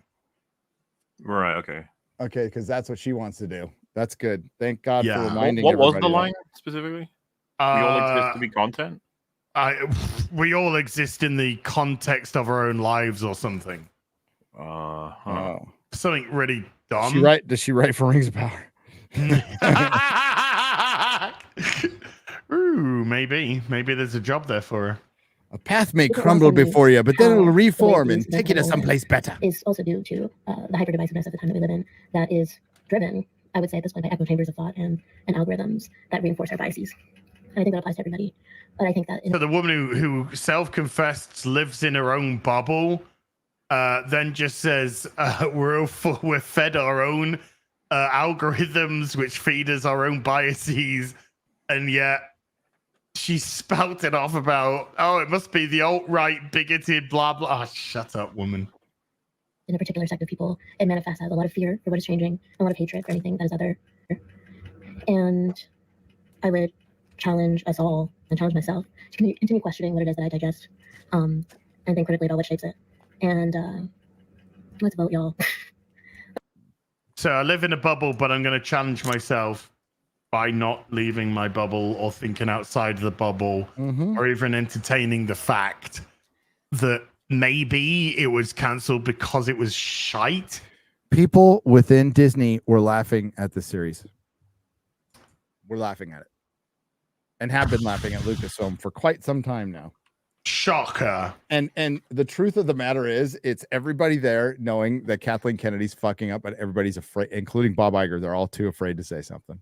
Right. Okay. Okay, because that's what she wants to do. That's good. Thank God for reminding What was the everybody line specifically? We all exist to be content. We all exist in the context of our own lives or something. Oh. Something really dumb. Does she write for Rings of Power? Ooh, maybe there's a job there for her. A path may crumble before you, but then it'll reform and take you to someplace better. Is also due to the hyper-divisiveness of the time that we live in that is driven, I would say at this point, by echo chambers of thought and algorithms that reinforce our biases. And I think that applies to everybody. But I think that... So the woman who self-confessed lives in her own bubble then just says we're fed our own algorithms which feed us our own biases, and yet She spouted off about, oh, it must be the alt-right, bigoted, blah, blah. Oh, shut up, woman. In a particular sector of people, it manifests as a lot of fear for what is changing, a lot of hatred for anything that is other. And I would challenge us all and challenge myself to continue questioning what it is that I digest, and think critically about what shapes it. And let's vote, y'all. So I live in a bubble, but I'm going to challenge myself by not leaving my bubble or thinking outside the bubble, or even entertaining the fact that maybe it was cancelled because it was shite. People within Disney were laughing at the series. We're laughing at it. And have been laughing at Lucasfilm for quite some time now. Shocker. And the truth of the matter is, it's everybody there knowing that Kathleen Kennedy's fucking up, and everybody's afraid, including Bob Iger. They're all too afraid to say something.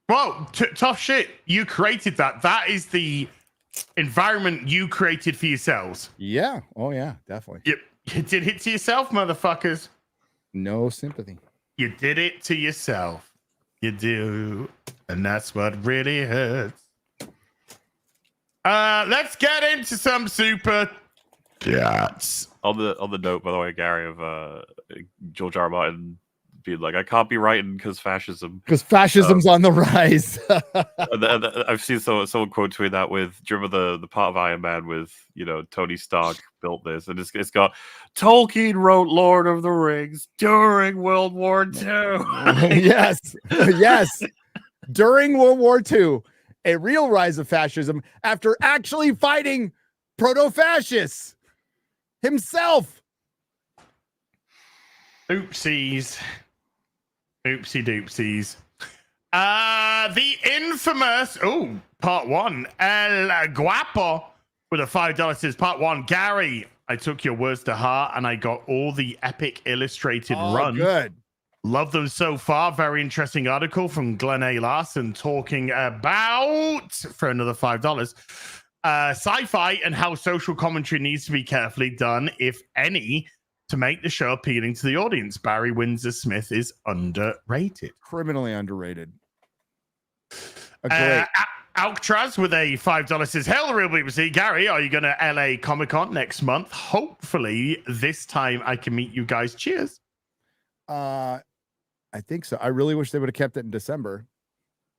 Well, tough shit. You created that. That is the environment you created for yourselves. Yeah. Oh, yeah, definitely. You did it to yourself, motherfuckers. No sympathy. You did it to yourself. You do. And that's what really hurts. Let's get into some super chats. On the note, by the way, Gary, of George R. R. Martin being like, I can't be writing because fascism. Because fascism's on the rise. and I've seen someone quote tweet that with, do you remember the part of Iron Man with, Tony Stark built this, and it's got Tolkien wrote Lord of the Rings during World War II. Yes. During World War II, a real rise of fascism after actually fighting proto-fascists himself. Oopsie doopsies. The infamous, part one, El Guapo with a $5 says, part one, Gary, I took your words to heart and I got all the epic illustrated run. Good. Love them so far. Very interesting article from Glenn A. Larson talking about, for another $5, sci-fi and how social commentary needs to be carefully done, if any, to make the show appealing to the audience. Barry Windsor Smith is underrated. Criminally underrated. Alcatraz with a $5 says, "Hail the real BBC. Gary, are you going to LA Comic Con next month? Hopefully this time I can meet you guys. Cheers." I think so. I really wish they would have kept it in December,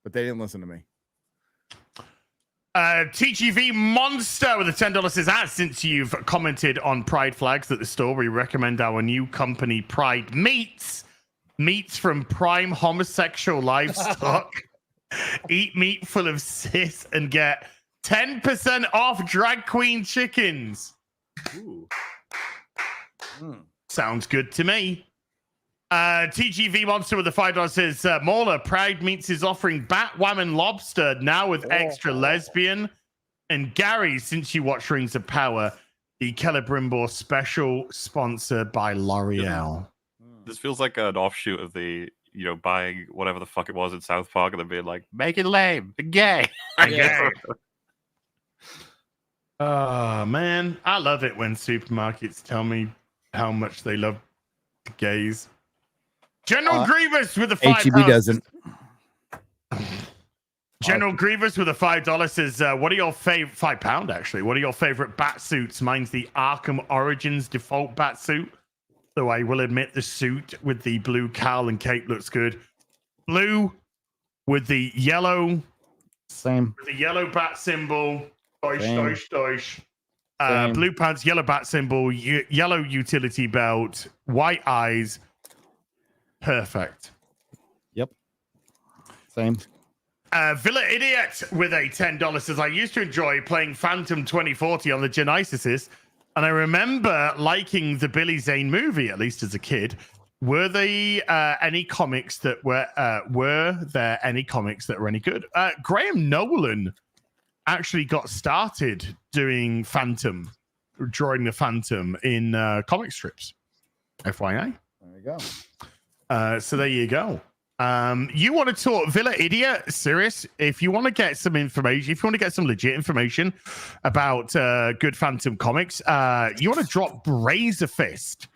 but they didn't listen to me. TGV Monster with a $10 says, since you've commented on Pride flags at the store, we recommend our new company, Pride Meats from prime homosexual livestock. Eat meat full of cis and get 10% off drag queen chickens. Ooh. Sounds good to me. TGV Monster with the $5 says, Mauler, Pride Meats is offering Batwoman Lobster now with extra lesbian. And Gary, since you watch Rings of Power, the Celebrimbor special sponsored by L'Oreal. This feels like an offshoot of the, buying whatever the fuck it was in South Park and then being like, make it lame, gay. Gay. Oh, man. I love it when supermarkets tell me how much they love gays. General Grievous with a $5. doesn't. General Grievous with a $5 says, what are your favorite £5 actually? What are your favorite bat suits? Mine's the Arkham Origins default bat suit. Though I will admit the suit with the blue cowl and cape looks good. Blue with the yellow. Same. With the yellow bat symbol. Same. Blue pants, yellow bat symbol, yellow utility belt, white eyes. Perfect. Yep. Same. Villa Idiot with a $10 says, I used to enjoy playing Phantom 2040 on the Genesis, and I remember liking the Billy Zane movie, at least as a kid. Were there any comics that were any good? Graham Nolan actually got started doing Phantom, drawing the Phantom in comic strips. FYI. There you go. So there you go. You want to talk Villa Idiot? Serious? If you want to get some information, if you want to get some legit information about good Phantom comics, you want to drop Razor Fist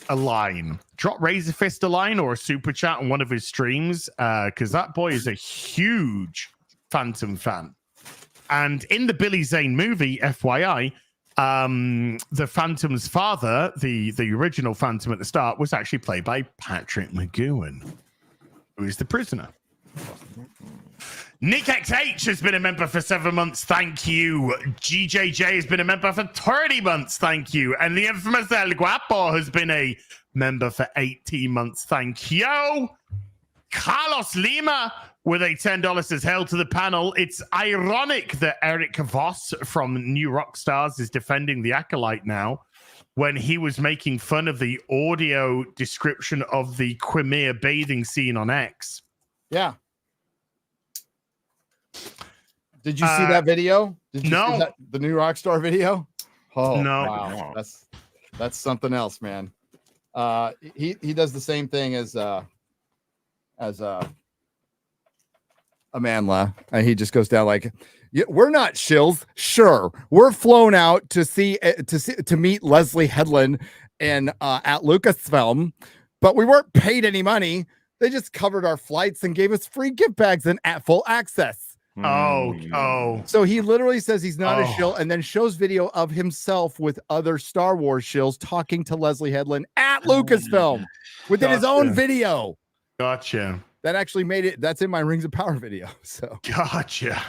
a line. Drop Razor Fist a line or a super chat on one of his streams, because that boy is a huge Phantom fan. And in the Billy Zane movie, FYI, the Phantom's father, the original Phantom at the start, was actually played by Patrick McGowan, who is the prisoner. Nick XH has been a member for 7 months. Thank you. GJJ has been a member for 30 months. Thank you. And the infamous El Guapo has been a member for 18 months. Thank you. Carlos Lima with a $10 says, hail to the panel. It's ironic that Eric Voss from New Rockstars is defending the Acolyte now when he was making fun of the audio description of the Quimere bathing scene on X. Yeah. Did you see that video? Did you no. see that, the new Rockstar video? Oh, no. Wow. That's something else, man. He does the same thing as Amandla. He just goes down like, yeah, we're not shills. Sure, we're flown out to meet Leslie Headland and at Lucasfilm, but we weren't paid any money. They just covered our flights and gave us free gift bags and at full access. Oh. So he literally says he's not a shill and then shows video of himself with other Star Wars shills talking to Leslie Headland at Lucasfilm within his own video. Gotcha. That actually made it. That's in my Rings of Power video. So gotcha.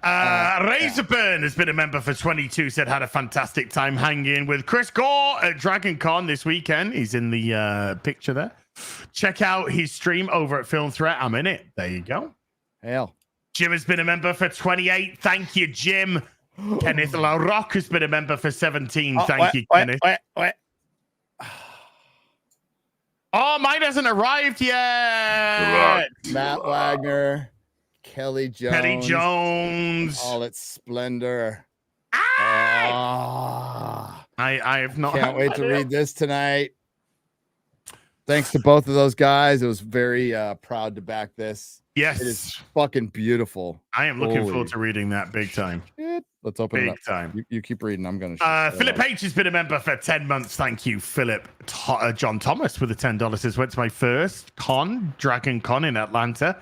Razorburn has been a member for 22. Said had a fantastic time hanging with Chris Gore at Dragon Con this weekend. He's in the picture there. Check out his stream over at Film Threat. I'm in it. There you go. Hell. Jim has been a member for 28. Thank you, Jim. Kenneth LaRock has been a member for 17. Thank you, Kenneth. Oh, mine hasn't arrived yet. Matt Wagner, Kelly Jones. All its splendor. I have not. Can't wait to read this tonight. Thanks to both of those guys. It was very proud to back this. Yes. It is fucking beautiful. I am looking forward to reading that big time. Let's open it up. Big time. You keep reading. I'm going to. Philip H has been a member for 10 months. Thank you, Philip. John Thomas with the $10 says, went to my first con, Dragon Con in Atlanta.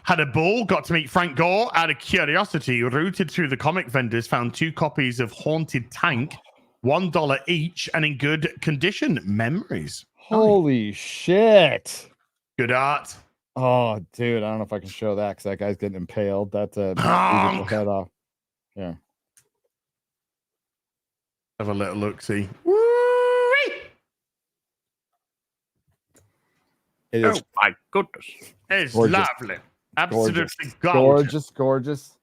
Had a ball, got to meet Frank Gore. Out of curiosity, routed through the comic vendors, found 2 copies of Haunted Tank, $1 each, and in good condition. Memories. Holy shit. Good art. Oh, dude, I don't know if I can show that because that guy's getting impaled. That's a head off. Yeah. Have a little look, see. It is. Oh my goodness. It's gorgeous. lovely. Absolutely gorgeous. Gorgeous.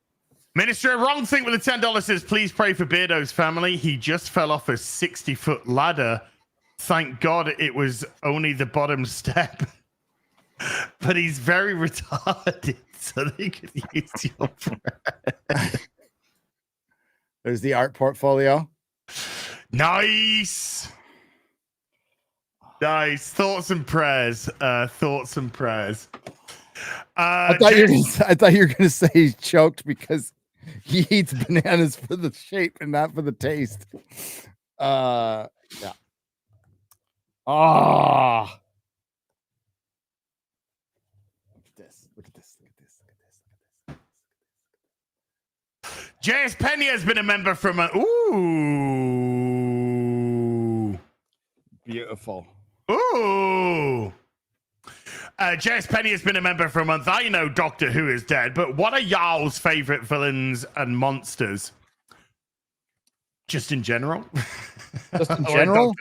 Minister Wrong Thing with the $10 says, please pray for Beardo's family. He just fell off a 60-foot ladder. Thank God it was only the bottom step. But he's very retarded, so they could use your prayer. There's the art portfolio. Nice. Thoughts and prayers. I thought you were gonna say he's choked because he eats bananas for the shape and not for the taste. Yeah. Ah. Look at this. J.S. Pena has been a member from Ooh. Beautiful. Ooh. J.S. Penny has been a member for a month. I know Doctor Who is dead, but what are y'all's favorite villains and monsters? Just in general? Just in general?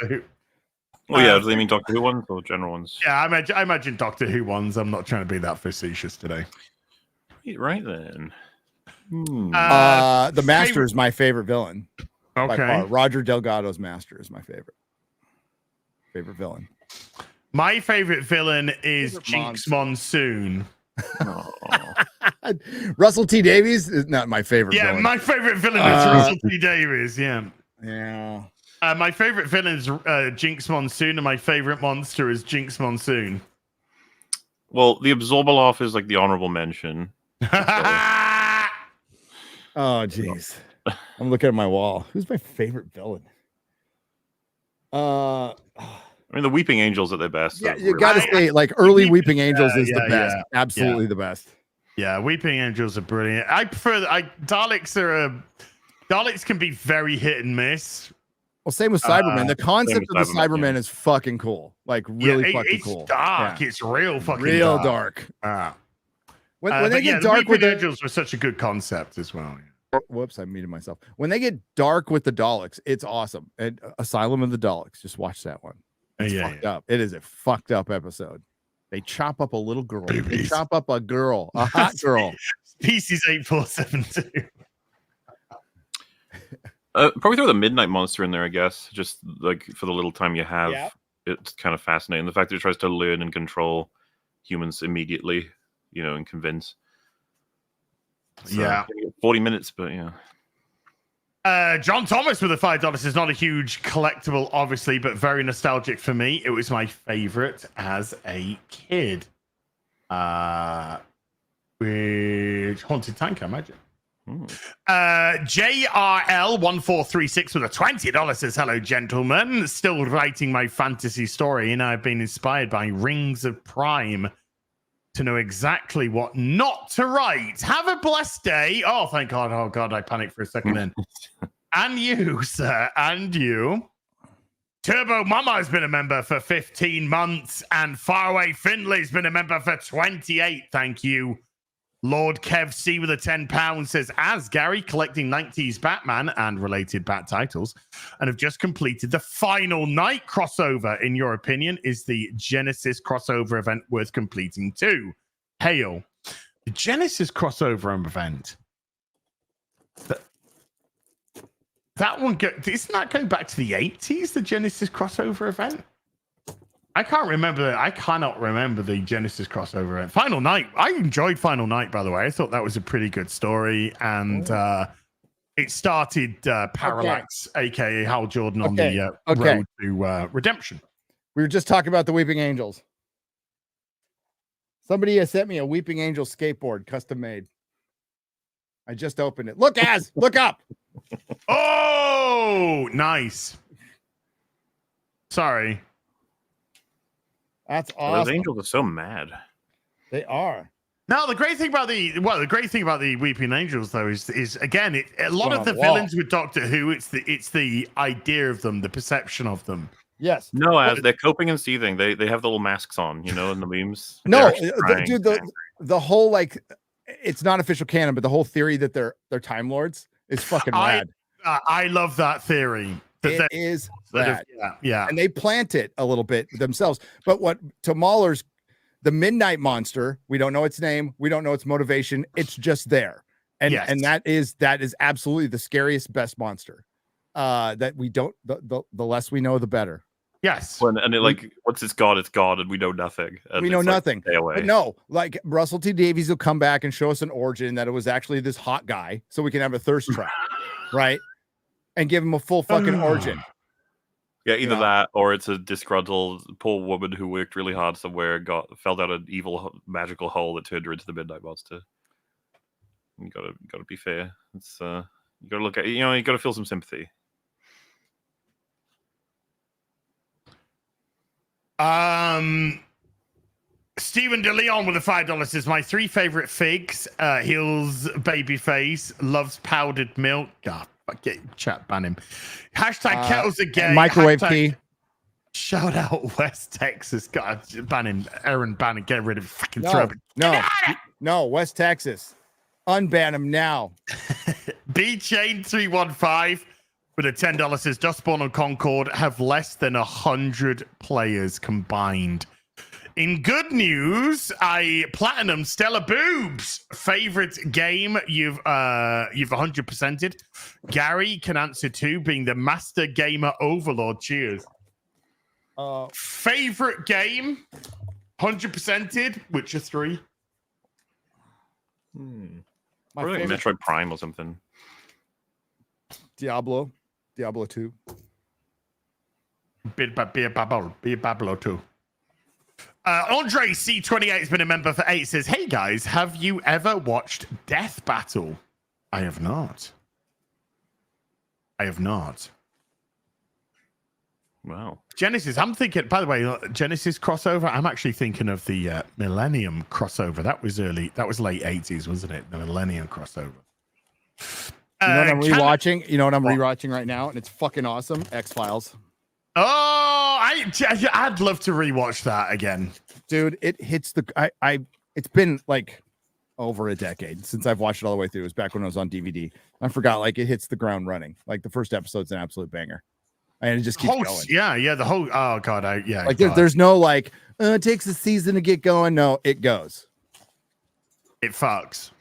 Oh, yeah. Do they mean Doctor Who ones or general ones? Yeah, I imagine Doctor Who ones. I'm not trying to be that facetious today. Right then. The Master is my favorite villain. Okay. Roger Delgado's Master is my favorite villain. My favorite villain is Jinx Monsoon. Russell T. Davies is not my favorite villain. My favorite villain is Russell T. Davies. Yeah. My favorite villain is Jinx Monsoon, and my favorite monster is Jinx Monsoon. Well, the Absorbaloff is like the honorable mention. Oh, jeez. I'm looking at my wall. Who's my favorite villain? I mean, the Weeping Angels at their best. Yeah, you got to say, like, early Weeping Angels is the best. Absolutely the best. Yeah, Weeping Angels are brilliant. I prefer Daleks can be very hit and miss. Well, same with Cybermen. The concept of the Cybermen, Cybermen is fucking cool. Like really fucking it's cool. dark. Yeah. It's real fucking real dark. When they get dark with the Angels were such a good concept as well. Whoops, I muted myself. When they get dark with the Daleks, it's awesome. And Asylum of the Daleks, just watch that one. It's fucked up. It is a fucked up episode. They chop up a little girl. They chop up a girl, a hot girl. Species 8472. Probably throw the Midnight Monster in there, I guess. Just like for the little time you have, it's kind of fascinating. The fact that it tries to learn and control humans immediately, and convince. So, 40 minutes, but yeah. John Thomas with the $5 is not a huge collectible, obviously, but very nostalgic for me. It was my favorite as a kid. With Haunted Tank, I imagine. JRL1436 with a $20 says, hello, gentlemen. Still writing my fantasy story, and I've been inspired by Rings of Prime to know exactly what not to write. Have a blessed day. Oh, thank God. Oh, God, I panicked for a second then. And you, sir, and you. Turbo Mama has been a member for 15 months, and Faraway Findley's been a member for 28. Thank you. Lord Kev C with a £10 says, as Gary collecting 90s Batman and related Bat titles, and have just completed the Final Night crossover. In your opinion, is the Genesis crossover event worth completing too? Hail. The Genesis crossover event. That one, isn't that going back to the 80s, the Genesis crossover event? I can't remember. I cannot remember the Genesis crossover event. Final Night. I enjoyed Final Night, by the way. I thought that was a pretty good story. And it started Parallax, aka Hal Jordan, on the road to redemption. We were just talking about the Weeping Angels. Somebody has sent me a Weeping Angel skateboard, custom made. I just opened it. Look, Az, look up. Oh, nice. Sorry. That's awesome. Those angels are so mad. They are. Now, the great thing about the Weeping Angels, though, is again, a lot of the villains with Doctor Who, it's the idea of them, the perception of them. Yes. No, as they're coping and seething. They have the little masks on, in the memes. No, dude, the whole it's not official canon, but the whole theory that they're Time Lords is fucking rad. I love that theory. It is rad. Yeah. And they plant it a little bit themselves. But what to Mahler's, the Midnight Monster, we don't know its name, we don't know its motivation. It's just there, and that is absolutely the scariest, best monster. That we don't. The less we know, the better. Yes. What's its god? It's god, and we know nothing. We know nothing. But no, like Russell T Davies will come back and show us an origin that it was actually this hot guy, so we can have a thirst trap, right? And give him a full fucking origin. Yeah, either that or it's a disgruntled poor woman who worked really hard somewhere, fell down an evil magical hole that turned her into the Midnight Monster. You gotta be fair. It's you gotta look at you gotta feel some sympathy. Stephen DeLeon with the $5 is my 3 favorite figs. Heals Babyface, loves powdered milk. God, get chat ban him. Hashtag kettles again. Microwave key. Shout out West Texas. God, ban him. Aaron, ban him. Get rid of fucking No, West Texas. Unban him now. B Chain 315 with a $10 says Dustborn and Concord have less than 100 players combined. In good news, platinum Stellar Boobs favorite game you've 100%ed. Gary can answer too, being the master gamer overlord. Cheers. Favorite game 100%ed. Witcher 3. Probably like Metroid Prime or something. Diablo 2. Be Bablo 2. Andre C28 has been a member for 8. Says, hey guys, have you ever watched Death Battle? I have not. Wow. Genesis. I'm thinking. By the way, Genesis crossover. I'm actually thinking of the Millennium crossover. That was early. That was late 80s, wasn't it? The Millennium crossover. You know what I'm rewatching? You know what I'm What? rewatching right now, and it's fucking awesome. X-Files. Oh, I'd love to rewatch that again, Dude. It hits the. It's been like over a decade since I've watched it all the way through. It was back when I was on DVD. I forgot. Like it hits the ground running. Like the first episode's an absolute banger, and it just keeps going. Yeah. The whole. Oh god. Like there's no like. It takes a season to get going. No, it goes. It fucks.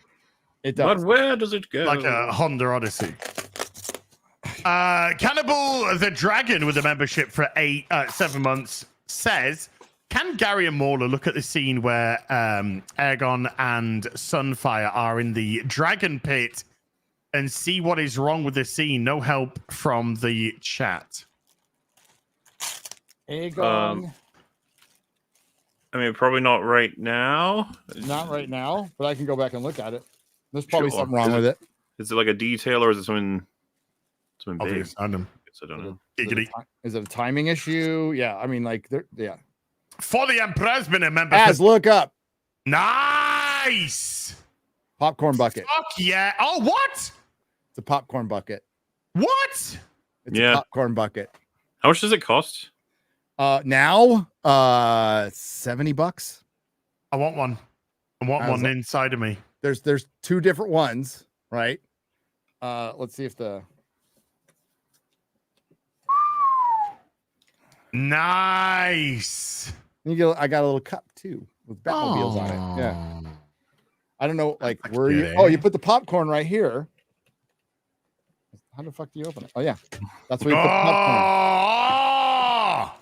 It does. But where does it go? Like a Honda Odyssey. Cannibal the Dragon with a membership for 7 months says, can Gary and Mauler look at the scene where Aegon and Sunfire are in the dragon pit and see what is wrong with the scene? No help from the chat. Aegon. I mean, probably not right now. Not right now, but I can go back and look at it. There's probably Sure. something wrong with it. Is it like a detail or is it something big? Obvious. Adam. I don't know. Is it a timing issue? Yeah, I mean, like, yeah. For the Emperor's been a member. Az, look up. Nice. Popcorn bucket. Fuck yeah. Oh, what? It's a popcorn bucket. What? It's Yeah. a popcorn bucket. How much does it cost? Now, $70. I want one. I want How's one that? inside of me. There's two different ones, right? Let's see if the Nice. I got a little cup too with Batmobiles on it. Yeah. I don't know, like That's where good, you. eh? Oh, you put the popcorn right here. How the fuck do you open it? Oh yeah, that's where you put the popcorn. Oh!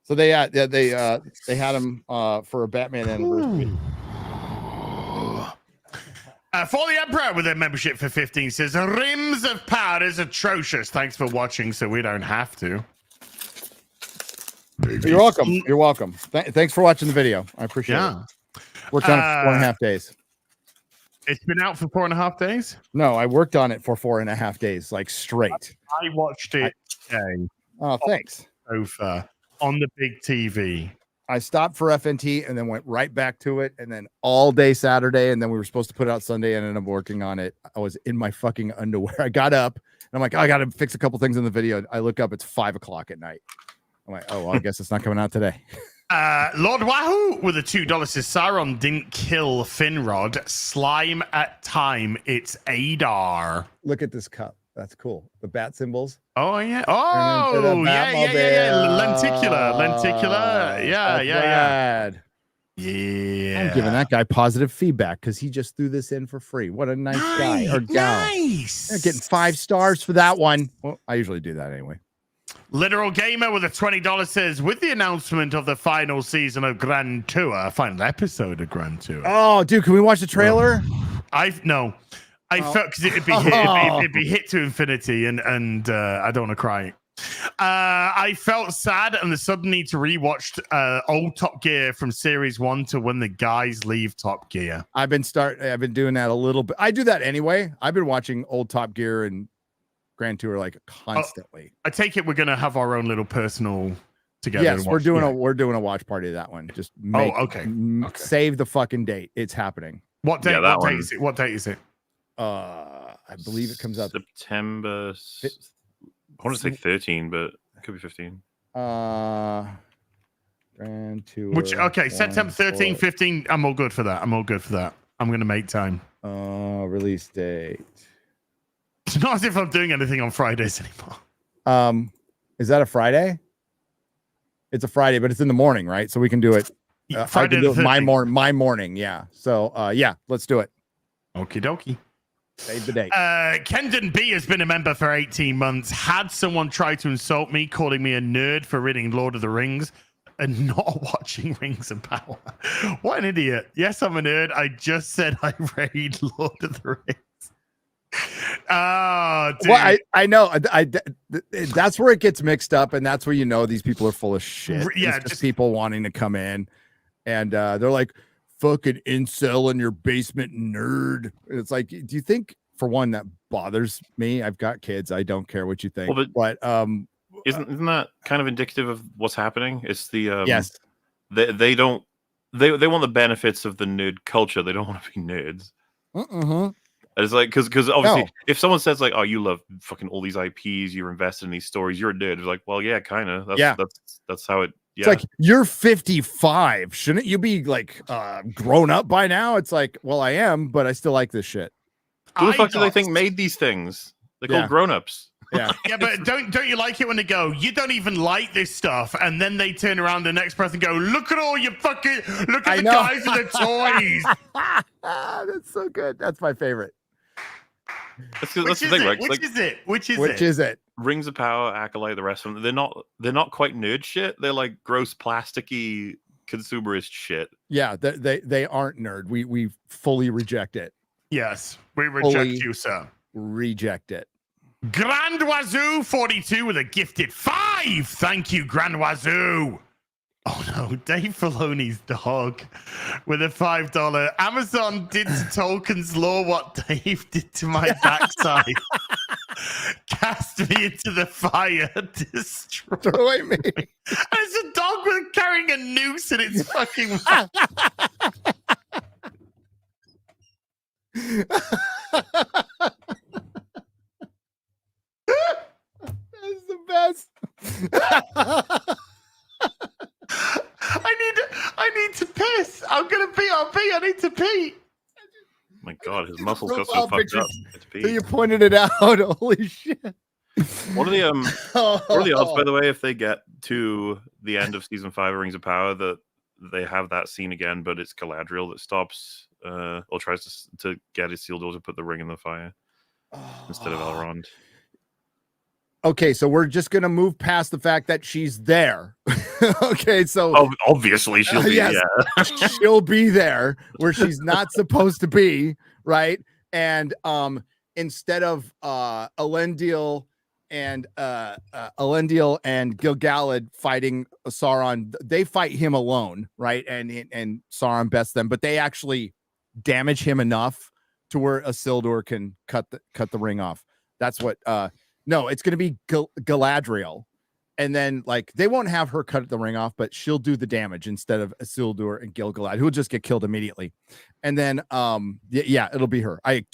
So they had them for a Batman anniversary. For the Emperor with a membership for 15 says, Rims of Power is atrocious. Thanks for watching so we don't have to. You're welcome. You're welcome. Thanks for watching the video. I appreciate it. Worked on it for 4.5 days. It's been out for 4.5 days? No, I worked on it for 4.5 days, like straight. I watched it today. Oh, thanks. Sofa on the big TV. I stopped for FNT and then went right back to it, and then all day Saturday, and then we were supposed to put it out Sunday, and ended up working on it. I was in my fucking underwear. I got up and I'm like, I got to fix a couple things in the video. I look up, it's 5:00 at night. I'm like, oh, well, I guess it's not coming out today. Lord Wahoo with a $2 says Sauron didn't kill Finrod. Slime at time. It's Adar. Look at this cup. That's cool. The bat symbols. Oh yeah. And then to the Oh yeah. Batmobile. Lenticular. Yeah. Rad. Yeah. I'm giving that guy positive feedback because he just threw this in for free. What a nice guy or gal. Nice. They're getting 5 stars for that one. Well, I usually do that anyway. Literal Gamer with a $20 says, with the announcement of the final season of Grand Tour, final episode of Grand Tour. Oh, dude, can we watch the trailer? I felt because it'd be hit to infinity, and I don't want to cry. I felt sad and the sudden need to rewatch old Top Gear from series 1 to when the guys leave Top Gear. I've been doing that a little bit. I do that anyway. I've been watching old Top Gear and Grand Tour like constantly. I take it we're gonna have our own little personal together. Yes, we're doing a watch party of that one. Just okay. Save the fucking date. It's happening. What date? Yeah, what date is it? What date is it? I believe it comes out September. I want to say 13, but it could be 15. Grand Tour. September 13, 15. I'm all good for that. I'm gonna make time. Release date. It's not as if I'm doing anything on Fridays anymore. Is that a Friday? It's a Friday, but it's in the morning, right? So we can do it. Friday I can do the it my 13th. morning. Yeah. So yeah, let's do it. Okie dokie. Save the date. Kendon B has been a member for 18 months. Had someone try to insult me, calling me a nerd for reading Lord of the Rings and not watching Rings of Power. What an idiot. Yes, I'm a nerd. I just said I read Lord of the Rings. Oh, dude. Well, I know. That's where it gets mixed up, and that's where you know these people are full of shit. Yeah, it's just people wanting to come in, and they're like, "Fucking incel in your basement, nerd." And it's like, do you think for one, that bothers me. I've got kids. I don't care what you think. Well, but isn't that kind of indicative of what's happening? It's the yes, they don't they want the benefits of the nerd culture. They don't want to be nerds. It's like because obviously if someone says like, oh, you love fucking all these IPs, you're invested in these stories, you're a nerd. It's like, well, yeah, kind of. That's how it. Yeah. It's like, you're 55. Shouldn't you be like grown up by now? It's like, well, I am, but I still like this shit. Who the fuck do they think made these things? They're called grown-ups. Yeah. Yeah, but don't you like it when they go, you don't even like this stuff, and then they turn around the next person and go, look at all your fucking, look at the guys and the toys. That's so good. That's my favorite. That's the thing, right? Which is it? Rings of Power, Acolyte, the rest of them. They're not quite nerd shit. They're like gross, plasticky, consumerist shit. Yeah, they aren't nerd. We fully reject it. Yes, we reject you, sir. Reject it. Grand Wazoo 42 with a gifted 5. Thank you, Grand Wazoo. Oh no, Dave Filoni's dog with a $5. Amazon did to Tolkien's law what Dave did to my backside. Cast me into the fire, destroy me. There's a dog carrying a noose in its fucking mouth. That's the best. I need to piss. I'm gonna pee. I need to pee. My God, his muscles got so fucked up. So you pointed it out. Holy shit. What are the odds, by the way, if they get to the end of season 5 of Rings of Power, that they have that scene again, but it's Galadriel that stops or tries to get Isildur to put the ring in the fire instead of Elrond. Okay, so we're just gonna move past the fact that she's there. Okay, so obviously she'll be she'll be there where she's not supposed to be, right? And instead of Elendil and Gil-galad fighting Sauron, they fight him alone, right? And Sauron bests them, but they actually damage him enough to where Isildur can cut the ring off. That's what no, it's going to be Galadriel. And then, like, they won't have her cut the ring off, but she'll do the damage instead of Isildur and Gil-galad, who will just get killed immediately. And then, it'll be her. I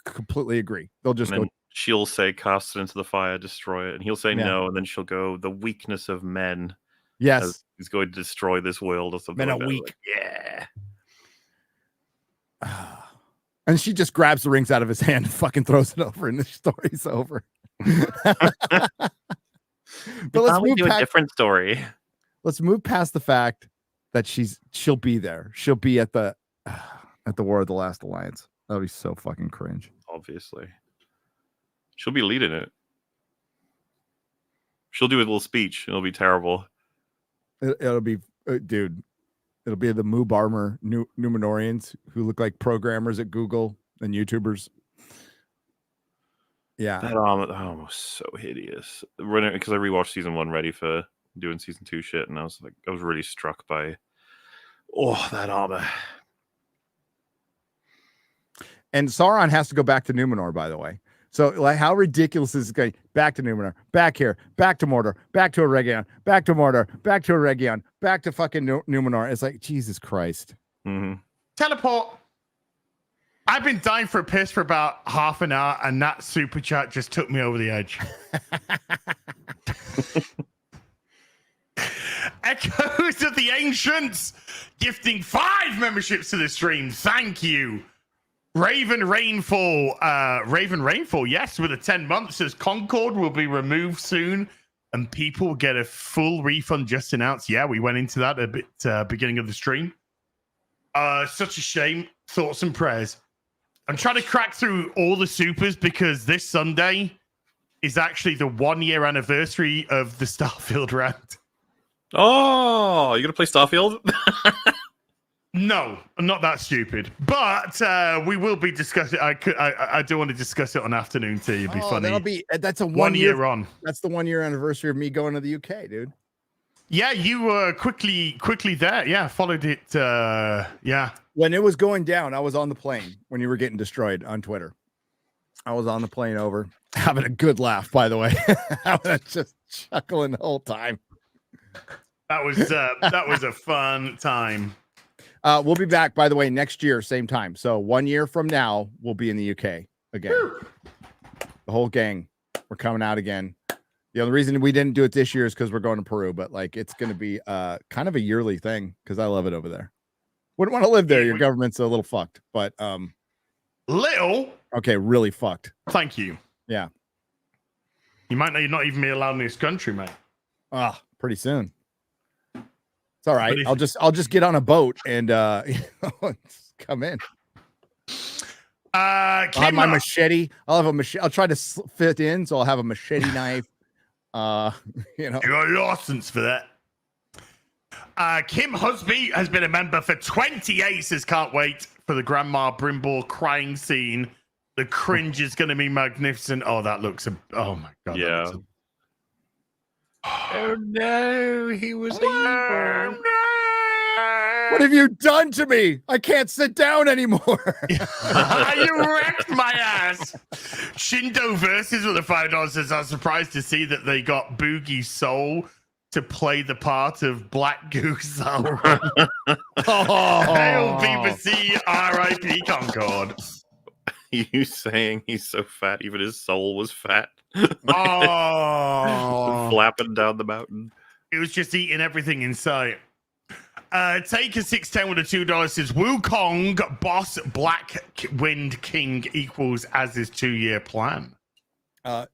completely agree. They'll just go. She'll say, cast it into the fire, destroy it. And he'll say no. And then she'll go, the weakness of men. Yes. He's going to destroy this world or something. Men like are weak. Like, yeah. And she just grabs the rings out of his hand and fucking throws it over, and the story's over. But let's move a different story. Let's move past the fact that she'll be there. She'll be at the War of the Last Alliance. That'll be so fucking cringe. Obviously, she'll be leading it. She'll do a little speech. It'll be terrible. It'll be, dude. It'll be the Moob Armor Numenorians who look like programmers at Google and YouTubers. Yeah, that armor was so hideous. Because I rewatched season 1 ready for doing season 2 shit, and I was really struck by that armor. And Sauron has to go back to Numenor, by the way. So, like, how ridiculous is it going? Back to Numenor, back here, back to Mordor, back to Eregion, back to Mordor, back to Eregion, back to fucking Numenor. It's like, Jesus Christ. Mm-hmm. Teleport. I've been dying for a piss for about half an hour, and that super chat just took me over the edge. Echoes of the Ancients gifting 5 memberships to the stream. Thank you. Raven Rainfall, yes, with a 10 months, says Concord will be removed soon and people will get a full refund just announced. Yeah, we went into that a bit beginning of the stream. Such a shame. Thoughts and prayers. I'm trying to crack through all the supers because this Sunday is actually the 1-year anniversary of the Starfield rant. Oh, you're going to play Starfield? No, I'm not that stupid. But we will be discussing. I do want to discuss it on afternoon tea. It'd be funny. That's a 1 year on. That's the 1 year anniversary of me going to the UK, dude. Yeah, you were quickly there. Yeah, followed it. Yeah. When it was going down, I was on the plane when you were getting destroyed on Twitter. I was on the plane over, having a good laugh, by the way. I was just chuckling the whole time. That was a fun time. We'll be back, by the way, next year, same time. So 1 year from now, we'll be in the UK again. Woo! The whole gang, we're coming out again. The only reason we didn't do it this year is because we're going to Peru, but like it's going to be kind of a yearly thing because I love it over there. Wouldn't want to live there. Your government's a little fucked, but little. Okay, really fucked. Thank you. Yeah. You might not even be allowed in this country, mate. Pretty soon. It's all right. I'll just get on a boat and come in. I'll have my machete. I'll have a machete. I'll try to fit in, so I'll have a machete knife. You got a license for that. Kim Husby has been a member for 28. Says can't wait for the Grandma Brimble crying scene. The cringe is going to be magnificent. Oh, that looks. Oh my god. Yeah. Oh no, he was evil. What have you done to me? I can't sit down anymore. You wrecked my ass. Shindo versus with the $5 says, I'm surprised to see that they got Boogie Soul to play the part of Black Goose Sauron. Hail BBC, R.I.P. Concord. You saying he's so fat, even his soul was fat. Flapping down the mountain. It was just eating everything in sight. Take a 610 with a $2 says Wukong boss Black Wind King equals as his 2-year plan. Can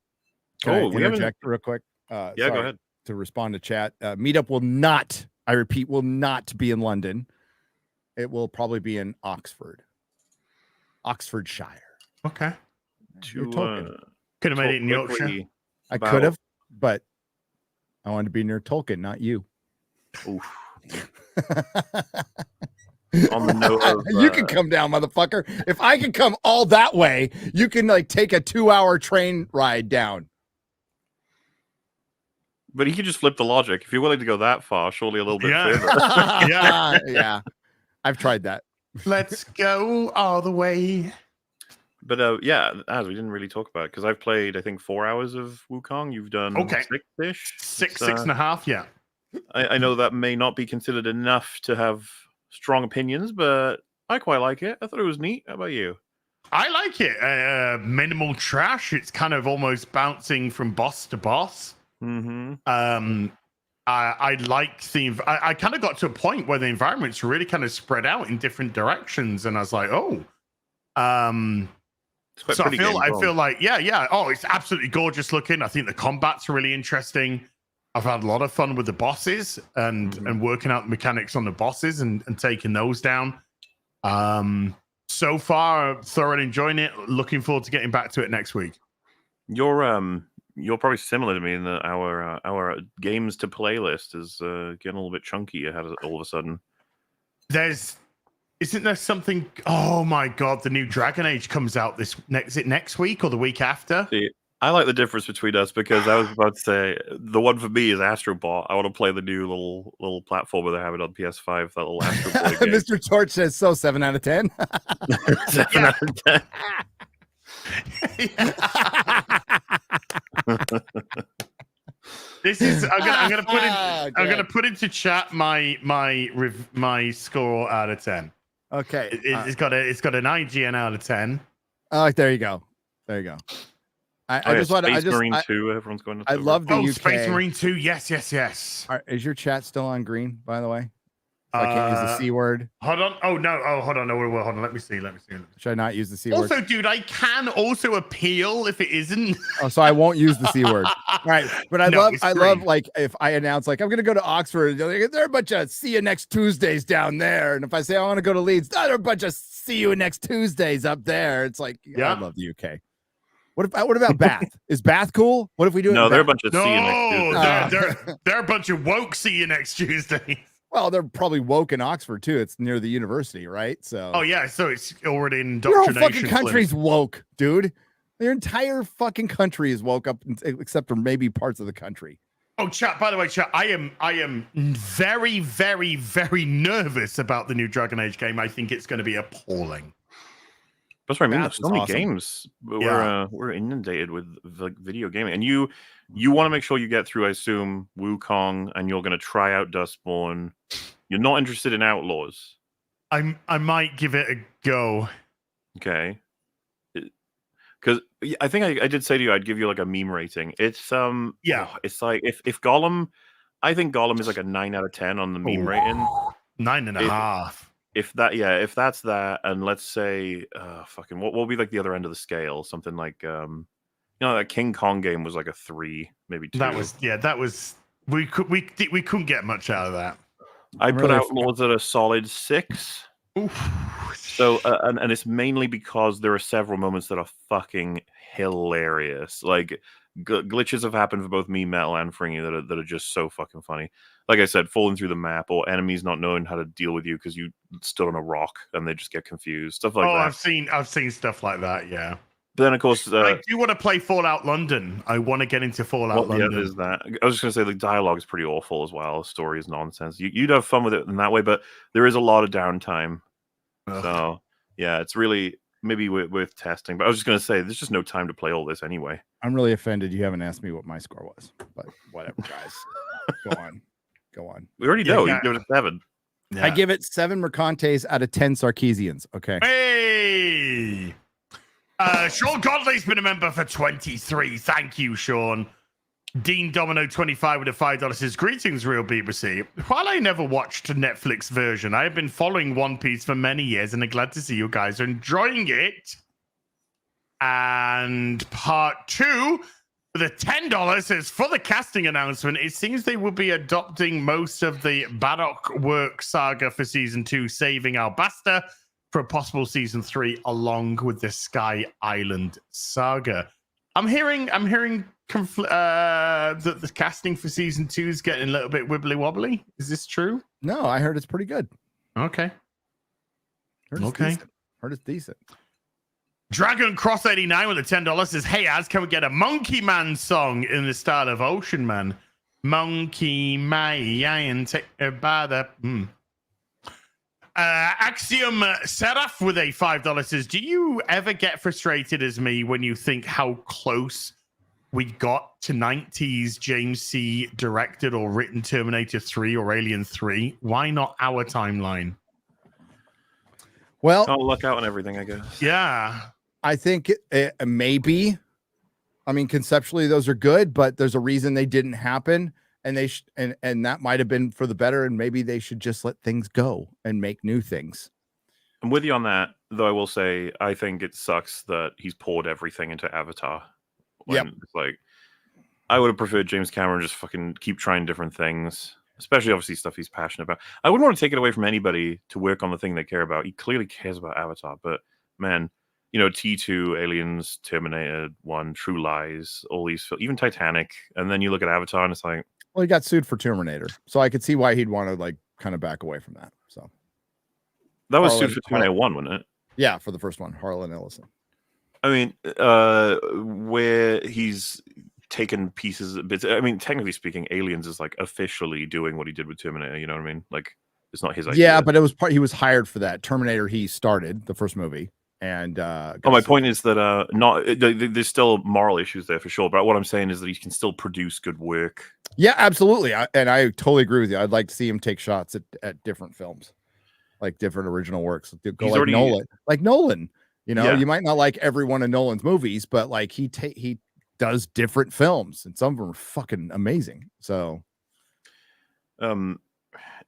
I interject real quick? Yeah, go ahead. To respond to chat. Meetup will not, I repeat, will not be in London. It will probably be in Oxfordshire. Okay. Could have made it in Yorkshire. I could have, but I wanted to be near Tolkien, not you. Oof. On the note of, you can come down, motherfucker. If I can come all that way, you can like take a 2-hour train ride down. But he could just flip the logic. If you're willing to go that far, surely a little bit further. Yeah. I've tried that. Let's go all the way. But as we didn't really talk about it because I've played, I think, 4 hours of Wukong. You've done 6-ish? 6.5, yeah. I know that may not be considered enough to have strong opinions, but I quite like it. I thought it was neat. How about you? I like it. Minimal trash. It's kind of almost bouncing from boss to boss. Mm-hmm. I like the. I kind of got to a point where the environments really kind of spread out in different directions, and I was like, oh, so I feel like, yeah. Oh, it's absolutely gorgeous looking. I think the combat's really interesting. I've had a lot of fun with the bosses and working out the mechanics on the bosses and taking those down. So far, thoroughly enjoying it. Looking forward to getting back to it next week. You're probably similar to me in that our games to playlist is getting a little bit chunky all of a sudden. Isn't there something? Oh my god, the new Dragon Age comes out is it next week or the week after? See, I like the difference between us because I was about to say the one for me is Astrobot. I want to play the new little platformer they're having on PS5. That little Astro Boy game. Mr. Torch says so. 7 out of 10. 7 out of 10. This is I'm gonna put into chat my score out of 10. Okay, it's got an IGN out of 10. Oh, there you go. Space Marine 2. Everyone's going to. I love the UK. Space Marine 2. Yes. Is your chat still on green? By the way, so I can't use the C word. Hold on. Oh no. Oh, hold on. No, hold on. Let me see. Should I not use the C word? Also, dude, I can also appeal if it isn't. Oh, so I won't use the C word. All right, but I love like if I announce like I'm gonna go to Oxford, like, there are a bunch of see you next Tuesdays down there, and if I say I want to go to Leeds, there are a bunch of see you next Tuesdays up there. It's like I love the UK. What about Bath? Is Bath cool? What if we do it? No, they're a bunch of see you next Tuesday. They're a bunch of woke see you next Tuesday. Well, they're probably woke in Oxford too. It's near the university, right? So. Oh yeah, so it's already indoctrination. Your whole fucking country's woke, dude. Your entire fucking country is woke up, except for maybe parts of the country. Oh, chat. By the way, chat. I am very, very, very nervous about the new Dragon Age game. I think it's going to be appalling. That's what I mean. There's That's so many awesome. games. Yeah. We're inundated with like video gaming, and you want to make sure you get through. I assume Wukong, and you're going to try out Dustborn. You're not interested in Outlaws, I might give it a go. okay? Because I think I did say to you I'd give you like a meme rating. It's Yeah. it's like if Gollum, I think Gollum is like a 9 out of 10 on the meme rating. 9.5. If that's that, and let's say fucking what will be like the other end of the scale, something like that King Kong game was like a 3, maybe 2. That was we couldn't get much out of that. I put Outlaws at a solid 6. Oof. So and it's mainly because there are several moments that are fucking hilarious. Like glitches have happened for both me, Metal, and Fringy that are just so fucking funny. Like I said, falling through the map or enemies not knowing how to deal with you because you stood on a rock and they just get confused. Stuff like that. I've seen stuff like that. Yeah. But then of course, I do want to play Fallout London. I want to get into Fallout London. Yeah, there's that. I was just gonna say the dialogue is pretty awful as well. The story is nonsense. You'd have fun with it in that way, but there is a lot of downtime. Ugh. So yeah, it's really maybe worth testing. But I was just gonna say there's just no time to play all this anyway. I'm really offended you haven't asked me what my score was, but whatever, guys. Go on. We already know. You give it a 7. Yeah. I give it 7 Mercantes out of 10 Sarkeesians. Okay. Hey! Sean Godley's been a member for 23. Thank you, Sean. Dean Domino 25 with a $5 says, greetings, Real BBC. While I never watched a Netflix version, I have been following One Piece for many years and I'm glad to see you guys are enjoying it. And part 2 with a $10 says, for the casting announcement, it seems they will be adopting most of the Bardock work saga for season 2, saving Albasta for a possible season 3 along with the Sky Island saga. I'm hearing that the casting for season 2 is getting a little bit wibbly wobbly. Is this true? No, I heard it's pretty good. Okay. Heard it's decent. Dragon Cross 89 with a $10 says, hey, Az, can we get a Monkey Man song in the style of Ocean Man? Monkey Man, take her by the... Axiom Seraph with a $5 says, do you ever get frustrated as me when you think how close we got to 90s James C. directed or written Terminator 3 or Alien 3? Why not our timeline? Well, I'll look out on everything, I guess. Yeah. I think maybe. I mean, conceptually, those are good, but there's a reason they didn't happen. And they and that might have been for the better, and maybe they should just let things go and make new things. I'm with you on that, though. I will say I think it sucks that he's poured everything into Avatar. Yep. It's like I would have preferred James Cameron just fucking keep trying different things, especially obviously stuff he's passionate about. I wouldn't want to take it away from anybody to work on the thing they care about. He clearly cares about Avatar, but man, you know, T2, Aliens, Terminator 1, True Lies, all these, even Titanic, and then you look at Avatar and it's like, well, he got sued for Terminator, so I could see why he'd want to like kind of back away from that. So that was sued for Terminator 1, wasn't it? Yeah, for the first one, Harlan Ellison. I mean, where he's taken pieces, bits. I mean, technically speaking, Aliens is like officially doing what he did with Terminator. You know what I mean? Like, it's not his idea. Yeah, but it was he was hired for that. Terminator, he started the first movie. And my point is that there's still moral issues there for sure. But what I'm saying is that he can still produce good work. Yeah, absolutely. And I totally agree with you. I'd like to see him take shots at different films, like different original works. Go like Nolan. Like Nolan. You know, you might not like every one of Nolan's movies, but like he does different films, and some of them are fucking amazing. So, I don't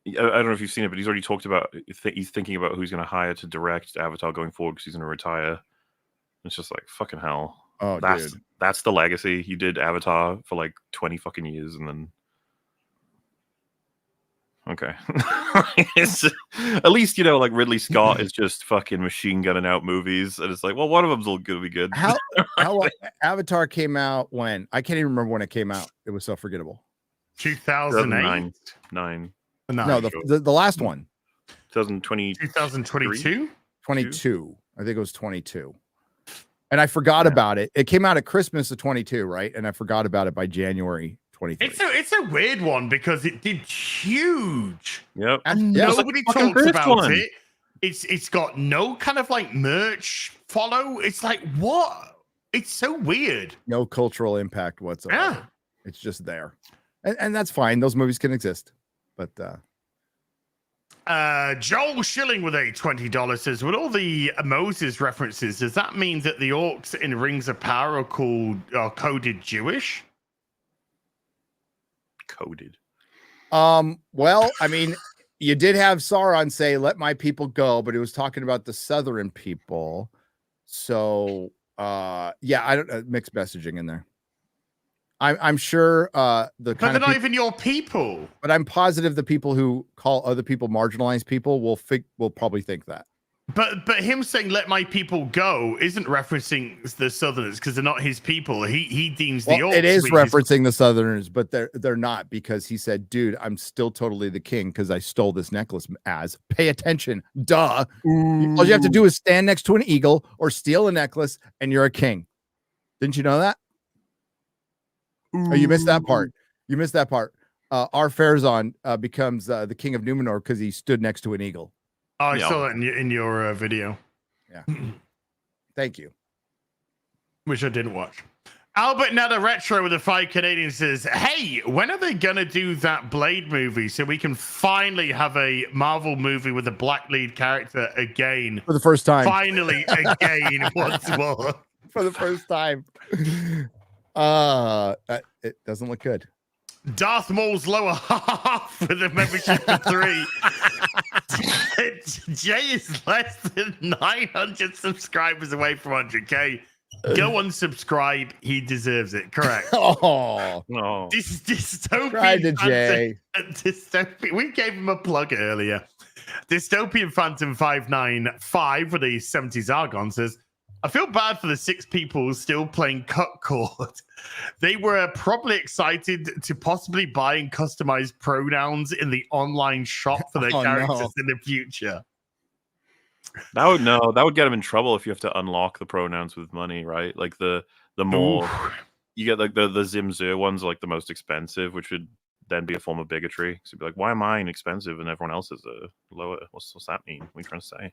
know if you've seen it, but he's already talked about he's thinking about who's going to hire to direct Avatar going forward because he's going to retire. It's just like fucking hell. Oh, that's the legacy. You did Avatar for like 20 fucking years, and then okay, at least you know like Ridley Scott is just fucking machine gunning out movies, and it's like, well, one of them's going to be good. How Avatar came out when? I can't even remember when it came out. It was so forgettable. 2008. 9. No, the last one. 2020. 2022. 22. I think it was 22. And I forgot about it. It came out at Christmas of 22, right? And I forgot about it by January 23. It's a weird one because it did huge. Yep. And nobody talks about it. It's got no kind of like merch follow. It's like, what? It's so weird. No cultural impact whatsoever. Yeah. It's just there. And that's fine. Those movies can exist. But Joel Schilling with a $20 says, with all the Moses references, does that mean that the orcs in Rings of Power are coded Jewish? Coded. well, I mean, you did have Sauron say, "Let my people go," but it was talking about the southern people. So yeah, I don't mixed messaging in there. I'm sure But they're not even your people. but I'm positive the people who call other people marginalized people will probably think that. But him saying "let my people go" isn't referencing the Southerners because they're not his people. He deems the orcs. It is to be referencing the Southerners, but they're not, because he said, "Dude, I'm still totally the king because I stole this necklace." As pay attention, duh. All you have to do is stand next to an eagle or steal a necklace, and you're a king. Didn't you know that? Oh, you missed that part. You missed that part. Our Farazan becomes the king of Numenor because he stood next to an eagle. Oh, I saw that in your video. Yeah. Thank you. Which I didn't watch. Albert Netta Retro with the 5 Canadian says, "Hey, when are they gonna do that Blade movie so we can finally have a Marvel movie with a black lead character again For the first time. Finally, again, once more." For the first time. It doesn't look good. Darth Maul's lower half with a membership for 3. Jay is less than 900 subscribers away from 100k. Go unsubscribe. He deserves it. Correct. Oh, No. Dystopian. Tried to Jay. We gave him a plug earlier. Dystopian Phantom 595 with a 70s Argon says, "I feel bad for the 6 people still playing Cut Chord. They were probably excited to possibly buy and customize pronouns in the online shop for their characters in the future." That would get them in trouble if you have to unlock the pronouns with money, right? Like the more you get, like the Zimzur ones are like the most expensive, which would then be a form of bigotry. So you'd be like, why am I inexpensive and everyone else is a lower? What's that mean? What are you trying to say?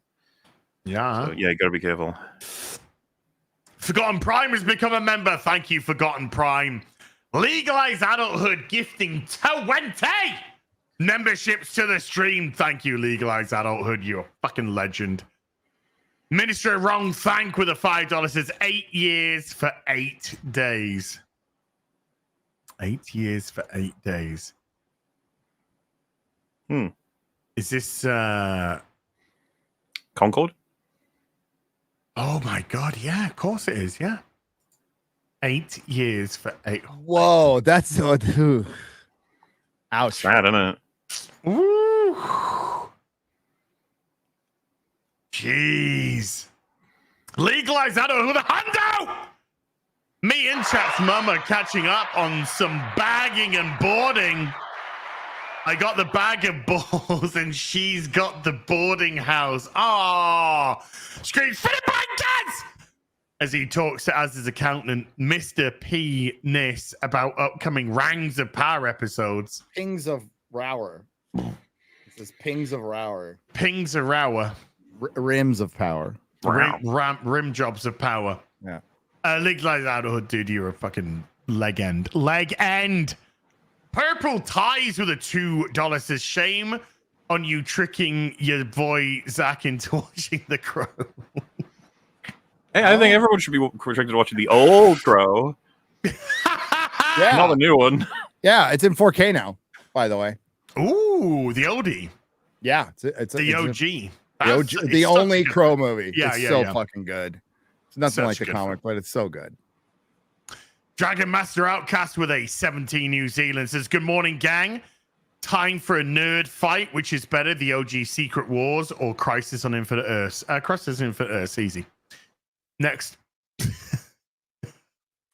Yeah. So, yeah, you gotta be careful. Forgotten Prime has become a member. Thank you, Forgotten Prime. Legalize Adulthood gifting 20 memberships to the stream. Thank you, Legalize Adulthood. You're a fucking legend. Minister Wrong Thank with a $5 says 8 years for 8 days. 8 years for 8 days. Is this Concord? Oh my god, yeah, of course it is, yeah. 8 years for 8. Whoa, that's so. Ouch. Sad, isn't it? Ooh. Jeez. Legalize that with a hundo! Me and chat's mum are catching up on some bagging and boarding. I got the bag of balls and she's got the boarding house. Oh, screams for the bankers! As he talks to Az's accountant, Mr. P. Nis, about upcoming Rings of Power episodes. Pings of Rower. It says Pings of Rower. Pings of Rower. Rims of Power. Rim jobs of power. Yeah. Legalize Adulthood, dude. You're a fucking leg end. Leg end. Purple Ties with a $2 says, "Shame on you tricking your boy Zach into watching The Crow." Hey, I think everyone should be restricted to watching the old Crow. Yeah. Not the new one. Yeah, it's in 4K now, by the way. Ooh, the oldie. Yeah, it's The OG. the only Crow movie. Yeah, it's yeah, so yeah. fucking good. It's nothing Such like the good comic, film. but it's so good. Dragon Master Outcast with a 17 New Zealand says, "Good morning, gang. Time for a nerd fight. Which is better, the OG Secret Wars or Crisis on Infinite Earths?" Crisis on Infinite Earths, easy. Next.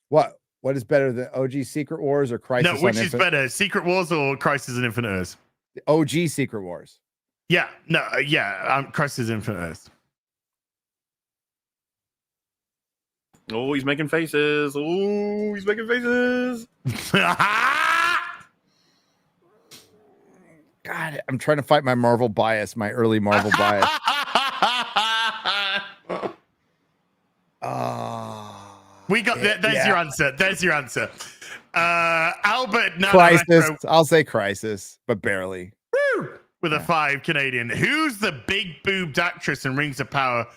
What is better, the OG Secret Wars or Crisis No, on which is Infinite? better, Secret Wars or Crisis on Infinite Earths? The OG Secret Wars. Yeah, no, Crisis on Infinite Earths. Oh, he's making faces. Oh, he's making faces. God, I'm trying to fight my Marvel bias, my early Marvel bias. got. There's your answer. There's your answer. Albert Crisis. Nanaretro, I'll say crisis, but barely. woo, with a 5 Canadian. Who's the big boobed actress in Rings of Power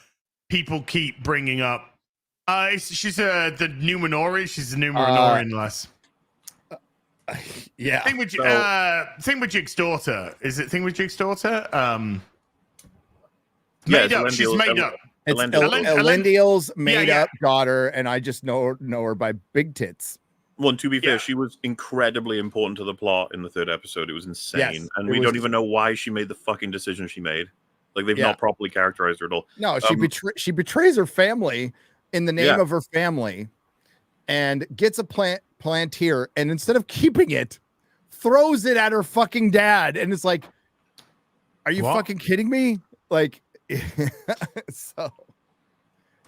people keep bringing up? She's the Numenorian. She's the Numenorian lass. Yeah. Thingamajig's daughter. Is it Thingamajig's daughter? Yeah, Made up. She's made up. It's Elendil. Elendil's made Yeah. up daughter, and I just know her by big tits. Well, and to be fair, Yeah. she was incredibly important to the plot in the 3rd episode. It was insane. Yes, And it we was- don't even know why she made the fucking decision she made. Like, they've Yeah. not properly characterized her at all. No, she betrays her family in the name Yeah. of her family, and gets a Palantir, and instead of keeping it, throws it at her fucking dad, and it's like, are you What? fucking kidding me? Like, so.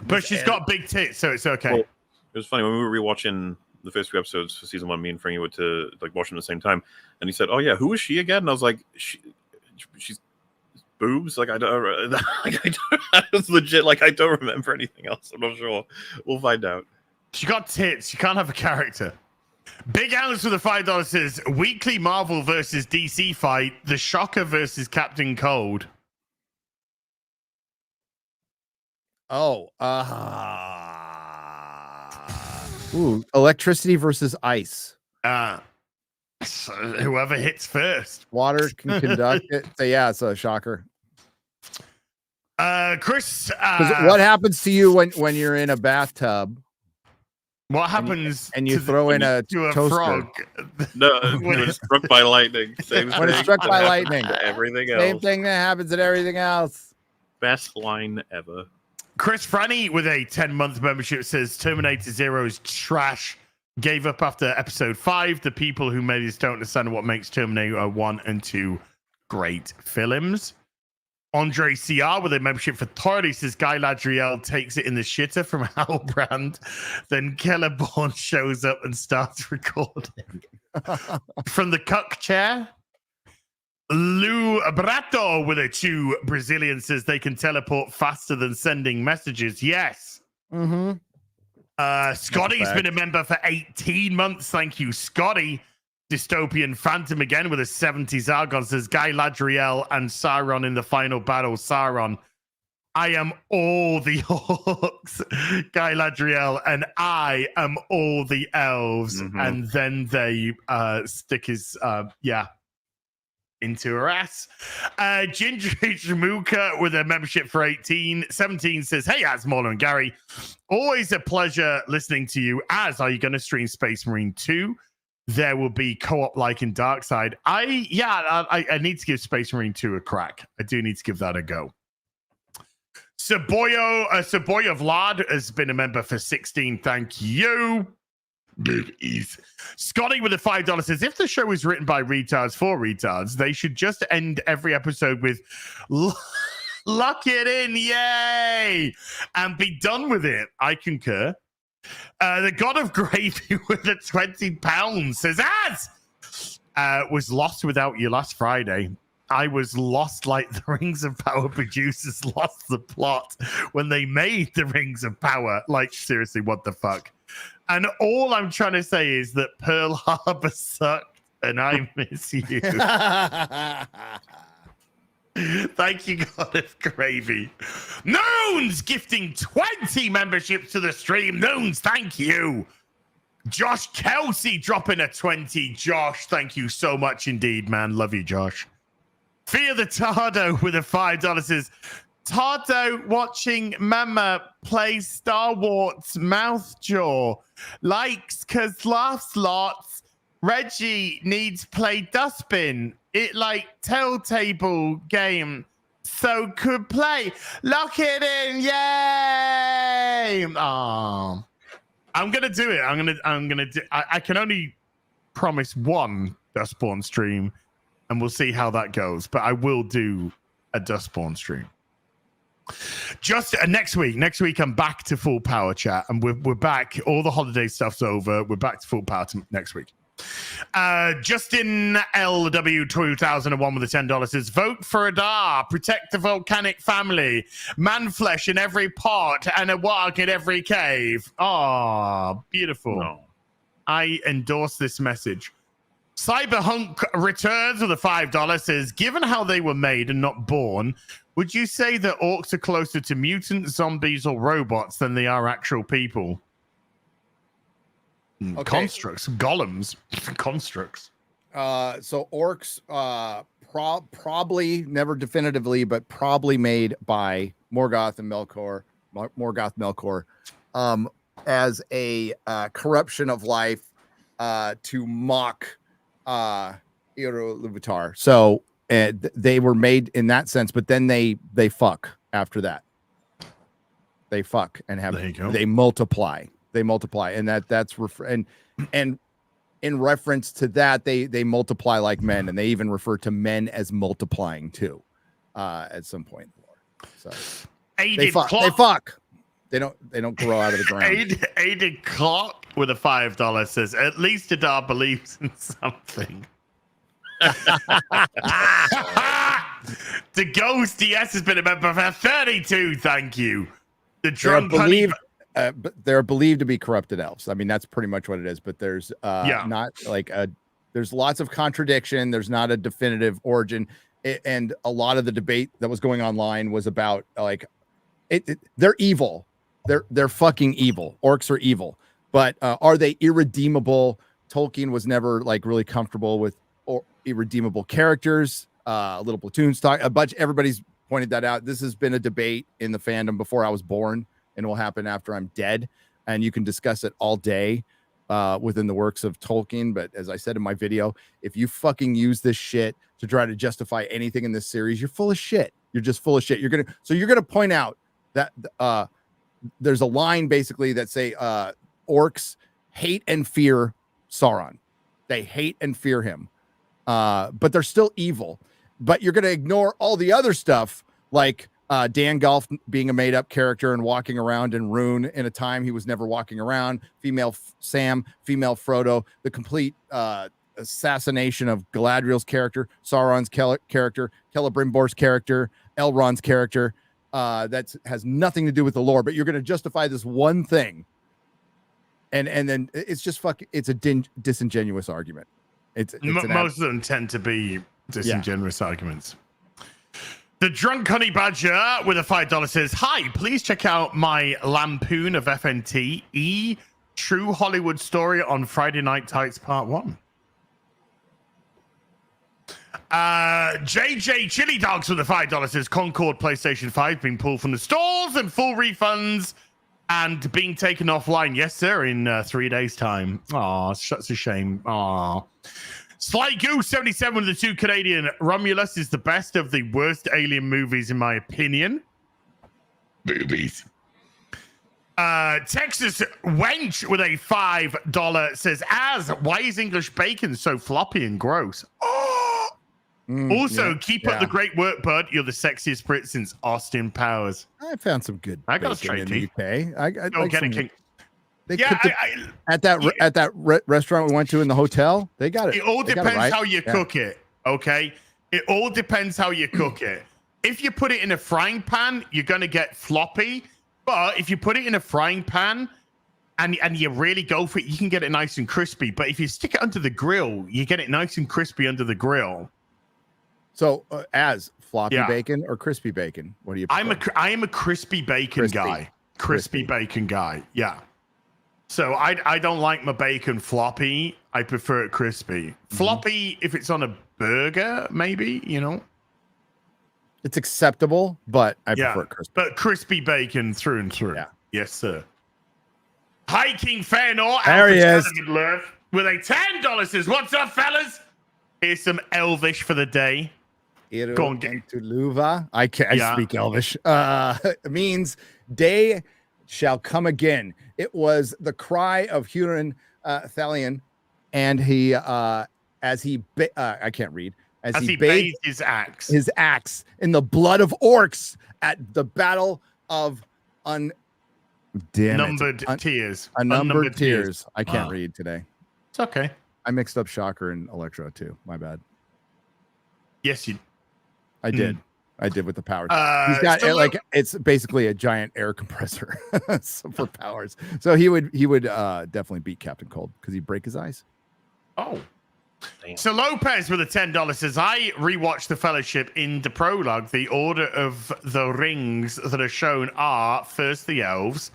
But she's got big tits, so it's okay. Well, it was funny when we were rewatching the first 2 episodes for season 1. Me and Frankie went to like watch them at the same time, and he said, "Oh yeah, who is she again?" And I was like, "She's boobs." Like I don't. It's legit. Like I don't remember anything else. I'm not sure. We'll find out. She got tits. You can't have a character. Big Alice with a $5 says weekly Marvel versus DC fight: The Shocker versus Captain Cold. Oh, electricity versus ice. So whoever hits first. Water can conduct it. So yeah, it's a shocker. Chris. 'Cause what happens to you when you're in a bathtub What happens? and you to throw in a to a toaster? frog? No, when it's struck by lightning. Same When it's thing struck that by happens lightning. to everything Same else. thing that happens in everything else. Best line ever. Chris Franny with a 10-month membership says Terminator Zero is trash. Gave up after episode 5. The people who made this don't understand what makes Terminator 1 and 2 great films. Andre CR with a membership for Torrey says Guy Ladriel takes it in the shitter from Halbrand. Then Kellerborn shows up and starts recording. From the cuck chair. Lou Brato with a 2 Brazilian says they can teleport faster than sending messages. Yes. Mm-hmm. Scotty's been a member for 18 months. Thank you, Scotty. Dystopian Phantom again with a 70s Argon says Guy Ladriel and Sauron in the final battle. Sauron, I am all the orcs. Guy Ladriel, and I am all the elves. Mhm. And then they stick his into her ass. Ginger Jamuka with a membership for 18. 17 says, hey, Asmola and Gary. Always a pleasure listening to you. Are you going to stream Space Marine 2? There will be co-op like in Darkside. I need to give Space Marine 2 a crack. I do need to give that a go. Saboyo Vlad has been a member for 16. Thank you. Big Ease. Scotty with a $5 says, if the show is written by retards for retards, they should just end every episode with lock it in, yay, and be done with it. I concur. The God of Gravy with a £20 says, was lost without you last Friday. I was lost like the Rings of Power producers lost the plot when they made the Rings of Power. Like, seriously, what the fuck? And all I'm trying to say is that Pearl Harbor sucked and I miss you. Thank you, God of Gravy. Noons gifting 20 memberships to the stream. Noons, thank you. Josh Kelsey dropping a 20. Josh, thank you so much indeed, man. Love you, Josh. Fear the Tardo with a $5 says, Tardo watching Mama play Star Wars Mouthjaw. Likes cause laughs lots. Reggie needs play Dustbin. It like Telltable game. So could play. Lock it in. Yay. Oh. I'm gonna do it. I'm gonna do I can only promise one Dustborn stream, and we'll see how that goes. But I will do a Dustborn stream. Just next week I'm back to full power chat, and we're back. All the holiday stuff's over. We're back to full power next week. Justin LW 2001 with the $10 says, vote for Adar, protect the volcanic family, man flesh in every pot and a warg in every cave. Oh, beautiful. No. I endorse this message. Cyberhunk returns with a $5 says, given how they were made and not born, would you say that orcs are closer to mutants, zombies, or robots than they are actual people? Okay. Constructs, golems, constructs. So orcs, probably never definitively, but probably made by Morgoth and Melkor, as a corruption of life to mock Iluvatar. So they were made in that sense, but then they fuck after that. They fuck and have they multiply. They multiply, and that's and in reference to that, they multiply like men, and they even refer to men as multiplying too, at some point. So they fuck. They fuck. They don't grow out of the ground. Aided Clock with a $5 says, at least Adar believes in something. The Ghost DS has been a member for 32. Thank you. The drunk honey. But they're believed to be corrupted elves. I mean, that's pretty much what it is. But there's not like there's lots of contradiction. There's not a definitive origin, and a lot of the debate that was going online was about like they're evil. They're fucking evil. Orcs are evil, but are they irredeemable? Tolkien was never like really comfortable with irredeemable characters. Little platoon stock. Everybody's pointed that out. This has been a debate in the fandom before I was born, and will happen after I'm dead. And you can discuss it all day within the works of Tolkien. But as I said in my video, if you fucking use this shit to try to justify anything in this series, you're full of shit. You're just full of shit. You're gonna point out that there's a line basically that say orcs hate and fear Sauron. They hate and fear him, but they're still evil. But you're gonna ignore all the other stuff like Dan Golf being a made-up character and walking around in Rune in a time he was never walking around, female Sam, female Frodo, the complete assassination of Galadriel's character, Sauron's character, Celebrimbor's character, Elrond's character, that has nothing to do with the lore, but you're going to justify this one thing, and then it's just it's a disingenuous argument. Most of them tend to be disingenuous arguments. The Drunk Honey Badger with a $5 says, hi, please check out my lampoon of FNT True Hollywood Story on Friday Night Tights Part 1. JJ Chili Dogs with a $5 says, Concord PlayStation 5 being pulled from the stores and full refunds and being taken offline. Yes, sir, in 3 days' time. Aw, that's a shame. Aw. Sly Goose 77 with the 2 Canadian. Romulus is the best of the worst alien movies, in my opinion. Movies. Texas Wench with a $5 says, why is English bacon so floppy and gross? Oh! Keep up the great work, bud. You're the sexiest Brit since Austin Powers. I found some good I got bacon in the UK. I like get it, They at that restaurant we went to in the hotel. They got it. It all depends how you cook it. Okay, it all depends how you cook it. If you put it in a frying pan, you're gonna get floppy. But if you put it in a frying pan and you really go for it, you can get it nice and crispy. But if you stick it under the grill, you get it nice and crispy under the grill. So, as floppy bacon or crispy bacon, what do you prefer? I am a crispy bacon guy. Crispy bacon guy. Yeah. So I don't like my bacon floppy. I prefer it crispy. Mm-hmm. Floppy, if it's on a burger, maybe, it's acceptable, but I prefer it crispy. But crispy bacon through and through. Yeah. Yes, sir. Hi, King Fëanor. There he is. With a $10 says, what's up, fellas? Here's some Elvish for the day. Go on, Luva. I speak Elvish. It means day shall come again. It was the cry of Huron Thalion, and he I can't read. As he bathed his axe in the blood of orcs at the battle of Unnumbered tears. Unnumbered tears. I can't read today. It's okay. I mixed up Shocker and Electro too. My bad. Yes, you. I did. I did with the powers. Uh, He's got still like it's basically a giant air compressor for powers. So he would definitely beat Captain Cold because he'd break his eyes. Oh. Damn. So Lopez with a $10 says, I rewatched The Fellowship. In the prologue, the order of the rings that are shown are first the elves.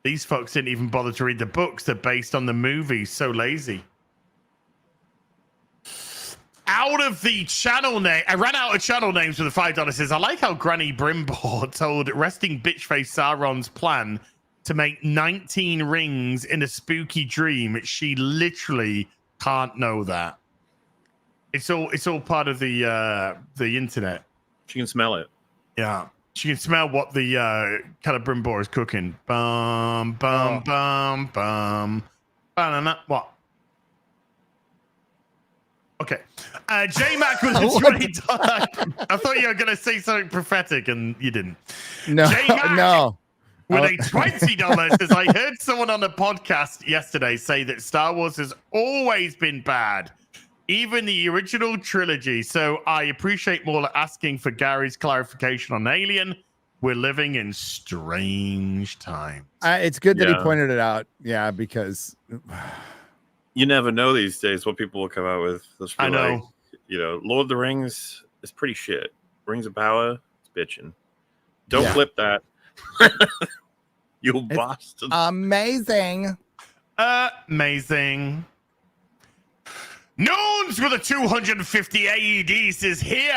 These folks didn't even bother to read the books. They're based on the movies. So lazy. Out of the channel name, I ran out of channel names with the $5. Says, I like how Granny Brimbor told resting bitchface Sauron's plan to make 19 rings in a spooky dream. She literally can't know that. It's all part of the internet. She can smell it. Yeah. She can smell what the kind of Brimbor is cooking. Bum, bum, bum, bum. Banana. What? Okay. J-Mac was a $20. I thought you were going to say something prophetic, and you didn't. No, J-Mac no. with a $20 says, I heard someone on the podcast yesterday say that Star Wars has always been bad, even the original trilogy. So I appreciate Mauler asking for Gary's clarification on Alien. We're living in strange times. It's good that he Yeah. pointed it out. Yeah, because You never know these days what people will come out with. I know. Like, Lord of the Rings is pretty shit. Rings of Power, it's bitching. Don't Yeah. flip that. You bastard. amazing. Amazing. Noons with a 250 AED says, here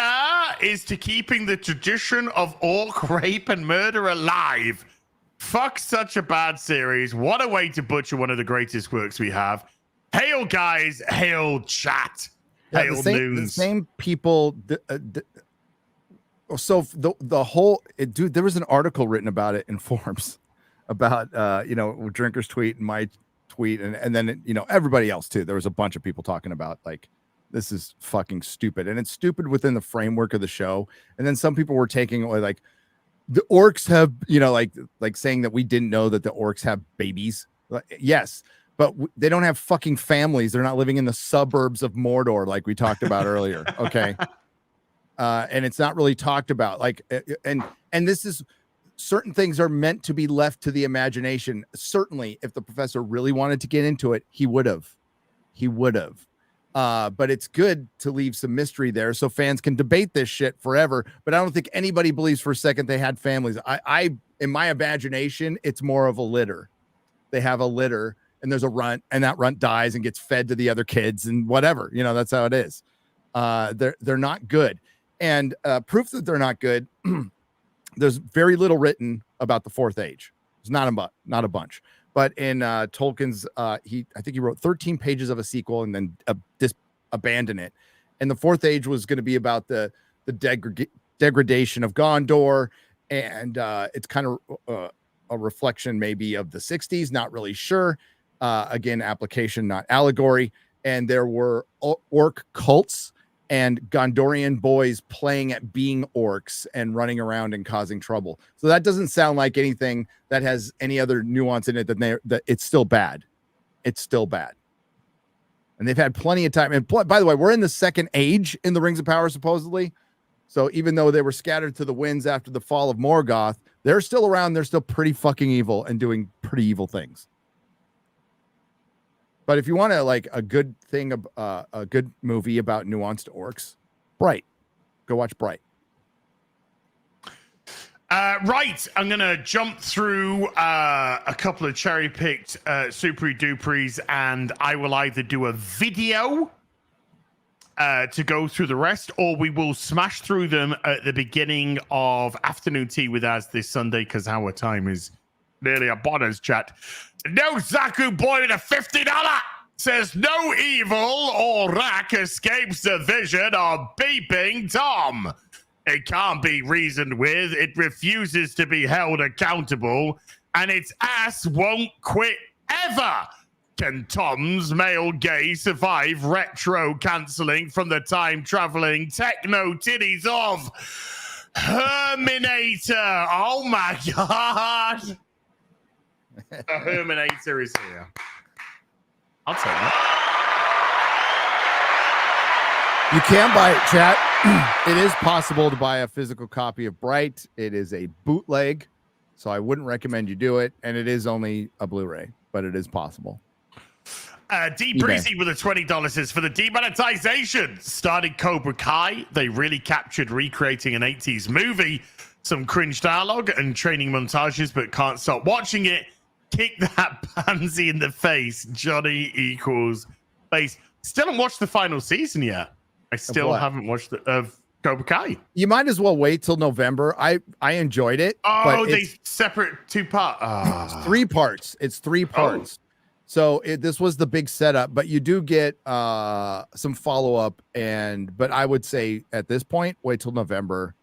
is to keeping the tradition of orc rape and murder alive. Fuck such a bad series. What a way to butcher one of the greatest works we have. Hail, guys. Hail, chat. Yeah, Hail, the Noons. same people. So the whole dude, there was an article written about it in Forbes about Drinker's tweet and my tweet and then everybody else too. There was a bunch of people talking about like this is fucking stupid, and it's stupid within the framework of the show. And then some people were taking away like the orcs have like saying that we didn't know that the orcs have babies. Yes, but they don't have fucking families. They're not living in the suburbs of Mordor like we talked about earlier. Okay. And it's not really talked about like, and this is certain things are meant to be left to the imagination. Certainly if the professor really wanted to get into it, he would have, but it's good to leave some mystery there so fans can debate this shit forever. But I don't think anybody believes for a second they had families. I in my imagination, it's more of a litter. They have a litter and there's a runt and that runt dies and gets fed to the other kids and whatever, that's how it is. They're not good. And proof that they're not good, there's very little written about the Fourth Age. It's not a bunch. But in Tolkien's, I think he wrote 13 pages of a sequel and then abandoned it. And the Fourth Age was going to be about the degradation of Gondor, and it's kind of a reflection maybe of the 60s. Not really sure. Again, application, not allegory. And there were orc cults and Gondorian boys playing at being orcs and running around and causing trouble. So that doesn't sound like anything that has any other nuance in it that it's still bad. It's still bad. And they've had plenty of time. And by the way, we're in the Second Age in the Rings of Power, supposedly. So even though they were scattered to the winds after the fall of Morgoth, they're still around. They're still pretty fucking evil and doing pretty evil things. But if you want to like a good thing, a good movie about nuanced orcs, Bright. Go watch Bright. Right, I'm going to jump through a couple of cherry-picked Super Duperies, and I will either do a video to go through the rest, or we will smash through them at the beginning of Afternoon Tea with us this Sunday, because our time is nearly upon us, chat. No Zaku boy with a $50 says no evil or rack escapes the vision of beeping Tom. It can't be reasoned with. It refuses to be held accountable, and its ass won't quit ever. Can Tom's male gaze survive retro cancelling from the time traveling techno titties of Herminator? Oh my god. The Herminator is here. I'll take that. You can buy it, chat. It is possible to buy a physical copy of Bright. It is a bootleg, so I wouldn't recommend you do it. And it is only a Blu-ray, but it is possible. D Breezy with the $20 says for the demonetization. Starting Cobra Kai, they really captured recreating an 80s movie, some cringe dialogue and training montages, but can't stop watching it. Kick that pansy in the face. Johnny equals face. Still haven't watched the final season yet. I still haven't watched of Cobra Kai. You might as well wait till November. I enjoyed it. Oh, but they separate 2 parts. It's 3 parts. It's 3 parts. So this was the big setup, but you do get some follow-up. But I would say at this point, wait till November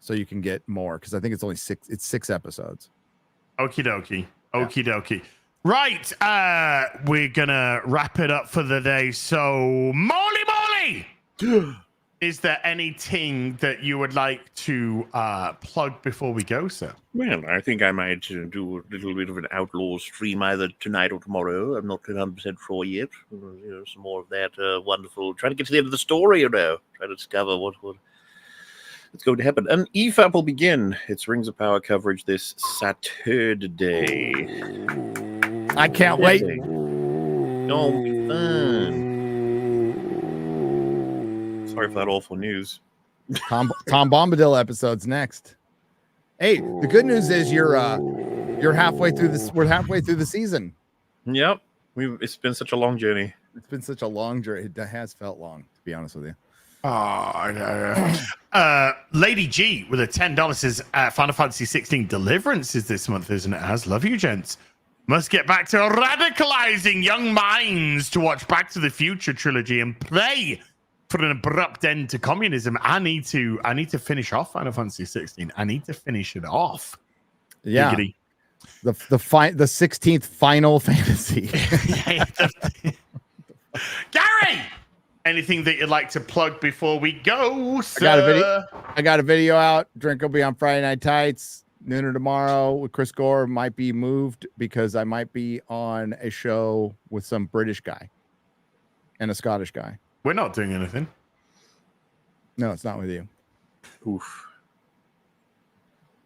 so you can get more, because I think it's only 6. It's 6 episodes. Okie dokie. Okie dokie. Right. We're gonna wrap it up for the day. So Molly, is there anything that you would like to plug before we go, sir? Well, I think I might do a little bit of an outlaw stream either tonight or tomorrow. I'm not 100% sure yet. Some more of that wonderful. Trying to get to the end of the story, trying to discover what's going to happen. And EFAP will begin its Rings of Power coverage this Saturday. I can't wait. Don't be fun. Sorry for that awful news. Tom Bombadil episode's next. Hey, the good news is you're halfway through this. We're halfway through the season. Yep, it's been such a long journey. It's been such a long journey. It has felt long, to be honest with you. Lady G with a $10 says Final Fantasy 16 Deliverance is this month, isn't it? As love you, gents. Must get back to radicalizing young minds to watch Back to the Future trilogy and pray for an abrupt end to communism. I need to finish off Final Fantasy 16. I need to finish it off. Yeah. Giggity. The 16th Final Fantasy. Gary, anything that you'd like to plug before we go, sir? I got a video out. Drink will be on Friday Night Tights. Nooner tomorrow with Chris Gore. Might be moved because I might be on a show with some British guy and a Scottish guy. We're not doing anything. No, it's not with you. Oof.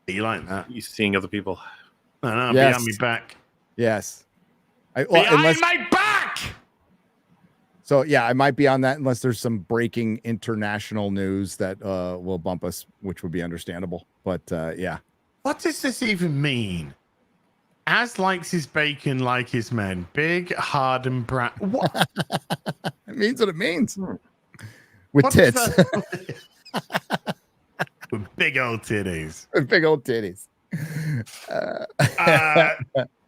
You like that? You seeing other people? No, yes. Behind me back. Yes. Behind my back! So, yeah, I might be on that unless there's some breaking international news that will bump us, which would be understandable. But, yeah. What does this even mean? As likes his bacon like his men. Big, hard, and brown. What? It means what it means. With What does tits. With big old titties. With big old titties.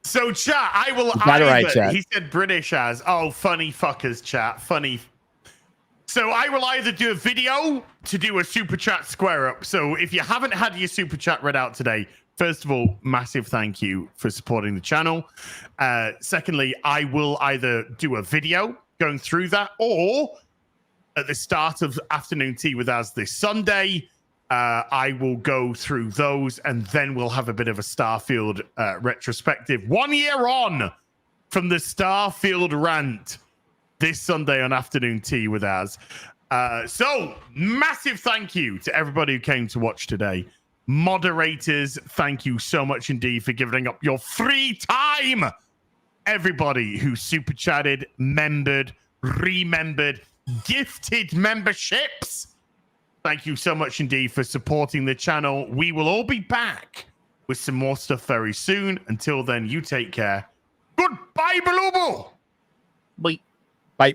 So, chat, I will Not right, chat. He said British as. Oh, funny fuckers, chat. Funny. So I will either do a video to do a super chat square up. So if you haven't had your super chat read out today, first of all, massive thank you for supporting the channel. Secondly, I will either do a video going through that, or at the start of Afternoon Tea with us this Sunday, I will go through those, and then we'll have a bit of a Starfield retrospective. 1 year on from the Starfield rant this Sunday on Afternoon Tea with us. So massive thank you to everybody who came to watch today. Moderators, thank you so much indeed for giving up your free time. Everybody who super chatted, membered, remembered, gifted memberships, thank you so much indeed for supporting the channel. We will all be back with some more stuff very soon. Until then, you take care. Goodbye, Belubo. Bye. Bye.